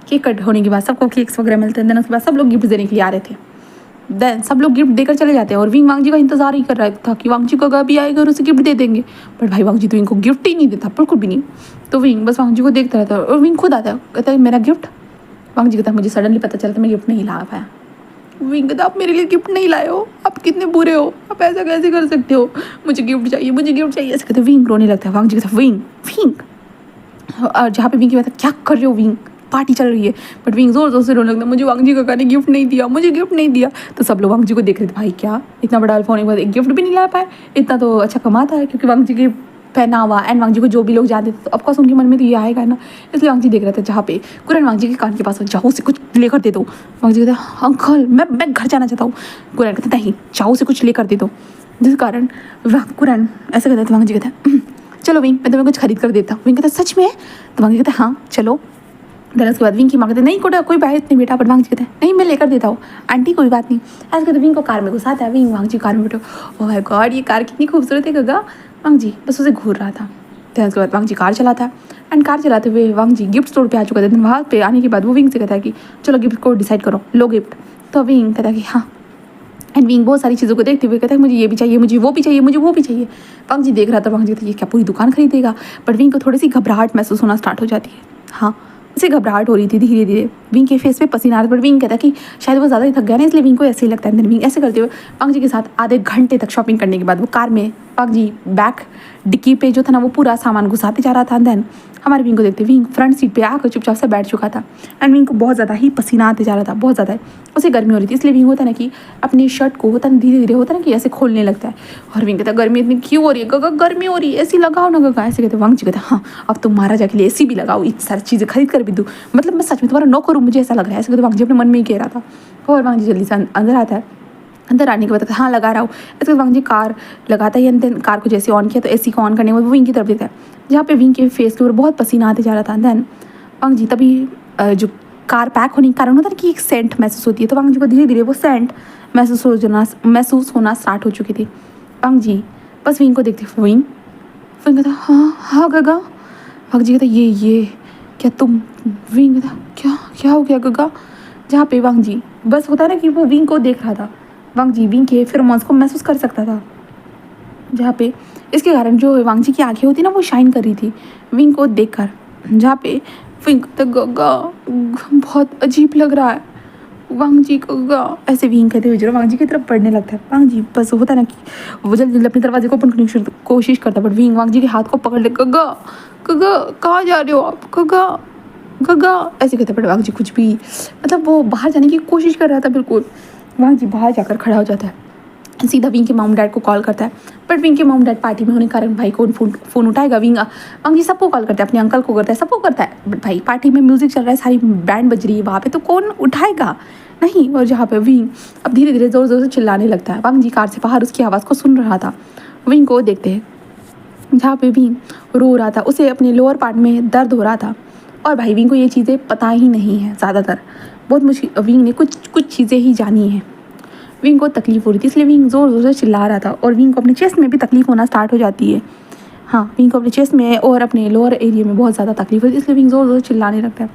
केक कट होने के बाद सबको केक्स वगैरह मिलते हैं। देन उसके बाद सब लोग गिफ्ट देने के लिए आ रहे थे। देन सब लोग गिफ्ट देकर चले जाते हैं और विंग वांगजी का इंतजार ही कर रहा था कि वांगजी का गा भी आएगा और उसे गिफ्ट दे देंगे। बट भाई वांगजी तो विंग को गिफ्ट ही नहीं देता, बिल्कुल भी नहीं। तो विंग बस वांगजी को देखता रहता है और विंग खुद आता है, कहता है मेरा गिफ्ट। वांगजी कहता है मुझे सडनली पता चला था मैं गिफ्ट नहीं ला पाया। विंग कहता आप मेरे लिए गिफ्ट नहीं लाए हो, आप कितने बुरे हो, आप ऐसा कैसे कर सकते हो, मुझे गिफ्ट चाहिए, मुझे गिफ्ट चाहिए। ऐसे कहते विंग रोने लगता है। वांगजी कहता विंग और जहाँ पे विंग की बात है क्या कर रहे हो विंग, पार्टी चल रही है। बट विंग जोर जोर से रोने लगता है मुझे वांगजी का ने गिफ्ट नहीं दिया, मुझे गिफ्ट नहीं दिया। तो सब लोग वांगजी को देख रहे थे भाई क्या इतना बड़ा अल्फा होने के बाद एक गिफ्ट भी नहीं ला पाए, इतना तो अच्छा कमाता है। क्योंकि वांगजी के पहनावा एंड वांगजी को जो भी लोग जानते थे तो ऑफकोर्स उनके मन में तो ये आएगा ना, इसलिए वांगजी देख रहे थे जहाँ पे कुरैन वांगजी के कान के पास जाओ से कुछ लेकर दे दो। वांगजी कहता अंकल मैं घर जाना चाहता हूँ। कुरैन कहता नहीं जाओ से कुछ लेकर दे दो। जिस कारण कुरैन ऐसे कहता है। वांगजी कहता चलो विंग मैं तुम्हें कुछ खरीद कर देता हूँ। विंग कहता सच में? तो वांगजी कहता हाँ चलो। देन उसके बाद विंग की माँ कहते नहीं कोई बात नहीं बेटा, बट वांगजी कहते हैं नहीं मैं लेकर देता हूँ आंटी कोई बात नहीं। ऐसे कहते विंग को कार में घुसाता है। विंग वांगजी कार में बैठो, ओह माय गॉड ये कार कितनी खूबसूरत है गगा। वांगजी बस उसे घूर रहा था। देन उसके बाद वांगजी कार चलाता है एंड कार चलाते हुए वांगजी गिफ्ट स्टोर पे आ चुका था। देन वहाँ पे आने के बाद वो विंग से कहता है कि चलो गिफ्ट को डिसाइड करो, लो गिफ्ट। तो विंग कहता है कि हाँ। एंड विंग बहुत सारी चीज़ों को देखते हुए कहता है मुझे ये भी चाहिए, मुझे वो भी चाहिए, मुझे वो भी चाहिए। वांगजी देख रहा था। वांगजी कहता है ये क्या पूरी दुकान खरीदेगा। बट विंग को थोड़ी सी घबराहट महसूस होना स्टार्ट हो जाती है। हाँ उसे घबराहट हो रही थी धीरे धीरे। विंग के फेस पे पसीना आ रहा था। बट विंग कहता है कि शायद वो ज़्यादा ही थक गया ना, इसलिए विंग को ऐसे ही लगता है। देन विंग ऐसे करते हुए वांगजी के साथ आधे घंटे तक शॉपिंग करने के बाद वो कार में वांगजी बैक डिक्की पे जो था ना वो पूरा सामान घुसाते जा रहा था। देन हमारे विंग को देखते विंग फ्रंट सीट पे आकर चुपचाप से बैठ चुका था। एंड विंग को बहुत ज़्यादा ही पसीना आते जा रहा था, बहुत ज़्यादा। उसे गर्मी हो रही थी, इसलिए विंग होता ना कि अपनी शर्ट को होता ना धीरे धीरे होता ना कि ऐसे खोलने लगता है। और विंग कहता गर्मी इतनी क्यों हो रही है गगा, गर्मी हो रही है, एसी लगाओ ना गगा। ऐसे कहते वांग जी कहते हाँ अब तुम महाराजा के लिए एसी भी लगाओ, इतनी सारी चीज़ें खरीद कर भी दूँ, मतलब मैं सच में तुम्हारा नौकर हूँ, मुझे ऐसा लग रहा है। ऐसे कहते वांग जी अपने मन में ही कह रहा था। और वांग जी जल्दी से अंदर आता है। अंदर आने के बाद हाँ लगा रहा हूँ। इसके बाद वांग जी कार लगाता है, देन कार को जैसे ऑन किया तो एसी को ऑन करने के बाद वो विंग की तरफ देखता है, जहाँ पे विंग के फेस के ऊपर बहुत पसीना आते जा रहा था। देन वांग जी तभी जो कार पैक होने के कारण होता है कि एक सेंट महसूस होती है, तो वांग जी को धीरे धीरे वो सेंट महसूस होना स्टार्ट हो चुकी थी। वांग जी बस विंग को देखती, विंग विंग कहता हाँ हाँ गगा। वांग जी कहता ये क्या तुम, विंग कहता क्या क्या हो गया गगा। जहाँ पे वांग जी बस होता है ना कि वो विंग को देख रहा था, वांग जी विंग के फेरोमोन्स को महसूस कर सकता था, जहाँ पे इसके कारण जो वांग जी की आंखें होती ना वो शाइन कर रही थी विंग को देखकर। जहाँ पे विंग तो गगा बहुत अजीब लग रहा है वांग जी गगा, ऐसे विंग कहते हुए जो वांग जी की तरफ बढ़ने लगता है। वांग जी बस होता ना कि वो जल्दी जल्दी अपने दरवाजे को ओपन करने की कोशिश करता है, बट विंग वांग जी के हाथ को पकड़ ले, गगा गगा कहाँ जा रहे हो आप गगा गगा, ऐसे कहते। बट वांग जी कुछ भी मतलब वो बाहर जाने की कोशिश कर रहा था बिल्कुल। वांग जी बाहर जाकर खड़ा हो जाता है, सीधा विंग के मॉम डैड को कॉल करता है, बट विंग के मॉम डैड पार्टी में होने के कारण भाई कौन फ़ोन उठाएगा। वांग जी सबको कॉल करता है, अपने अंकल को करता है, सबको करता है, बट भाई पार्टी में म्यूज़िक चल रहा है, सारी बैंड बज रही है वहाँ पे, तो कौन उठाएगा नहीं। और जहाँ पे विंग अब धीरे धीरे ज़ोर ज़ोर से चिल्लाने लगता है। वांग जी कार से बाहर उसकी आवाज़ को सुन रहा था। विंग को देखते हैं जहाँ पे विंग रो रहा था, उसे अपने लोअर पार्ट में दर्द हो रहा था। और भाई विंग को ये चीज़ें पता ही नहीं है ज़्यादातर, बहुत मुश्किल विंग ने कुछ चीज़ें ही जानी हैं। विंग को तकलीफ़ हो रही थी, इसलिए विंग ज़ोर ज़ोर से चिल्ला रहा था, और विंग को अपने चेस्ट में भी तकलीफ़ होना स्टार्ट हो जाती है। हाँ विंग को अपने चेस्ट में और अपने लोअर एरिया में बहुत ज़्यादा तकलीफ होती है, इसलिए विंग ज़ोर ज़ोर से चिल्लाने लगता है,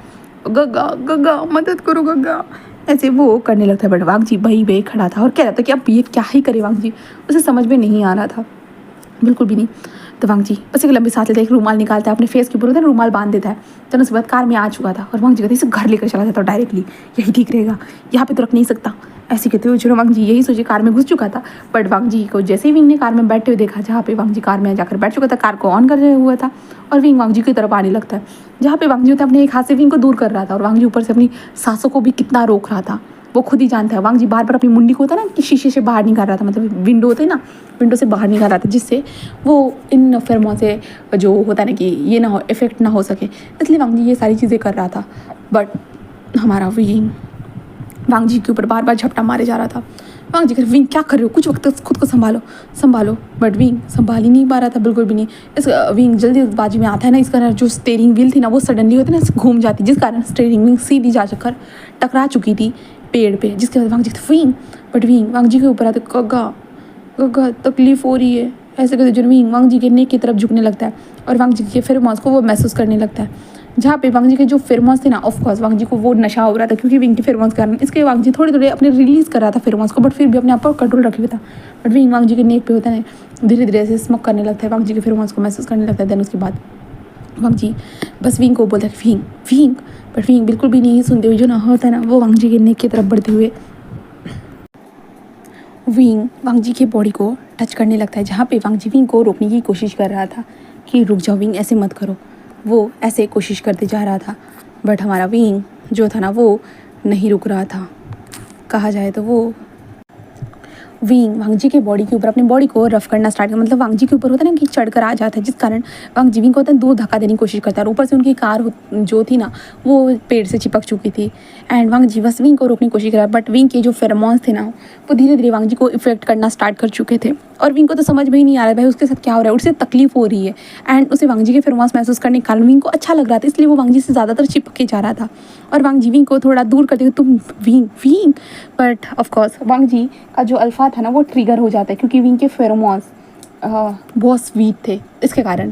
गगा गगा मदद करो गगा, ऐसे वो करने लगता है। बट वांग जी वही वे खड़ा था और कह रहा था कि अब ये क्या ही करे वांग जी, उसे समझ में नहीं आ रहा था बिल्कुल भी नहीं। तो वांग जी बस एक लंबी सांस लेता है, एक रूमाल निकालता है, अपने फेस के ऊपर होता है रूमाल बांध देता है। तो उसके बाद कार में आ चुका था, और वांग जी कहते इसे घर लेकर चला जाता डायरेक्टली, यही ठीक रहेगा, यहाँ पे तो रख नहीं सकता। ऐसे कहते हुए जो वांग जी यही सोचे कार में घुस चुका था। बट वांग जी को जैसे ही विंग ने कार में बैठते हुए देखा, जहाँ पे वांग जी कार में जाकर बैठ चुका था, कार को ऑन कर हुआ था, और विंग वांग जी की तरफ आने लगता है, जहाँ पे वांग जी होता है अपने एक हाथ से विंग को दूर कर रहा था, और वांग जी ऊपर से अपनी सांसों को भी कितना रोक रहा था वो खुद ही जानता है। वांग जी बार बार अपनी मुंडी को होता है ना कि शीशे से बाहर निकाल रहा था, मतलब विंडो होते हैं ना, विंडो से बाहर निकाल रहा था, जिससे वो इन फिल्मों से जो होता है ना कि ये ना हो, इफेक्ट ना हो सके, इसलिए वांग जी ये सारी चीज़ें कर रहा था। बट हमारा विंग वांग जी के ऊपर बार बार झपटा मारे जा रहा था। वांग जी कर विंग क्या कर रहे हो, कुछ वक्त तक खुद को संभालो। बट विंग संभाल ही नहीं पा रहा था बिल्कुल भी नहीं। इस विंग जल्दीबाजी में आता है ना, इस कारण जो स्टीयरिंग व्हील थी ना वो सडनली होती ना घूम जाती, जिस कारण स्टीयरिंग व्हील सीधी जा चक्कर टकरा चुकी थी पेड़ पे, जिसके बाद वांग जी विंग, बट विंग वांग जी के ऊपर आते गगा तकलीफ हो रही है, ऐसे करते जो विंग वांग जी के नेक की तरफ झुकने लगता है, और वांग जी के फेरोमोन्स को वो महसूस करने लगता है। जहाँ पे वांग जी के जो फेरोमोन्स थे ना, ऑफकोर्स वांग जी को वो नशा हो रहा था क्योंकि विंग के फेरोमोन्स के कारण, इसके वांग जी थोड़े थोड़े अपने रिलीज़ कर रहा था फेरोमोन्स को, बट फिर भी अपने आप पर कंट्रोल रखे हुए था। बट विंग वांग जी के नेक पे होता है धीरे धीरे ऐसे स्मोक करने लगता है, वांग जी के फेरोमोन्स को महसूस करने लगता है। देन उसके बाद वांग जी बस विंग को बोलता है विंग, बट विंग बिल्कुल भी नहीं सुनते हुए जो ना होता है ना, वो वांग जी के नेक की तरफ बढ़ते हुए विंग वांग जी के बॉडी को टच करने लगता है, जहाँ पे वांग जी विंग को रोकने की कोशिश कर रहा था कि रुक जाओ विंग, ऐसे मत करो, वो ऐसे कोशिश करते जा रहा था। बट हमारा विंग जो था ना वो नहीं रुक रहा था, कहा जाए तो वो विंग वांग जी के बॉडी के ऊपर अपनी बॉडी को रफ करना स्टार्ट किया, मतलब वांग जी के ऊपर होता है ना कि चढ़कर आ जाता है, जिस कारण वांग जी विंग को होता है दूर धक्का देने की कोशिश करता है, और ऊपर से उनकी कार जो थी ना वो पेड़ से चिपक चुकी थी। एंड वांग जी बस विंग को रोकने की कोशिश कर रहा, बट विंग के जो फेरोमोन्स थे ना वो धीरे धीरे वांग जी को इफेक्ट करना स्टार्ट कर चुके थे, और विंग को तो समझ में ही नहीं आ रहा है भाई उसके साथ क्या हो रहा है, उससे तकलीफ हो रही है। एंड उसे वांग जी के फेरोमोन्स महसूस करने के कारण विंग को अच्छा लग रहा था, इसलिए वो वांग जी से ज़्यादातर चिपक के जा रहा था, और वांग जी विंग को थोड़ा दूर करते हुए तुम विंग। बट ऑफकोर्स वांग जी का जो अल्फा था ना वो ट्रिगर हो जाता है, क्योंकि विंग के फेरोमोन्स बहुत स्वीट थे, इसके कारण।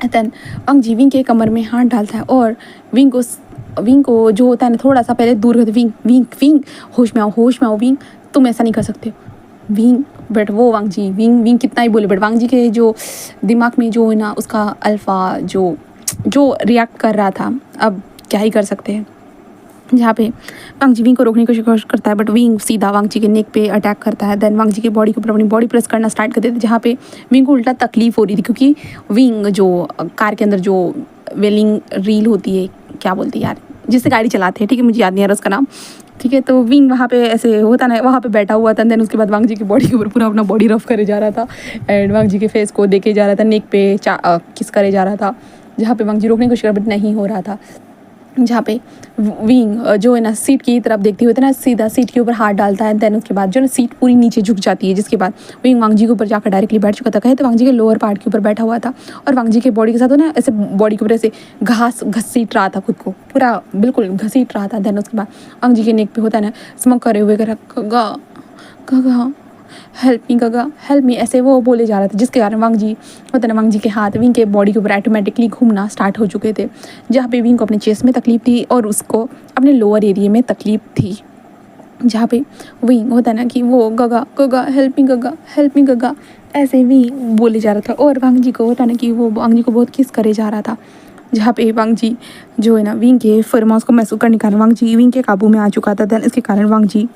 देन वांग जी विंग के कमर में हाथ डालता है, और विंग को जो होता है ना थोड़ा सा पहले दूर करते, विंग होश में आओ विंग, तुम ऐसा नहीं कर सकते विंग। बट वो वांग जी विंग कितना ही बोले, बट वांग जी के जो दिमाग में जो है ना उसका अल्फ़ा जो रिएक्ट कर रहा था, अब क्या ही कर सकते हैं। जहाँ पे वांग जी विंग को रोकने की कोशिश करता है, बट विंग सीधा वांग जी के नेक पे अटैक करता है। देन वांग जी के बॉडी के ऊपर अपनी बॉडी प्रेस करना स्टार्ट कर देते, जहाँ पे विंग को उल्टा तकलीफ हो रही थी, क्योंकि विंग जो कार के अंदर जो वेलिंग रील होती है, क्या बोलती है यार, जिससे गाड़ी चलाते हैं, ठीक है, मुझे याद नहीं आ रहा उसका नाम, ठीक है। तो विंग वहाँ पे ऐसे होता ना, वहाँ पे बैठा हुआ था। देन उसके बाद वांग जी की बॉडी के ऊपर पूरा अपना बॉडी रफ करे जा रहा था एंड वांग जी के फेस को देखे जा रहा था, नेक पे किस करे जा रहा था, जहाँ पे वांग जी रोकने की कोशिश कर बट नहीं हो रहा था। जहाँ पे विंग जो है ना सीट की तरफ देखते हुए था ना, सीधा सीट के ऊपर हाथ डालता है। देन उसके बाद जो ना सीट पूरी नीचे झुक जाती है, जिसके बाद विंग वांग जी के ऊपर जाकर डायरेक्टली बैठ चुका था। कहे तो वांग जी के लोअर पार्ट के ऊपर बैठा हुआ था और वांग जी के बॉडी के साथ ना ऐसे बॉडी के ऊपर ऐसे घसीट रहा था खुद को, पूरा बिल्कुल घसीट रहा था। देन उसके बाद वांग जी के नेक पे होता है ना स्मोक करे हुए गगा हेल्प मी गगा हेल्प मी, ऐसे वो बोले जा रहा था, जिसके कारण वांग जी होता है ना, वांग जी के हाथ विंग के बॉडी के ऊपर ऑटोमेटिकली घूमना स्टार्ट हो चुके थे। जहाँ पे विंग को अपने चेस्ट में तकलीफ थी और उसको अपने लोअर एरिया में तकलीफ थी, जहाँ पे विंग होता है ना कि वो गगा गगा हेल्प मी गगा ऐसे भी बोले जा रहा था। और वांग जी को होता है ना कि वो वांग जी को बहुत किस करे जा रहा था, जहाँ पे वांग जी जो है ना विंग के फरमाउस को महसूस करने के कारण वांग जी विंग के काबू में आ चुका था। देन इसके कारण वांग जी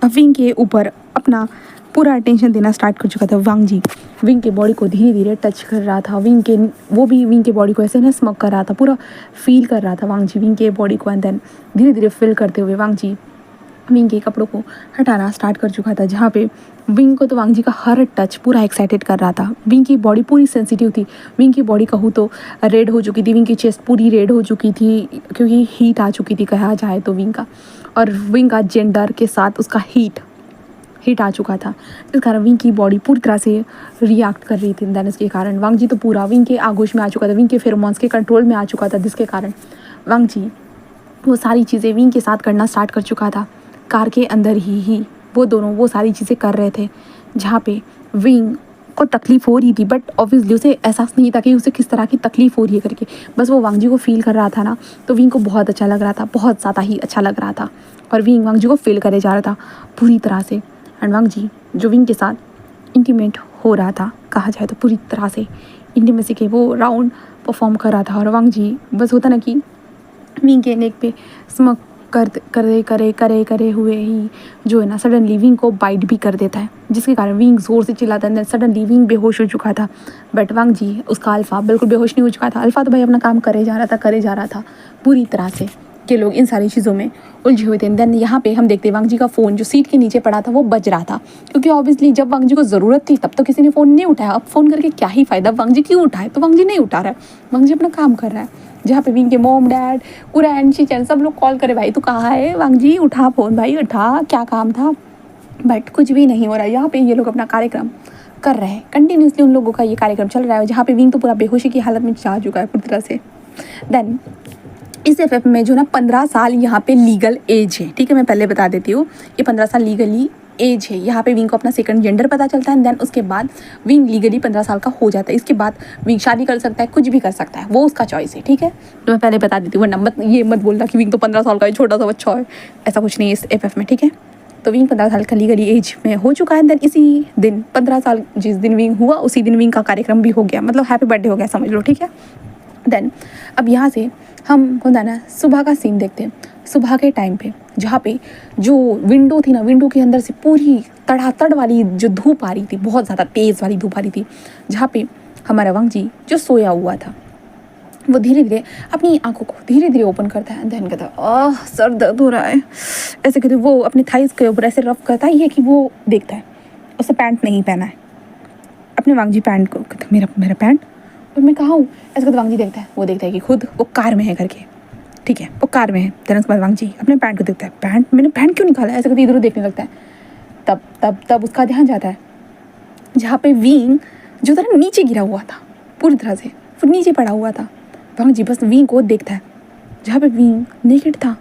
विंग के ऊपर अपना पूरा अटेंशन देना स्टार्ट कर चुका था। वांग जी विंग के बॉडी को धीरे धीरे टच कर रहा था, वो भी विंग के बॉडी को ऐसे ना स्मोक कर रहा था, पूरा फील कर रहा था वांग जी विंग के बॉडी को। एंड देन धीरे धीरे फील करते हुए वांग जी विंग के कपड़ों को हटाना स्टार्ट कर चुका था, जहाँ पे विंग को तो वांग जी का हर टच पूरा एक्साइटेड कर रहा था। विंग की बॉडी पूरी सेंसिटिव थी, विंग की बॉडी कहूँ तो रेड हो चुकी थी, विंग की चेस्ट पूरी रेड हो चुकी थी क्योंकि हीट आ चुकी थी कहा जाए तो विंग का, और विंग का जेंडर के साथ उसका हीट आ चुका था, इस कारण विंग की बॉडी पूरी तरह से रिएक्ट कर रही थी। देन इसके कारण वांग जी तो पूरा विंग के आगोश में आ चुका था, विंग के फेरोमोन्स के कंट्रोल में आ चुका था, जिसके कारण वांग जी वो सारी चीज़ें विंग के साथ करना स्टार्ट कर चुका था। कार के अंदर ही वो दोनों वो सारी चीज़ें कर रहे थे, जहाँ पे विंग को तकलीफ़ हो रही थी बट ऑब्वियसली उसे एहसास नहीं था कि उसे किस तरह की तकलीफ़ हो रही है करके, बस वो वांग जी को फील कर रहा था ना, तो विंग को बहुत अच्छा लग रहा था, बहुत ज़्यादा ही अच्छा लग रहा था और विंग वांग जी को फील करे जा रहा था पूरी तरह से। एंड वांग जी जो विंग के साथ इंटीमेट हो रहा था, कहा जाए तो पूरी तरह से इंटीमेसी के वो राउंड परफॉर्म कर रहा था, और वांग जी बस होता ना कि विंग के नेक पे स्मक करे हुए ही जो है ना सडनली विंग को बाइट भी कर देता है, जिसके कारण विंग ज़ोर से चिल्लाता है। सडनली विंग बेहोश हो चुका था, बट वांग जी उसका अल्फ़ा बिल्कुल बेहोश नहीं हो चुका था। अल्फ़ा तो भाई अपना काम करे जा रहा था पूरी तरह से, के लोग इन सारी चीज़ों में उलझे हुए थे। देन यहाँ पे हम देखते हैं वांग जी का फ़ोन जो सीट के नीचे पड़ा था वो बज रहा था, क्योंकि ऑब्वियसली जब वांग जी को ज़रूरत थी तब तो किसी ने फ़ोन नहीं उठाया, अब फ़ोन करके क्या ही फ़ायदा, वांग जी क्यों उठाए, तो वांग जी नहीं उठा रहा है, वांग जी अपना काम कर रहा है। जहाँ पे विंग के मॉम डैड पूरा एनसी चैन सब लोग कॉल करे, भाई तू कहाँ है वांग जी, उठा फ़ोन भाई उठा, क्या काम था, बट कुछ भी नहीं हो रहा है। यहाँ पे ये लोग अपना कार्यक्रम कर रहे हैं, कंटिन्यूसली उन लोगों का ये कार्यक्रम चल रहा है, जहाँ पे विंग तो पूरा बेहोशी की हालत में जा चुका है पूरी तरह से। देन इस एफ में जो ना 15 साल यहाँ पे लीगल एज है, ठीक है, मैं पहले बता देती हूँ, ये 15 साल लीगली एज है। यहाँ पे विंग को अपना सेकंड जेंडर पता चलता है, देन उसके बाद विंग लीगली 15 साल का हो जाता है। इसके बाद विंग शादी कर सकता है, कुछ भी कर सकता है, वो उसका चॉइस है, ठीक है। तो मैं पहले बता देती हूँ, वरना ये मत बोलना कि विंग तो 15 साल का है, छोटा सा बच्चा है, ऐसा कुछ नहीं है इस एफ में, ठीक है। तो विंग 15 साल का लीगली एज में हो चुका है। देन इसी दिन 15 साल जिस दिन विंग हुआ उसी दिन विंग का कार्यक्रम भी हो गया, मतलब हैप्पी बर्थडे हो गया समझ लो, ठीक है। देन अब यहाँ से हम होता ना सुबह का सीन देखते हैं, सुबह के टाइम पे जहाँ पे जो विंडो थी ना, विंडो के अंदर से पूरी तड़ातड़ वाली जो धूप आ रही थी, बहुत ज़्यादा तेज़ वाली धूप आ रही थी, जहाँ पे हमारा वांग जी जो सोया हुआ था वो धीरे धीरे अपनी आंखों को धीरे धीरे ओपन करता है। देन कहता है सर दर्द हो रहा है, ऐसे कहते वो अपनी थाइस के ऊपर ऐसे रफ करता है, ये कि वो देखता है उसने पैंट नहीं पहना है, अपने वांग जी पैंट को कहता मेरा पैंट, और मैं कहा हूँ, ऐसे कहते वांग जी देखता है, वो देखता है कि खुद वो कार में है करके, ठीक है, वो कार में है। देन उसके बाद वांग जी अपने पैंट को देखता है, पैंट मैंने पैंट क्यों निकाला, ऐसे करके इधर उधर देखने लगता है। तब उसका ध्यान जाता है जहाँ पे विंग जो था नीचे गिरा हुआ था, पूरी तरह से वो नीचे पड़ा हुआ था। वांग जी बस विंग को देखता है, जहाँ पे विंग नेकेड था,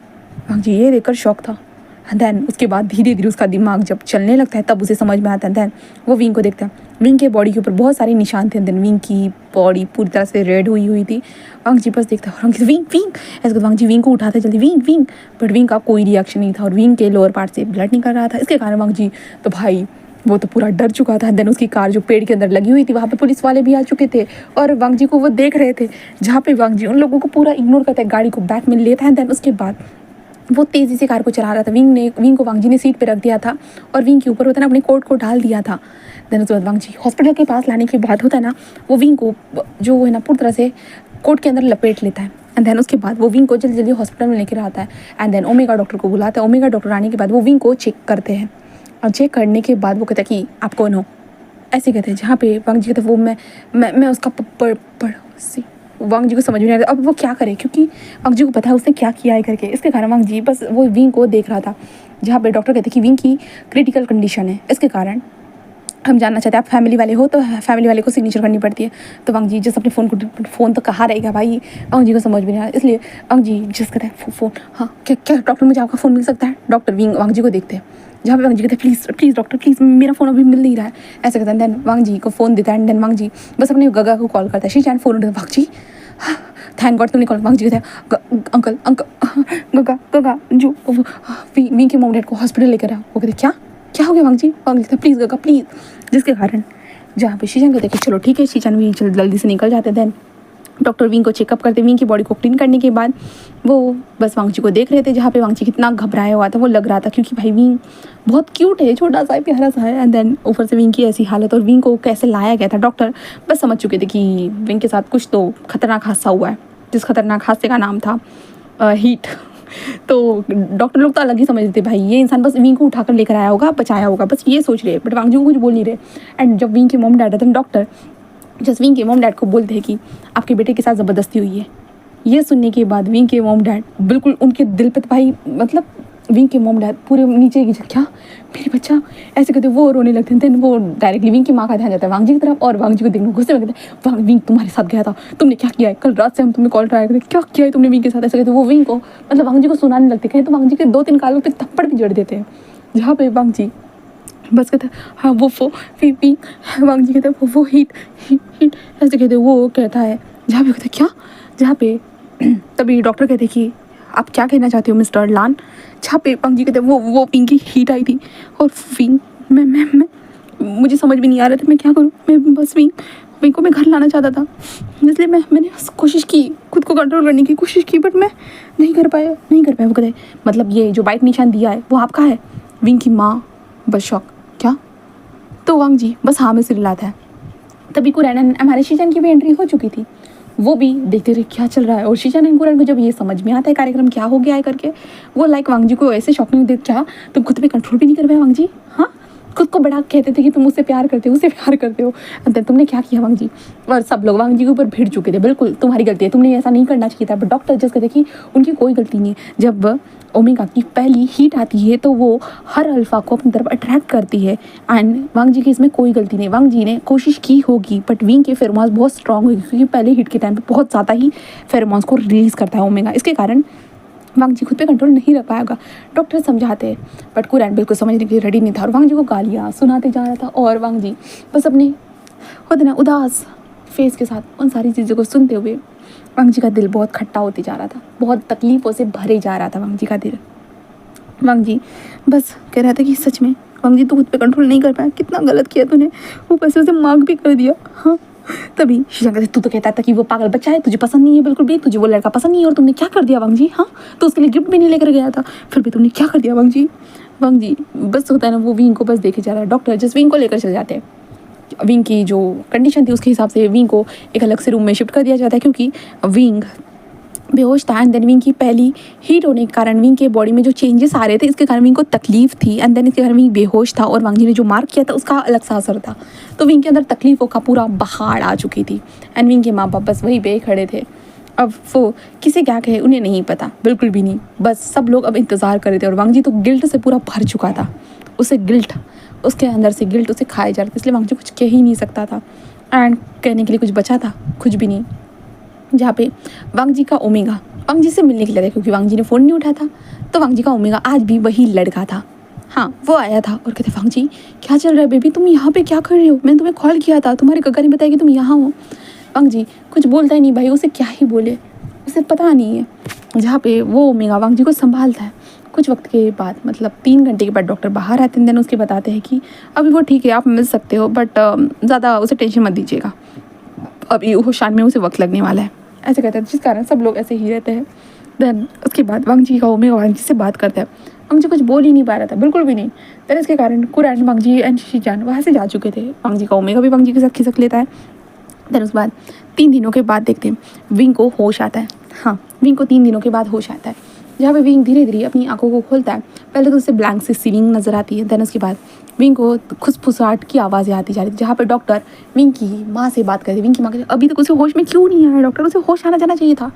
वांग जी ये देखकर शॉक था। देन उसके बाद धीरे धीरे उसका दिमाग जब चलने लगता है तब उसे समझ में आता है। देन वो विंग को देखता है, विंग के बॉडी के ऊपर बहुत सारे निशान थे। देन विंग की बॉडी पूरी तरह से रेड हुई थी। वांग जी बस देखता है, विंग ऐसे वांग जी विंग को उठाते जल्दी, विंग, बट विंग का कोई रिएक्शन नहीं था और विंग के लोअर पार्ट से ब्लड निकल रहा था। इसके कारण वांग जी तो भाई वो तो पूरा डर चुका था। देन उसकी कार जो पेड़ के अंदर लगी हुई थी वहाँ पे पुलिस वाले भी आ चुके थे और वांग जी को वो देख रहे थे, जहाँ पे वांग जी उन लोगों को पूरा इग्नोर करता है, गाड़ी को बैक में लेता है। देन उसके बाद वो तेज़ी से कार को चला रहा था। विंग को वांग जी ने सीट पे रख दिया था और विंग के ऊपर होता है ना अपने कोट को डाल दिया था। देन उसके बाद वांग जी हॉस्पिटल के पास लाने के बाद होता है ना वो विंग को जो है ना पूरी तरह से कोट के अंदर लपेट लेता है। एंड देन उसके बाद वो विंग को जल्दी जल्दी हॉस्पिटल में लेकर आता है। एंड देन ओमेगा डॉक्टर को बुलाता है। ओमेगा डॉक्टर आने के बाद वो विंग को चेक करते हैं और चेक करने के बाद वो कहता है कि आप कौन हो, ऐसे कहते हैं। जहाँ पे वांग जी कहते हैं वो मैं उसका पड़ोसी। वांग जी को समझ में नहीं आता अब वो क्या करे, क्योंकि वांग जी को पता है उसने क्या किया है करके। इसके कारण वांग जी बस वो विंग को देख रहा था। जहाँ पे डॉक्टर कहते हैं कि विंग की क्रिटिकल कंडीशन है, इसके कारण हम जानना चाहते हैं आप फैमिली वाले हो, तो फैमिली वाले को सिग्नेचर करनी पड़ती है। तो वांग जी जस्ट अपने फ़ोन तो कहाँ रहेगा भाई, वांग जी को समझ में नहीं आया। इसलिए वांग जी जस्ट कहते हैं फ़ोन, हाँ क्या क्या डॉक्टर मुझे आपका फ़ोन मिल सकता है। डॉक्टर वांग जी को देखते हैं। जहाँ पे वांग जी कहते हैं प्लीज़ प्लीज़ डॉक्टर प्लीज़ मेरा फ़ोन अभी मिल नहीं रहा है, ऐसे कहते हैं। देन वांग जी को फ़ोन देता है। एंड देन वांग जी बस अपने गगा को कॉल करता है। शीचान फ़ोन उठाता है। वांग जी थैंक गॉड तुमने कॉल। वांग जी कहते हैं अंकल गगा जो विंग के मॉम डैड को हॉस्पिटल लेकर आया। वो कहते क्या क्या हो गया वांग जी कहते हैं प्लीज़ गगा प्लीज़। जिसके कारण जहाँ पे शीचान कहते हैं कि चलो ठीक है। शीचान भी जल्दी से निकल जाते हैं। देन डॉक्टर विंग को चेकअप करते, विंग की बॉडी को क्लीन करने के बाद वो बस वांग जी को देख रहे थे। जहाँ पे वांग जी कितना घबराया हुआ था वो लग रहा था, क्योंकि भाई विंग बहुत क्यूट है, छोटा सा है, प्यारा सा है। एंड देन ऊपर से विंग की ऐसी हालत, और विंग को कैसे लाया गया था। डॉक्टर बस समझ चुके थे कि विंग के साथ कुछ तो खतरनाक हादसा हुआ है, जिस खतरनाक हादसे का नाम था हीट। तो डॉक्टर लोग तो अलग ही समझते थे भाई, ये इंसान बस विंग को उठाकर लेकर आया होगा, बचाया होगा, बस ये सोच रहे। बट वांग जी को कुछ बोल नहीं रहे। एंड जब विंग के मॉम डैड आते हैं, डॉक्टर जस्ट विंग के मॉम डैड को बोलते हैं कि आपके बेटे के साथ ज़बरदस्ती हुई है। ये सुनने के बाद विंग के मॉम डैड बिल्कुल उनके दिल पे भाई, मतलब विंग के मॉम डैड पूरे नीचे की क्या मेरे बच्चा ऐसे कहते वो रोने लगते हैं। देन वो डायरेक्टली विंग की माँ का ध्यान जाता है वांग जी की तरफ, और वांग जी को देखने गुस्से में कहते हैं वांग विंग तुम्हारे साथ गया था, तुमने क्या किया है, कल रात से हम तुम्हें कॉल ट्राई करें, क्या किया है तुमने विंग के साथ, ऐसे कहते वो विंग को मतलब वांग जी को सुनाने लगते हैं। तो वांग जी के 2-3 कालों पर थप्पड़ भी जड़ देते हैं। जहाँ पे वांग जी बस कहते हाँ वो विंग वांग जी कहते वो हीट ऐसे कहते वो कहता है। जहाँ पे कहते क्या, जहाँ पे तभी डॉक्टर कहते कि आप क्या कहना चाहते हो मिस्टर लान। जहाँ पे वांग जी कहते वो विंग की हीट आई थी, और विंग मैं मुझे समझ में नहीं आ रहा था मैं क्या करूँ। मैं बस विंग को मैं घर लाना चाहता था, इसलिए मैंने कोशिश की, खुद को कंट्रोल करने की कोशिश की, बट मैं नहीं कर पाया। वो कहते मतलब ये जो बाइट निशान दिया है वो आपका है। विंग की माँ बस शॉक, क्या। तो वांग जी बस हाँ में सिर हिलाता है। तभी कुरैन हमारे शीचान की भी एंट्री हो चुकी थी। वो भी देखते रहे क्या चल रहा है। और शीचान एंड कुरैन को जब ये समझ में आता है कार्यक्रम क्या हो गया है करके, वो लाइक वांग जी को ऐसे शॉकिंग देख, क्या तुम खुद पे कंट्रोल भी नहीं कर पाए वांग जी, हाँ खुद को बड़ा कहते थे कि तुम उससे प्यार करते हो अंदर तुमने क्या किया वांग जी। और सब लोग वांग जी के ऊपर भिड़ चुके थे, बिल्कुल तुम्हारी गलती है, तुमने ऐसा नहीं करना चाहिए था। बट डॉक्टर जस्ट कहते कि उनकी कोई गलती नहीं है। जब ओमेगा की पहली हीट आती है तो वो हर अल्फा को अपनी तरफ अट्रैक्ट करती है। एंड वांग जी की इसमें कोई गलती नहीं। वांग जी ने कोशिश की होगी, बट विंग के फेरोमोन्स बहुत स्ट्रांग होगी, क्योंकि पहले हीट के टाइम पे बहुत ज़्यादा ही फेरोमोन्स को रिलीज़ करता है ओमेगा। इसके कारण वांग जी खुद पे कंट्रोल नहीं रख पाएगा। डॉक्टर समझाते हैं, बट कुरैन बिल्कुल समझने के लिए रेडी नहीं था, और वांग जी को गालियाँ सुनाते जा रहा था। और वांग जी बस अपने होते ना उदास फेस के साथ उन सारी चीज़ों को सुनते हुए वांग जी का दिल बहुत खट्टा होते जा रहा था, बहुत तकलीफ़ों से भरे जा रहा था वांग जी का दिल। वांग जी बस कह रहा था कि सच में वांग जी तू खुद पे कंट्रोल नहीं कर पाया, कितना गलत किया तूने, ऊपर से उसे मार्क भी कर दिया। हाँ तभी शीशान कहते तू तो कहता था कि वो पागल बच्चा है, तुझे पसंद नहीं है बिल्कुल भी, तुझे वो लड़का पसंद नहीं है, और तुमने क्या कर दिया वांग जी। हाँ तो उसके लिए गिफ्ट भी नहीं लेकर गया था, फिर भी तुमने क्या कर दिया वांग जी। वांग जी बस होता है ना, वो विंग को बस देखे जा रहा है। डॉक्टर जिस विंग को लेकर चले जाते हैं, विंग की जो कंडीशन थी उसके हिसाब से विंग को एक अलग से रूम में शिफ्ट कर दिया जाता है, क्योंकि विंग बेहोश था। एंड देन विंग की पहली हीट होने के कारण विंग के बॉडी में जो चेंजेस आ रहे थे, इसके कारण विंग को तकलीफ थी। एंड देन इसके कारण विंग बेहोश था, और वांग जी ने जो मार्क किया था उसका अलग सा असर था। तो विंग के अंदर तकलीफों का पूरा बहाड़ आ चुकी थी। एंड विंग के माँ बाप बस वहीं पे खड़े थे। अब वो किसे क्या कहे उन्हें नहीं पता, बिल्कुल भी नहीं। बस सब लोग अब इंतज़ार कर रहे थे, और वांग जी तो गिल्ट से पूरा भर चुका था। उसे गिल्ट, उसके अंदर से गिल्ट उसे खाया जा रहा था, इसलिए वांग जी कुछ कह ही नहीं सकता था। एंड कहने के लिए कुछ बचा था, कुछ भी नहीं। जहाँ पे वांग जी का ओमेगा वांग जी से मिलने के लिए था, क्योंकि वांग जी ने फ़ोन नहीं उठाया था, तो वांग जी का ओमेगा आज भी वही लड़का था। हाँ वो आया था और कहते वांग जी क्या चल रहा है बेबी, तुम यहाँ पे क्या कर रही हो, मैंने तुम्हें कॉल किया था, तुम्हारे गगा ने बताया कि तुम यहाँ हो। वांग जी कुछ बोलता ही नहीं भाई, उसे क्या ही बोले, उसे पता नहीं है। जहाँ पे वो ओमेगा वांग जी को संभालता है। कुछ वक्त के बाद, मतलब 3 घंटे के बाद डॉक्टर बाहर आते हैं। देन उसके बताते हैं कि अभी वो ठीक है, आप मिल सकते हो, बट ज़्यादा उसे टेंशन मत दीजिएगा, अभी होशान में उसे वक्त लगने वाला है, ऐसे कहते हैं। जिस कारण सब लोग ऐसे ही रहते हैं। देन उसके बाद वांग जी का ओमेगा वांग जी से बात करता है। वांग जी कुछ बोल ही नहीं पा रहा था, बिल्कुल भी नहीं। देन इसके कारण कुरैन वांग जी एंड शीचान वहाँ से जा चुके थे। वांग जी का ओमेगा भी वांग जी के साथ खिसक लेता है। देन उसके बाद 3 दिनों के बाद देखते हैं विंग को होश आता है। हाँ, विंग को 3 दिनों के बाद होश आता है, जहाँ पे विंग धीरे धीरे अपनी आंखों को खोलता है। पहले तो उसे ब्लैंक सी सीलिंग नजर आती है, देन उसके बाद विंग को खुसफुसाहट की आवाज़ें आती जा रही थी, जहाँ पे डॉक्टर विंग की माँ से बात करती। विंग की माँ कहती अभी तक उसे होश में क्यों नहीं आया डॉक्टर, उसे होश आना जाना चाहिए था।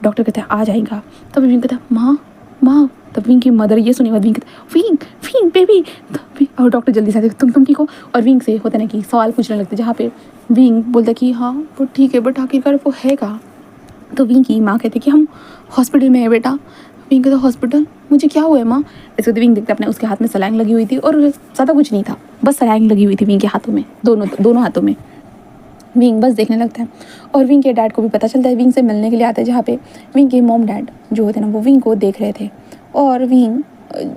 डॉक्टर कहते हैं आ जाएगा। तब विंग कहता है माँ माँ। तब विंग की मदर ये सुनी, विंग कहता विंग विंग बेबी। और डॉक्टर जल्दी से आते तुम ठीक हो, और विंग से होता ना कि सवाल पूछने लगते, जहाँ पे विंग बोलता कि हाँ वो ठीक है बट आखिरकार वो है कहाँ। तो विंग की माँ कहती कि हम हॉस्पिटल में है बेटा। विंग कहता हॉस्पिटल, मुझे क्या हुआ है माँ। ऐसे तो विंग देखता अपने उसके हाथ में सलाइन लगी हुई थी और ज़्यादा कुछ नहीं था, बस सलाइन लगी हुई थी विंग के हाथों में, दोनों हाथों में। विंग बस देखने लगता है और विंग के डैड को भी पता चलता है, विंग से मिलने के लिए आता है, जहाँ पे विंग के मॉम डैड जो होते हैं ना वो विंग को देख रहे थे। और विंग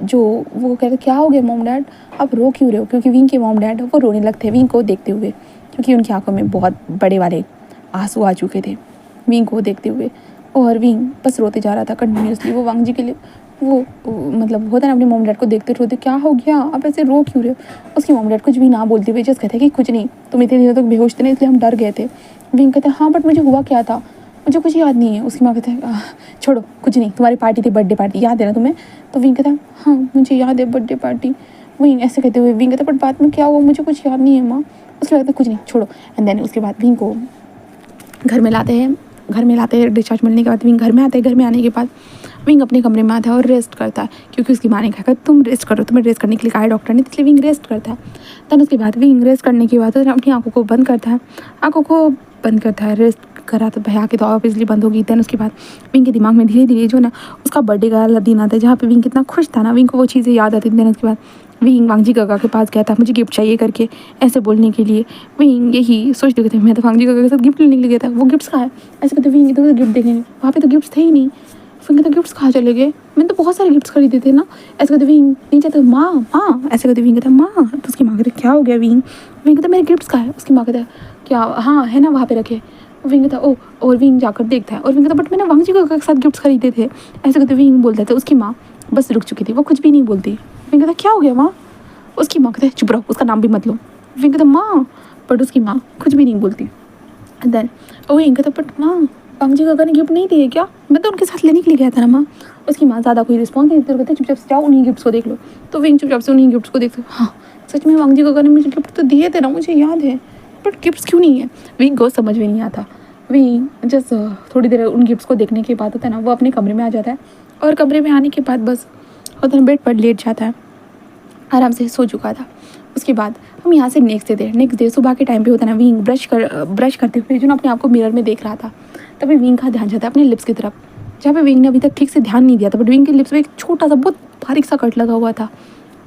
जो वो कहते क्या हो गया मॉम डैड, आप रो क्यों रहे हो, क्योंकि विंग के मॉम डैड वो रोने लगते हैं विंग को देखते हुए, क्योंकि उनकी आंखों में बहुत बड़े वाले आंसू आ चुके थे विंग को देखते हुए। और विंग बस रोते जा रहा था कंटिन्यूसली। वो वांग जी के लिए वो मतलब होता है ना अपने मॉम डैड को देखते रोते क्या हो गया आप ऐसे रो क्यों रहे हो। उसकी मॉम डैड कुछ भी ना बोलते हुए जस्ट कहते कि कुछ नहीं, तुम इतनी देर तक बेहोश थे ना इसलिए हम डर गए थे। विंग कहते हाँ बट मुझे हुआ क्या था, मुझे कुछ याद नहीं है। उसकी माँ कहते हैं छोड़ो कुछ नहीं, तुम्हारी पार्टी थी बर्थडे पार्टी याद है ना तुम्हें। तो विंग कहता है हाँ मुझे याद है बर्थडे पार्टी। विंग ऐसे कहते हुए विंग कहता बट बाद में क्या हुआ मुझे कुछ याद नहीं है माँ। उसके बाद कुछ नहीं छोड़ो। एंड देन उसके बाद विंग को घर में लाते हैं डिस्चार्ज मिलने के बाद विंग घर में आता है। घर में आने के बाद विंग अपने कमरे में आता है और रेस्ट करता है, क्योंकि उसकी माँ ने कहा तुम रेस्ट करो, तुम्हें रेस्ट करने के लिए कहा है डॉक्टर ने, इसलिए विंग रेस्ट करता है। तब उसके बाद विंग रेस्ट करने के बाद अपनी आंखों को बंद करता है रेस्ट करा तो भैया की तो ऑब्वियसली बंद होगी। देन उसके बाद विंग के दिमाग में धीरे धीरे जो ना उसका बर्थडे का दिन आता है, जहाँ पे विंग कितना खुश था ना, विंग को वो चीज़ें याद आती थी। देन उसके बाद विंग वांगजी काका के पास गया था मुझे गिफ्ट चाहिए करके ऐसे बोलने के लिए। विंग यही सोचते थे मैं तो वांगजी काका के साथ गिफ्ट लेने के लिए गया था, वो गिफ्ट्स कहाँ है। ऐसे कहते विंग इधर गिफ्ट देखेंगे, वहाँ पे तो गिफ्ट्स थे ही नहीं। फिर कहते गिफ्ट्स कहाँ चले गए, मैंने तो बहुत सारे गिफ्ट्स खरीदे थे ना। ऐसे कहते विंग नहीं चाहते माँ ऐसे कहते विंग कहता माँ। तो उसकी माँ कहते क्या हो गया विंग कहता मेरे गिफ्ट्स कहाँ है। उसकी माँ कहता क्या हाँ है ना वहाँ पे रखे। विंग कहता ओ, और विंग जाकर देखता है और विंग कहता बट मैंने वांगजी काका के साथ गिफ्ट्स खरीदे थे। ऐसे कहते विंग बोलता था। उसकी माँ बस रुक चुकी थी, वो कुछ भी नहीं बोलती। विंग कहता क्या हो गया माँ। उसकी माँ कहते चुप रहो, उसका नाम भी मत लो। विंग कहता माँ, बट उसकी माँ कुछ भी नहीं बोलती। देन विंग कहता बट माँ वांगजी काका ने गिफ्ट नहीं दिए क्या, मैं तो उनके साथ लेने के लिए गया था ना माँ। उसकी माँ ज़्यादा कोई रिस्पॉन्स नहीं देती, कहते चुपचाप से जाओ उन्हीं गिफ्ट्स को देख लो। तो विंग चुपचाप से उन्हीं गिफ्ट्स को देखते हाँ सच में वांगजी काका ने मुझे गिफ्ट तो दिए थे ना, मुझे याद है, बट गिफ्ट्स क्यों नहीं है। विंग को समझ में नहीं आता। विंग जस्ट थोड़ी देर उन गिफ्ट्स को देखने के बाद होता है ना वो अपने कमरे में आ जाता है, और कमरे में आने के बाद बस होता है बेड पर लेट जाता है, आराम से सो चुका था। उसके बाद हम यहाँ से नेक्स्ट डे सुबह के टाइम पे होता है ना विंग ब्रश करते हुए जो ना अपने आप को मिरर में देख रहा था। तभी विंग का ध्यान जाता है अपने लिप्स की तरफ, जहाँ पे विंग ने अभी तक ठीक से ध्यान नहीं दिया था, बट विंग के लिप्स पे एक छोटा सा बहुत बारीक सा कट लगा हुआ था।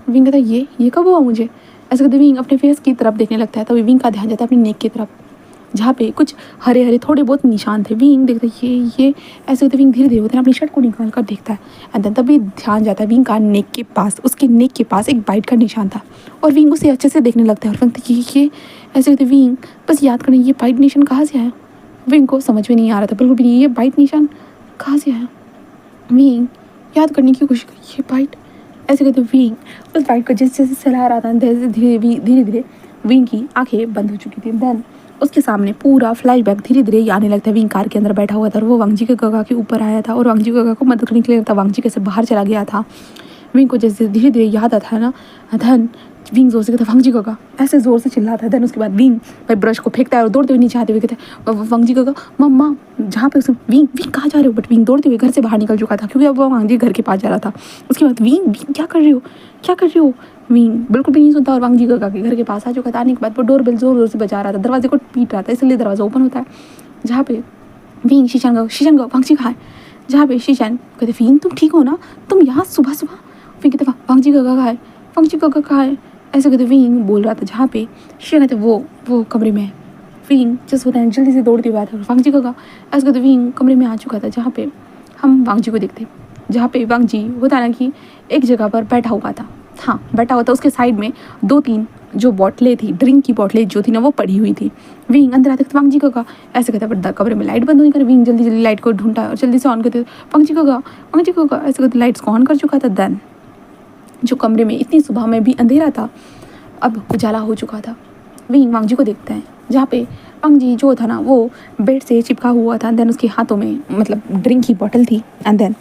विंग कहता ये कब हुआ मुझे। ऐसे कहते विंग अपने फेस की तरफ देखने लगता है, तभी विंग का ध्यान जाता है अपनी नेक की तरफ, जहाँ पे कुछ हरे हरे थोड़े बहुत निशान थे। विंग देखता है ये ऐसे होते विंग धीरे धीरे होते हैं अपनी शर्ट को निकाल कर देखता है। एंड देन तभी ध्यान जाता है विंग का नेक के पास, उसके नेक के पास एक बाइट का निशान था, और विंग उसे अच्छे से देखने लगता है और कहते ये ऐसे होते विंग बस याद करना ये बाइट निशान कहाँ से आया। विंग को समझ में नहीं आ रहा था बिल्कुल भी नहीं, ये बाइट निशान कहाँ से आया। विंग याद करने की कोशिश की ये बाइट, ऐसे कहते विंग उस बाइट को जैसे जैसे चला रहा था धीरे धीरे विंग की आंखें बंद हो चुकी थी। देन उसके सामने पूरा फ्लैशबैक धीरे धीरे आने लगता है। विंग कार के अंदर बैठा हुआ था और वो वांगजी के काका के ऊपर आया था और वांगजी के काका को मदद करने के लिए था, वांगजी कैसे बाहर चला गया था। विंग को जैसे धीरे धीरे याद आता है ना, धन विंग जोर से कहता वांगजी काका ऐसे जोर से चिल्लाता है। देन उसके बाद विंग भाई ब्रश को फेंकता है और दौड़ते हुए नीचे आते हुए कहता है वांगजी काका मम्मा, जहाँ पे उसमें विंग कहाँ जा रहे हो। बट विंग दौड़ते हुए घर से बाहर निकल चुका था, क्योंकि अब वो वांगजी घर के पास जा रहा था। उसके बाद विंग क्या कर रही हो। विंग बिल्कुल भी नहीं सुनता और वांगजी काका के घर के पास आ चुका था। आने के बाद वो डोरबेल जोर जोर से बजा रहा था, दरवाजे को पीट रहा था, इसलिए दरवाजा ओपन होता है, जहाँ पे विंग शीशान वांगजी कहाँ है। जहाँ पे शीशान कहते विंग तुम ठीक हो ना, तुम यहाँ सुबह विंग कहते वांगजी काका कहाँ है। ऐसे कहते विंग बोल रहा था, जहाँ पे शीशान कहते वो कमरे में है। विंग जस्ट होता है जल्दी से दौड़ती हुई आता है वांगजी काका। ऐसे कहते विंग कमरे में आ चुका था, जहाँ पे हम वांगजी को देखते, जहाँ पे वांगजी होता है ना कि एक जगह पर बैठा हुआ था। उसके साइड में 2-3 जो बोतलें थी, ड्रिंक की बोतलें जो थी ना वो पड़ी हुई थी। विंग अंदर आते वांगजी काका ऐसे कहता बट कमरे में लाइट बंद नहीं कर। विंग जल्दी लाइट को ढूंढता और जल्दी से ऑन करते वांगजी काका ऐसे कहते लाइट्स को ऑन कर चुका था। देन जो कमरे में इतनी सुबह में भी अंधेरा था अब उजाला हो चुका था। विंग वांग जी को देखता है, जहाँ पे वांग जी जो था ना वो बेड से चिपका हुआ था। एंड देन उसके हाथों में मतलब ड्रिंक की बॉटल थी। एंड देन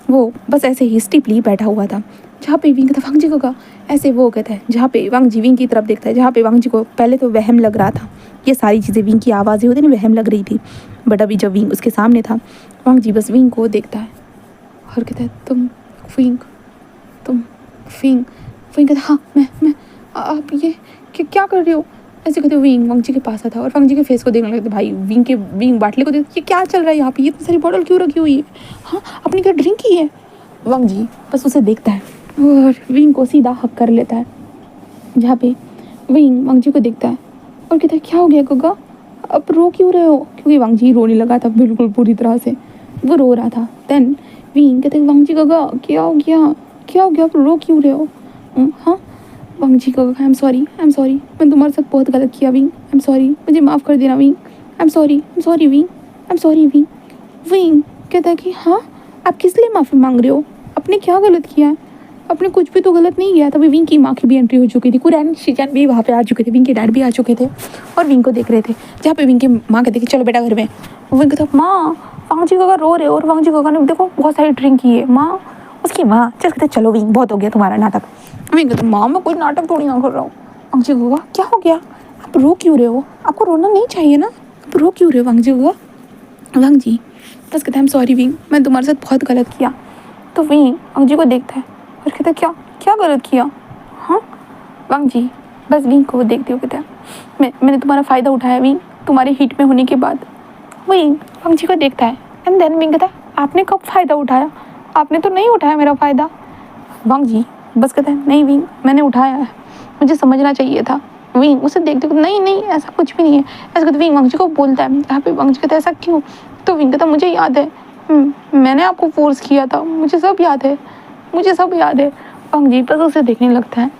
वो बस ऐसे ही स्टिपली बैठा हुआ था, जहाँ पे विंग कहता वांग जी को ऐसे वो कहता है, जहाँ पे वांग जी विंग की तरफ देखता है, जहाँ पे वांग जी को पहले तो वहम लग रहा था, ये सारी चीज़ें विंग की आवाज़ें होती ना वहम लग रही थी। बट अभी जब विंग उसके सामने था, वांग जी बस विंग को देखता है और कहता है तुम तुम विंग। विंग कहता हाँ मैं आप ये क्या कर रहे हो ऐसे कहते विंग वांग जी के पास आता और वांग जी के फेस को देखने लगते भाई विंग बाटले को देख ये क्या चल रहा है यहाँ पे, ये इतनी सारी बॉटल क्यों रखी हुई है, हाँ अपनी क्या ड्रिंक की है। वांग जी बस उसे देखता है और विंग को सीधा हक कर लेता है, जहाँ पे विंग वांग जी को देखता है और कहता है क्या हो गया गगा, अब रो क्यों रहे हो, क्योंकि वांग जी रोने लगा था बिल्कुल पूरी तरह से, वो रो रहा था। देन विंग कहते वांग जी गगा क्या हो गया आप रो क्यों रहे हो। हाँ वांग जी गगा आई एम सॉरी मैंने तुम्हारे साथ बहुत गलत किया विंग, आई एम सॉरी मुझे माफ़ कर देना wing, I am sorry wing. Wing कहता है कि हाँ आप किस लिए माफ़ी मांग रहे हो, आपने क्या गलत किया है, आपने कुछ भी तो गलत नहीं किया। तभी विंग की माँ की भी एंट्री हो चुकी थी, कुरैन शिजान भी वहाँ पे आ चुके थे, विंग के डैड भी आ चुके थे और विंग को देख रहे थे, जहाँ पे विंग की माँ कहती कि चलो बेटा घर में। विंग कहता माँ वांग जी गगा रो रहे हो और वांग जी गगा ने देखो बहुत सारी ड्रिंक की है माँ। उसकी माँ चल कहते चलो विंग बहुत हो गया तुम्हारा नाटक। विंग कहता माँ मैं कोई नाटक थोड़ी ना कर रहा हूँ। वांग जी गगा क्या हो गया, आप रो क्यों रहे हो, आपको रोना नहीं चाहिए ना, आप रो क्यों रहे हो वांग जी गगा। वांग जी बस कहता है सॉरी विंग मैं तुम्हारे साथ बहुत गलत किया। तो विंग वांग जी को देखता है और कहता है क्या गलत किया। हाँ वांग जी बस विंग को देखते हो कहता है मैंने तुम्हारा फ़ायदा उठाया विंग, तुम्हारे हिट में होने के बाद। विंग वांग जी को देखता है एंड देन विंग कहता है आपने कब फ़ायदा उठाया, आपने तो नहीं उठाया मेरा फ़ायदा। वांग जी बस कहता है नहीं विंग मैंने उठाया है, मुझे समझना चाहिए था। विंग उसे देखते हो नहीं ऐसा कुछ भी नहीं है, ऐसा कहते विंग वांग जी को बोलता है, यहाँ पे वांग जी कहता है ऐसा क्यों। तो विंग कहता मुझे याद है मैंने आपको फोर्स किया था, मुझे सब याद है। वांग जी बस उसे देखने लगता है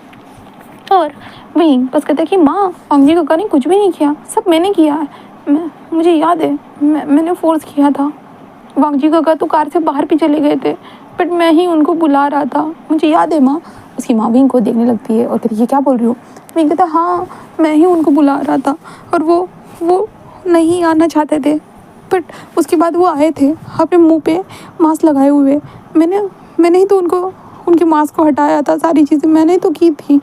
और विंग बस कहता है कि माँ वांग जी का ने कुछ भी नहीं किया, सब मैंने किया है, मुझे याद है मैंने फोर्स किया था। वांग जी का तो कार से बाहर भी चले गए थे बट मैं ही उनको बुला रहा था, मुझे याद है माँ। उसकी माँ विंग को देखने लगती है और कहती है क्या बोल रही हो। विंग कहता हाँ मैं ही उनको बुला रहा था और वो नहीं आना चाहते थे बट उसके बाद वो आए थे अपने मुंह पे मास्क लगाए हुए, मैंने ही तो उनके मास्क को हटाया था, सारी चीज़ें मैंने तो की थी।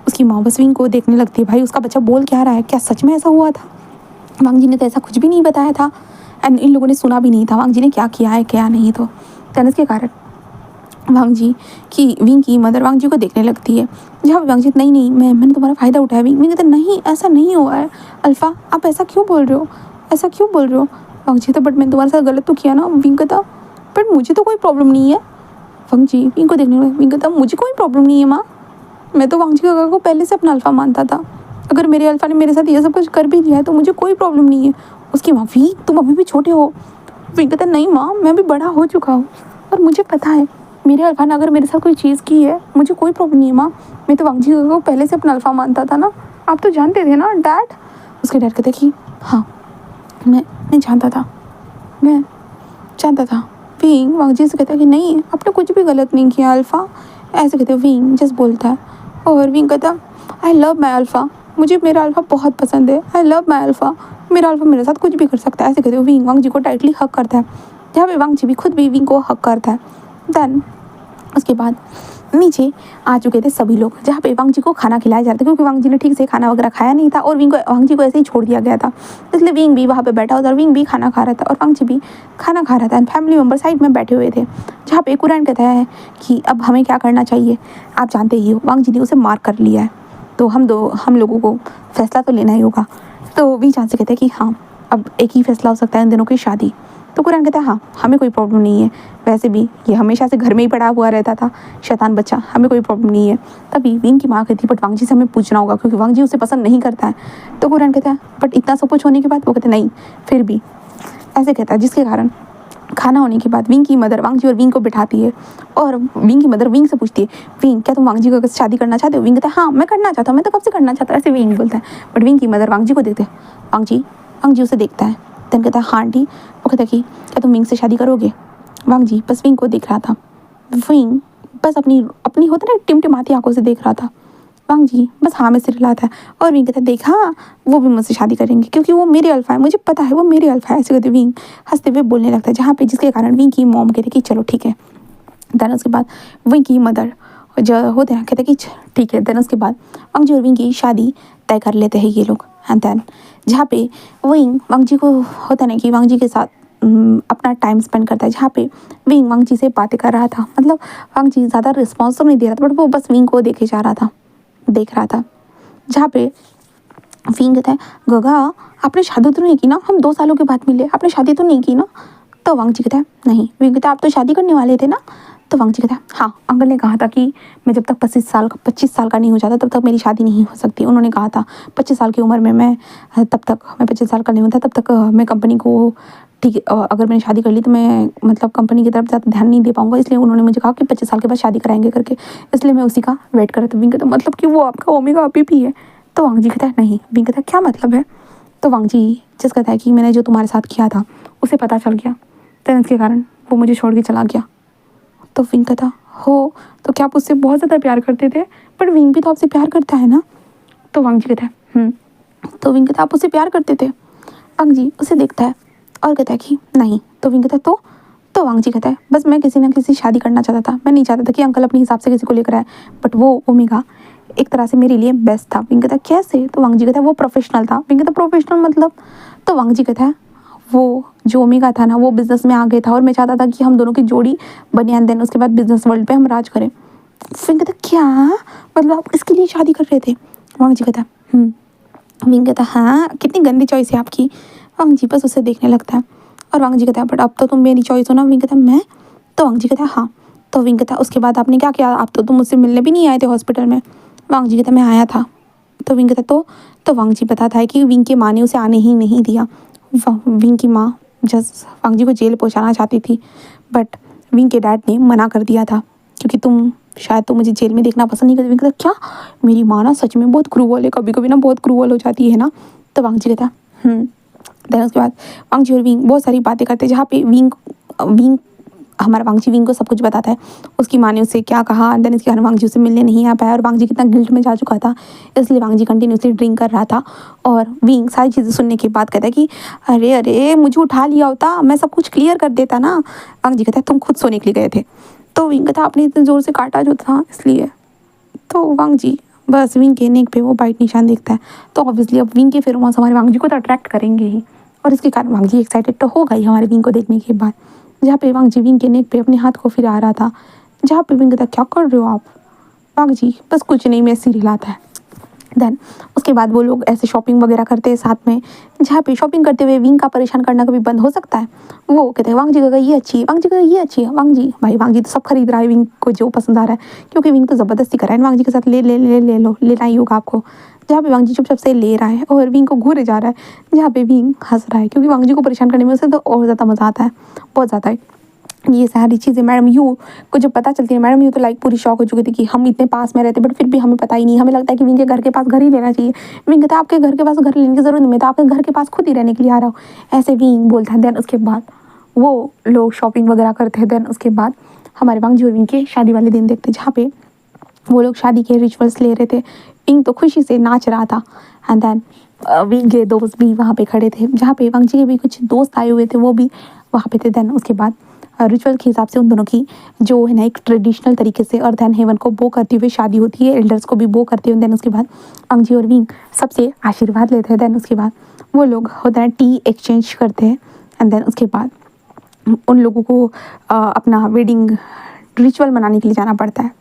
उसकी माँ बस विंग को देखने लगती है भाई उसका बच्चा बोल क्या रहा है, क्या सच में ऐसा हुआ था। वांग जी ने तो ऐसा कुछ भी नहीं बताया था एंड इन लोगों ने सुना भी नहीं था वांग जी ने क्या किया है क्या नहीं। तो टेनिस के कारण वांग जी की विंग की मदर वांग जी को देखने लगती है, जहाँ वांग जी नहीं मैंने तुम्हारा फ़ायदा उठाया। विंग कहते नहीं ऐसा नहीं हुआ है अल्फ़ा, आप ऐसा क्यों बोल रहे हो। वांग जी तो बट मैंने तुम्हारे साथ गलत तो किया ना। विंग कहता बट मुझे तो कोई प्रॉब्लम नहीं है। वांग जी विंग को देखने लगा, विंग कहता मुझे कोई प्रॉब्लम नहीं है माँ, मैं तो वांग जी काका को पहले से अपना अल्फ़ा मानता था, अगर मेरे अल्फ़ा ने मेरे साथ ये सब कुछ कर भी दिया है तो मुझे कोई प्रॉब्लम नहीं है। उसकी माँ विंग तुम अभी भी छोटे हो। विंग कहता नहीं माँ मैं भी बड़ा हो चुका हूँ और मुझे पता है मेरे अल्फ़ा ने अगर मेरे साथ कोई चीज़ की है मुझे कोई प्रॉब्लम नहीं है माँ, मैं तो वांग जी काका को पहले से अपना अल्फ़ा मानता था ना, आप तो जानते थे ना डैड। उसके डैड कहते कि हाँ मैं जानता था। विंग वांग जी से कहता है कि नहीं आपने कुछ भी गलत नहीं किया अल्फ़ा, ऐसे कहते विंग जस्ट बोलता है और विंग कहता आई लव माई अल्फ़ा, मुझे मेरा अल्फ़ा बहुत पसंद है, आई लव माई अल्फ़ा, मेरा अल्फ़ा मेरे साथ कुछ भी कर सकता है। ऐसे कहते विंग वांग जी को टाइटली हक करता है, जहाँ पे वांग जी भी खुद भी विंग को हक करता है। देन उसके बाद नीचे आ चुके थे सभी लोग, जहाँ पे वांग जी को खाना खिलाया जा रहा था, क्योंकि वांग जी ने ठीक से खाना वगैरह खाया नहीं था और वांग जी को ऐसे ही छोड़ दिया गया था, इसलिए विंग भी वहाँ पे बैठा हुआ था और विंग भी खाना खा रहा था और वांग जी भी खाना खा रहा था। एंड फैमिली मेम्बर साइड में बैठे हुए थे, जहाँ पे कुरैन कहता है कि अब हमें क्या करना चाहिए, आप जानते ही हो वांग जी ने उसे मार कर लिया है तो हम लोगों को फैसला तो लेना ही होगा। तो विंग चांद से कहते हैं कि हाँ अब एक ही फैसला हो सकता है इन दोनों की शादी। तो कुरैन कहता है हाँ हमें कोई प्रॉब्लम नहीं है, वैसे भी ये हमेशा से घर में ही पड़ा हुआ रहता था शैतान बच्चा, हमें कोई प्रॉब्लम नहीं है। तभी विंग की माँ कहती है बट वांग जी से हमें पूछना होगा क्योंकि वांग जी उसे पसंद नहीं करता है। तो कुरैन कहता है बट इतना सब कुछ होने के बाद वो कहते नहीं फिर भी, ऐसे कहता है, जिसके कारण खाना होने के बाद विंग की मदर वांग जी और विंग को बिठाती है और विंग की मदर विंग से पूछती है विंग क्या तुम वांग जी को शादी करना चाहते हो। विंग कहता है हाँ मैं करना चाहता हूँ, मैं तो कब से करना चाहता हूँ, ऐसे विंग बोलता है। बट विंग की मदर वांग जी को देखते हैं, वांग जी उसे देखता है, देन कहता है हाँ आंटी। वो कहता है कि क्या तुम विंग से शादी करोगे। वांग जी बस विंग को देख रहा था, विंग बस अपनी होता ना टिमटिमाती आंखों से देख रहा था वांग जी बस हाँ में सिर हिलाता है और विंग कहता है देख हाँ वो भी मुझसे शादी करेंगे क्योंकि वो मेरे अल्फा है, मुझे पता है वो मेरे अल्फा है। ऐसे कहते विंग हंसते हुए बोलने लगता है, जहाँ पे जिसके कारण विंग की मॉम कहते कि चलो ठीक है। देन उसके बाद विंग की मदर जो होते हैं कहते कि ठीक है। देन उसके बाद वांग जी और विंग की शादी तय कर लेते हैं ये लोग। एंड देन जहाँ पे विंग वांग जी को होता है ना कि वांग जी के साथ अपना टाइम स्पेंड करता है, जहाँ पे विंग वांग जी से बातें कर रहा था। मतलब वांग जी ज़्यादा रिस्पॉन्स तो नहीं दे रहा था बट वो बस विंग को देखे जा रहा था, देख रहा था। जहाँ पे विंग कहता है गगा आपने शादी तो नहीं की ना, हम 2 सालों के बाद मिले, आपने शादी तो नहीं की ना। तो वांग जी कहता है नहीं। विंग कहता है आप तो शादी करने वाले थे ना। तो वांग जी कहता है हाँ अंकल ने कहा था कि मैं जब तक 25 साल का नहीं हो जाता तब तक मेरी शादी नहीं हो सकती। उन्होंने कहा था 25 साल की उम्र में मैं तब तक मैं 25 साल का नहीं होता तब तक मैं कंपनी को ठीक है अगर मैंने शादी कर ली तो मैं मतलब कंपनी की तरफ ज़्यादा ध्यान नहीं दे पाऊंगा, इसलिए उन्होंने मुझे कहा कि 25 साल के बाद शादी कराएंगे करके, इसलिए मैं उसी का वेट कर रहा था। विंग कहता मतलब कि वो आपका ओमेगा अभी भी है। तो वांग जी कहता है नहीं। विंग कहता है क्या मतलब है। तो वांग जी जिस कहता है कि मैंने जो तुम्हारे साथ किया था उसे पता चल गया, तो इसके कारण वो मुझे छोड़ के चला गया। तो विंग कहता हो तो क्या आप उससे बहुत ज़्यादा प्यार करते थे, पर विंग भी तो आपसे प्यार करता है ना। तो वांग जी कहता है तो विंग कहता आप उससे प्यार करते थे। वांग जी उसे देखता है और कहता है कि नहीं। तो विंग कहता है तो वांग जी कहता है बस मैं किसी ना किसी शादी करना चाहता था, मैं नहीं चाहता था कि अंकल अपने हिसाब से किसी को लेकर आए, बट वो ओमेगा एक तरह से मेरे लिए बेस्ट था। विंग कहता है कैसे। तो वांग जी कहता है वो प्रोफेशनल था। विंग कहता प्रोफेशनल मतलब। तो वांग जी कहता है वो जो ओमेगा था ना वो बिजनेस में आ गया था और मैं चाहता था कि हम दोनों की जोड़ी बने एंड देन उसके बाद बिजनेस वर्ल्ड पे हम राज करें। विंग कहता क्या मतलब आप इसके लिए शादी कर रहे थे। वांग जी कहता विंग कहता हाँ कितनी गंदी चॉइस है आपकी। वांग जी बस उसे देखने लगता है और वांग जी कहता है बट अब तो तुम मेरी चॉइस हो ना। विंग कहता मैं। तो वांग जी कहता है हाँ। तो विंग कहता उसके बाद आपने क्या किया, आप तो तुम मुझसे मिलने भी नहीं आए थे हॉस्पिटल में। वांग जी कहता मैं आया था। तो विंग कहता तो वांग जी बताता है कि विंग की माँ ने उसे आने ही नहीं दिया। विंग की माँ जस्ट वांग जी को जेल पहुंचाना चाहती थी बट विंग के डैड ने मना कर दिया था क्योंकि तुम शायद तो मुझे जेल में देखना पसंद नहीं करती। विंग कहता क्या मेरी माँ ना सच में बहुत क्रूअल है, कभी कभी ना बहुत क्रूअल हो जाती है ना। तो वांग जी कहता देन उसके बाद वांग जी और विंग बहुत सारी बातें करते हैं, जहाँ पे विंग विंग हमारा वांग जी विंग को सब कुछ बताता है उसकी माँ ने उसे क्या कहा। देन इसके कारण वांग जी उसे मिलने नहीं आ पाया और वांग जी कितना गिल्ट में जा चुका था, इसलिए वांग जी कंटिन्यूसली ड्रिंक कर रहा था। और विंग सारी चीज़ें सुनने के बाद कहता है कि अरे अरे मुझे उठा लिया होता मैं सब कुछ क्लियर कर देता ना। वांग जी कहता है तुम खुद सोने के लिए गए थे। तो विंग कहता आपने इतने ज़ोर से काटा जो था इसलिए। तो वांग जी बस विंग के नेक पे वो वाइट निशान देखता है, तो ऑब्वियसली अब विंग के फेरोमोन्स हमारे वांग जी को तो अट्रैक्ट करेंगे ही और इसके कारण वांग जी एक्साइटेड तो होगा ही हमारे विंग को देखने के बाद। जहाँ पे वांग जी विंग के नेक पे अपने हाथ को फिरा रहा था, जहाँ पे विंग कहता क्या कर रहे हो आप। वांग जी बस कुछ नहीं मैं सिर हिलाता है। देन उसके बाद वो लोग ऐसे शॉपिंग वगैरह करते हैं साथ में, जहाँ पे शॉपिंग करते हुए विंग का परेशान करना कभी बंद हो सकता है। वो कहते हैं वांग जी का ये अच्छी है, वांग जी का ये अच्छी है। वांग जी भाई वांग जी तो सब खरीद रहा है विंग को जो पसंद आ रहा है, क्योंकि विंग तो ज़बरदस्ती कर रहा है वांग जी के साथ ले ले ले ले लो लेना ही होगा आपको। जहाँ पे वांग जी चुपचाप से ले रहा है और विंग को घूरे जा रहा है, जहाँ पे विंग हंस रहा है क्योंकि वांग जी को परेशान करने में उसे तो और ज़्यादा मज़ा आता है, बहुत ज़्यादा है। ये सारी चीज़ें मैडम यू को जब पता चलती है, मैडम यू तो लाइक पूरी शॉक हो चुकी थी कि हम इतने पास में रहते बट फिर भी हमें पता ही नहीं, हमें लगता है कि विंग के घर के पास घर ही लेना चाहिए। विंग कहता है आपके घर के पास घर लेने की जरूरत नहीं, मैं तो आपके घर के पास खुद ही रहने के लिए आ रहा हूँ, ऐसे विंग बोलता है। देन उसके बाद वो लोग शॉपिंग वगैरह करते हैं। देन उसके बाद हमारे वांग जी और विंग के शादी वाले दिन देखते हैं, जहाँ पे वो लोग शादी के रिचुअल्स ले रहे थे। विंग तो खुशी से नाच रहा था एंड देन विंग के दोस्त भी वहाँ पे खड़े थे, जहाँ पे वांग जी के भी कुछ दोस्त आए हुए थे वो भी वहाँ पे थे। देन उसके बाद रिचुअल के हिसाब से उन दोनों की जो है ना एक ट्रेडिशनल तरीके से अर्थ एंड हेवन को बो करते हुए शादी होती है, एल्डर्स को भी बो करते हुए। देन उसके बाद वांग जी और विंग सबसे आशीर्वाद लेते हैं। देन उसके बाद वो लोग होता है टी एक्सचेंज करते हैं एंड देन उसके बाद उन लोगों को अपना वेडिंग रिचुअल मनाने के लिए जाना पड़ता है,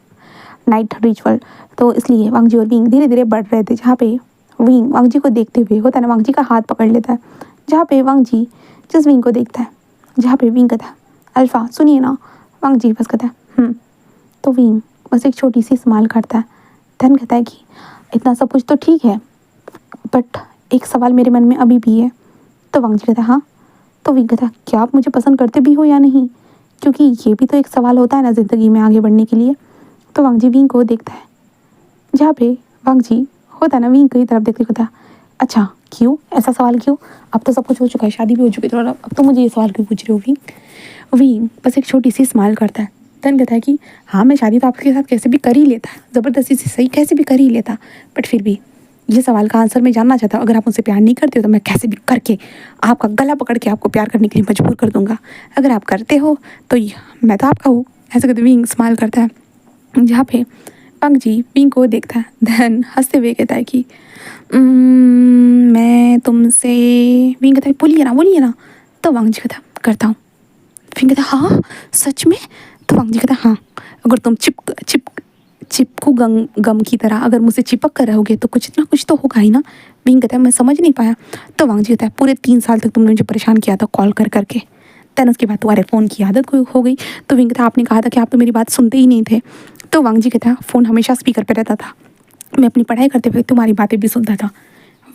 नाइट रिचुअल। तो इसलिए वांग जी और विंग धीरे धीरे बढ़ रहे थे, जहाँ पे विंग वांग जी को देखते हुए होता है ना वांग जी का हाथ पकड़ लेता है, जहाँ पे वांग जी जिस विंग को देखता है, जहाँ पे विंग कहता है अल्फ़ा सुनिए ना। वांग जी बस कहता है तो विंग बस एक छोटी सी स्माइल करता है। धन कहता है कि इतना सब कुछ तो ठीक है बट एक सवाल मेरे मन में अभी भी है। तो वांग जी कहता है हाँ। तो विंग कहता है क्या आप मुझे पसंद करते भी हो या नहीं, क्योंकि ये भी तो एक सवाल होता है ना ज़िंदगी में आगे बढ़ने के लिए। तो वांग जी विंग को देखता है, जहाँ पे वांग जी होता है ना विंग की तरफ देखते होता है अच्छा क्यों ऐसा सवाल क्यों, अब तो सब कुछ हो चुका है, शादी भी हो चुकी है, तो अब तो मुझे ये सवाल क्यों पूछ रहे हो। विंग बस एक छोटी सी स्माइल करता है देन कहता है कि हाँ मैं शादी तो आपके साथ कैसे भी कर ही लेता, ज़बरदस्ती से सही कैसे भी कर ही लेता, बट फिर भी ये सवाल का आंसर मैं जानना चाहता हूँ, अगर आप मुझसे प्यार नहीं करते हो तो मैं कैसे भी करके आपका गला पकड़ के आपको प्यार करने के लिए मजबूर कर दूंगा, अगर आप करते हो तो मैं तो आपका हूँ। ऐसे कहते विंग स्माइल करता है, जहाँ पे पंग जी विंग को देखता है, देन हंसते हुए कहता है कि मैं तुमसे, विंग कहता है बोलिए ना। तो वांग जी कहता करता हूँ। विंग कहता हाँ सच में। तो वांग जी कहता हाँ, अगर तुम चिपकू गम की तरह अगर मुझसे चिपक कर रहोगे तो कुछ ना कुछ तो होगा ही ना। विंग कहता है मैं समझ नहीं पाया। तो वांग जी कहता है पूरे 3 साल तक तुमने मुझे परेशान किया था कॉल कर करके, देन उसके बाद तुम्हारे फ़ोन की आदत हो गई। तो विंग कहता आपने कहा था कि आप तो मेरी बात सुनते ही नहीं थे। तो वांग जी कहता फ़ोन हमेशा स्पीकर पर रहता था, मैं अपनी पढ़ाई करते हुए तुम्हारी बातें भी सुनता था।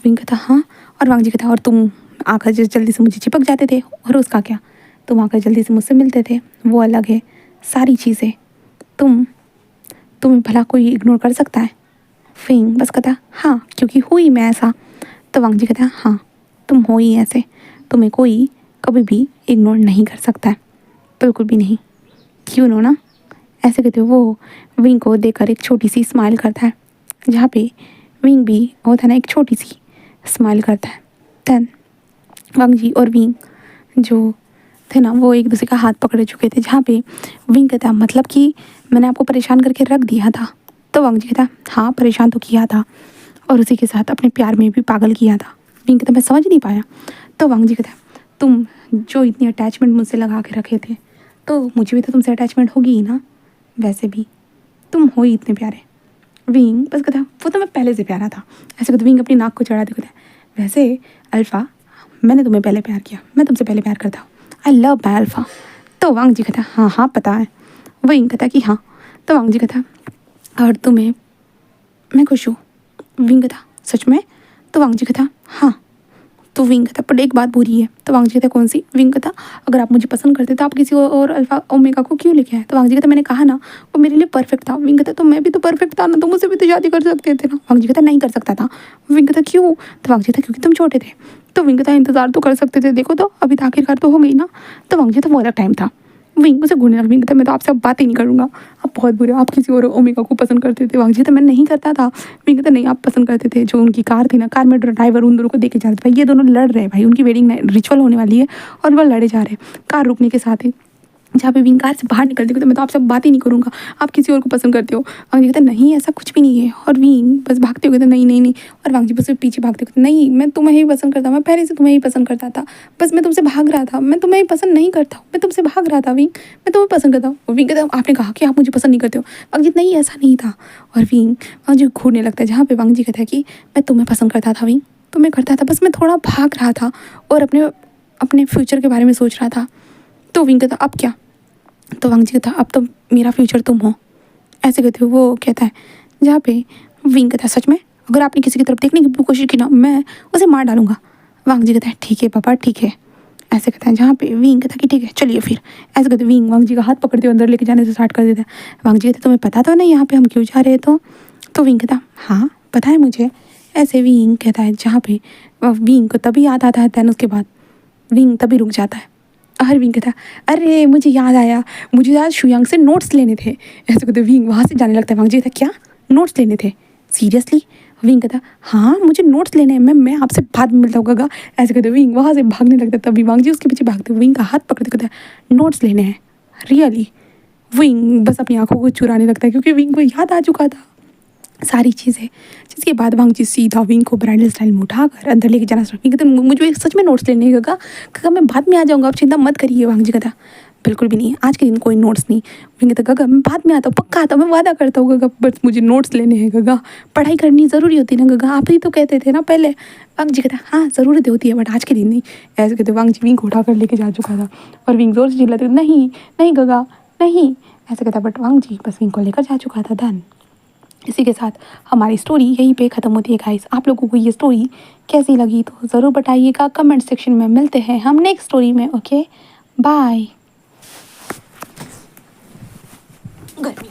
विंग कहता हाँ, और वांग जी कहता और तुम आकर जल्दी से मुझे चिपक जाते थे, और उसका क्या, तुम आकर जल्दी से मुझसे मिलते थे, वो अलग है। सारी चीज़ें तुम्हें भला कोई इग्नोर कर सकता है। विंग बस कहता हाँ क्योंकि हुई मैं ऐसा। तो वांग जी कहता हाँ तुम हो ही ऐसे, तुम्हें कोई कभी भी इग्नोर नहीं कर सकता है, बिल्कुल भी नहीं, क्यों नो ना। ऐसे कहते वो विंग को देखकर एक छोटी सी स्माइल करता है, जहाँ पे विंग भी होता है ना एक छोटी सी स्माइल करता है। देन वांग जी और विंग जो थे ना वो एक दूसरे का हाथ पकड़ चुके थे, जहाँ पे विंग कहता मतलब कि मैंने आपको परेशान करके रख दिया था। तो वांग जी कहता हाँ परेशान तो किया था, और उसी के साथ अपने प्यार में भी पागल किया था। विंग कहता मैं समझ नहीं पाया। तो वांग जी कहता तुम जो इतनी अटैचमेंट मुझसे लगा के रखे थे, तो मुझे भी तो तुमसे अटैचमेंट होगी ही ना, वैसे भी तुम हो ही इतने प्यारे। विंग बस कहता वो तो मैं पहले से प्यारा था। ऐसे कहते विंग अपनी नाक को चढ़ा दे कहता वैसे अल्फ़ा मैंने तुम्हें पहले प्यार किया, मैं तुमसे पहले प्यार करता हूँ, आई लव माई अल्फ़ा। तो वांग जी कहता हाँ पता है। विंग कहता कि हाँ। तो वांग जी कहता और तुम्हें मैं खुश हूँ। विंग कहता सच में। तो वांग जी कहता हाँ। तो विंग कहता पर एक बात बुरी है। तो वांग जी कहता कौन सी। विंग कहता अगर आप मुझे पसंद करते तो आप किसी और अल्फा ओमेगा को क्यों लेके आए। तो वांग जी कहता मैंने कहा ना वो मेरे लिए परफेक्ट था। विंग कहता तो मैं भी तो परफेक्ट था ना, तो मुझसे भी तो शादी कर सकते थे ना। वांग जी कहता नहीं कर सकता था। विंग कहता क्यों। तो वांग जी कहता क्योंकि तुम छोटे थे। तो विंग कहता इंतजार तो कर सकते थे, देखो तो अभी तो आखिरकार तो हो गई ना। तो वांग जी तो वो अलग टाइम था। विंग मुझे घूरने लगा। विंग कहता मैं तो आपसे अब बात ही नहीं करूँगा, आप बहुत बुरे, आप किसी और ओमेगा को पसंद करते थे। वांग जी कहता मैं नहीं करता था। विंग कहता नहीं आप पसंद करते थे। जो उनकी कार थी ना, कार में ड्राइवर उन दोनों को देखे जा रहे थे। भाई ये दोनों लड़ रहे हैं, भाई उनकी वेडिंग रिचुअल होने वाली है और वो लड़े जा रहे हैं कार रुकने के साथ ही। जहाँ पे विंग कार से बाहर निकलती तो मैं तो आपसे बात ही नहीं करूँगा, आप किसी और को पसंद करते हो। वांग जी कहता नहीं ऐसा कुछ भी नहीं है। और विंग बस भागते हुए कहते नहीं। और वांग जी बस पीछे भागते हुए नहीं मैं तुम्हें ही पसंद करता हूँ, मैं पहले से तुम्हें ही पसंद करता था, बस मैं तुमसे भाग रहा था, मैं तुम्हें पसंद नहीं करता हूँ, मैं तुमसे भाग रहा था विंग, मैं तुम्हें पसंद करता हूँ। विंग कहता आपने कहा कि आप मुझे पसंद नहीं करते हो। वांग जी नहीं ऐसा नहीं था। और विंग वांग जी घूरने लगता है, जहाँ पे वांग जी कहता है कि मैं तुम्हें पसंद करता था विंग, तुम्हें करता था, बस मैं थोड़ा भाग रहा था और अपने फ्यूचर के बारे में सोच रहा था। तो विंग कहता अब क्या। तो वांग जी कहता अब तो मेरा फ्यूचर तुम हो। ऐसे कहते हो वो कहता है, जहाँ पे विंग कहता है सच में अगर आपने किसी की तरफ देखने की कोशिश की ना मैं उसे मार डालूंगा। वांग जी कहता है ठीक है पापा ठीक है। ऐसे कहता है, जहाँ पे विंग कहता है कि ठीक है चलिए फिर। ऐसे कहते विंग वांग जी का हाथ पकड़ते हुए अंदर लेके जाने से स्टार्ट कर देता है। वांग जी कहते तुम्हें पता तो नहीं यहाँ पे हम क्यों जा रहे हैं। तो विंग कहता हाँ पता है मुझे। ऐसे विंग कहता है, जहाँ पे विंग को तभी याद आता है, दैन उसके बाद विंग तभी रुक जाता है। हर विंग कहता अरे मुझे याद आया, मुझे आज शुयांग से नोट्स लेने थे। ऐसे कहते विंग वहाँ से जाने लगता है। वांग जी कहता क्या नोट्स लेने थे सीरियसली। विंग कहता हाँ मुझे नोट्स लेने हैं, मैं आपसे बाद में मिलता हूँ गगा। ऐसे कहते विंग वहाँ से भागने लगता है। तभी वांग जी उसके पीछे भागते, विंग का हाथ पकड़ते कहता है नोट्स लेने हैं रियली। विंग बस अपनी आंखों को चुराने लगता है, क्योंकि विंग को याद आ चुका था सारी चीज़ें। जिसके बाद वांग जी सीधा विंग को ब्राइडल स्टाइल में उठाकर अंदर लेके जाना स्टार्ट। विंग कहते मुझे सच में नोट्स लेने गगा मैं बाद में आ जाऊँगा, आप चिंता मत करिए। वांग जी कहता बिल्कुल भी नहीं, आज के दिन कोई नोट्स नहीं। विंग कहता गगा मैं बाद में आता हूँ, पक्का आता हूँ, मैं वादा करता हूँ गगा, बस मुझे नोट्स लेने हैं गगा, पढ़ाई करनी ज़रूरी होती है ना गगा, आप ही तो कहते थे ना पहले। वांग जी कहता हाँ ज़रूरत होती है बट आज के दिन नहीं। ऐसे कहते वांग जी विंग को उठाकर लेके जा चुका था और विंग जोर से चिल्लाते नहीं नहीं गगा नहीं। ऐसे कहता बट वांग जी बस विंग को लेकर जा चुका था। धन इसी के साथ हमारी स्टोरी यहीं पे ख़त्म होती है गाइस। आप लोगों को ये स्टोरी कैसी लगी तो ज़रूर बताइएगा कमेंट सेक्शन में। मिलते हैं हम नेक्स्ट स्टोरी में। Okay bye. गर्मी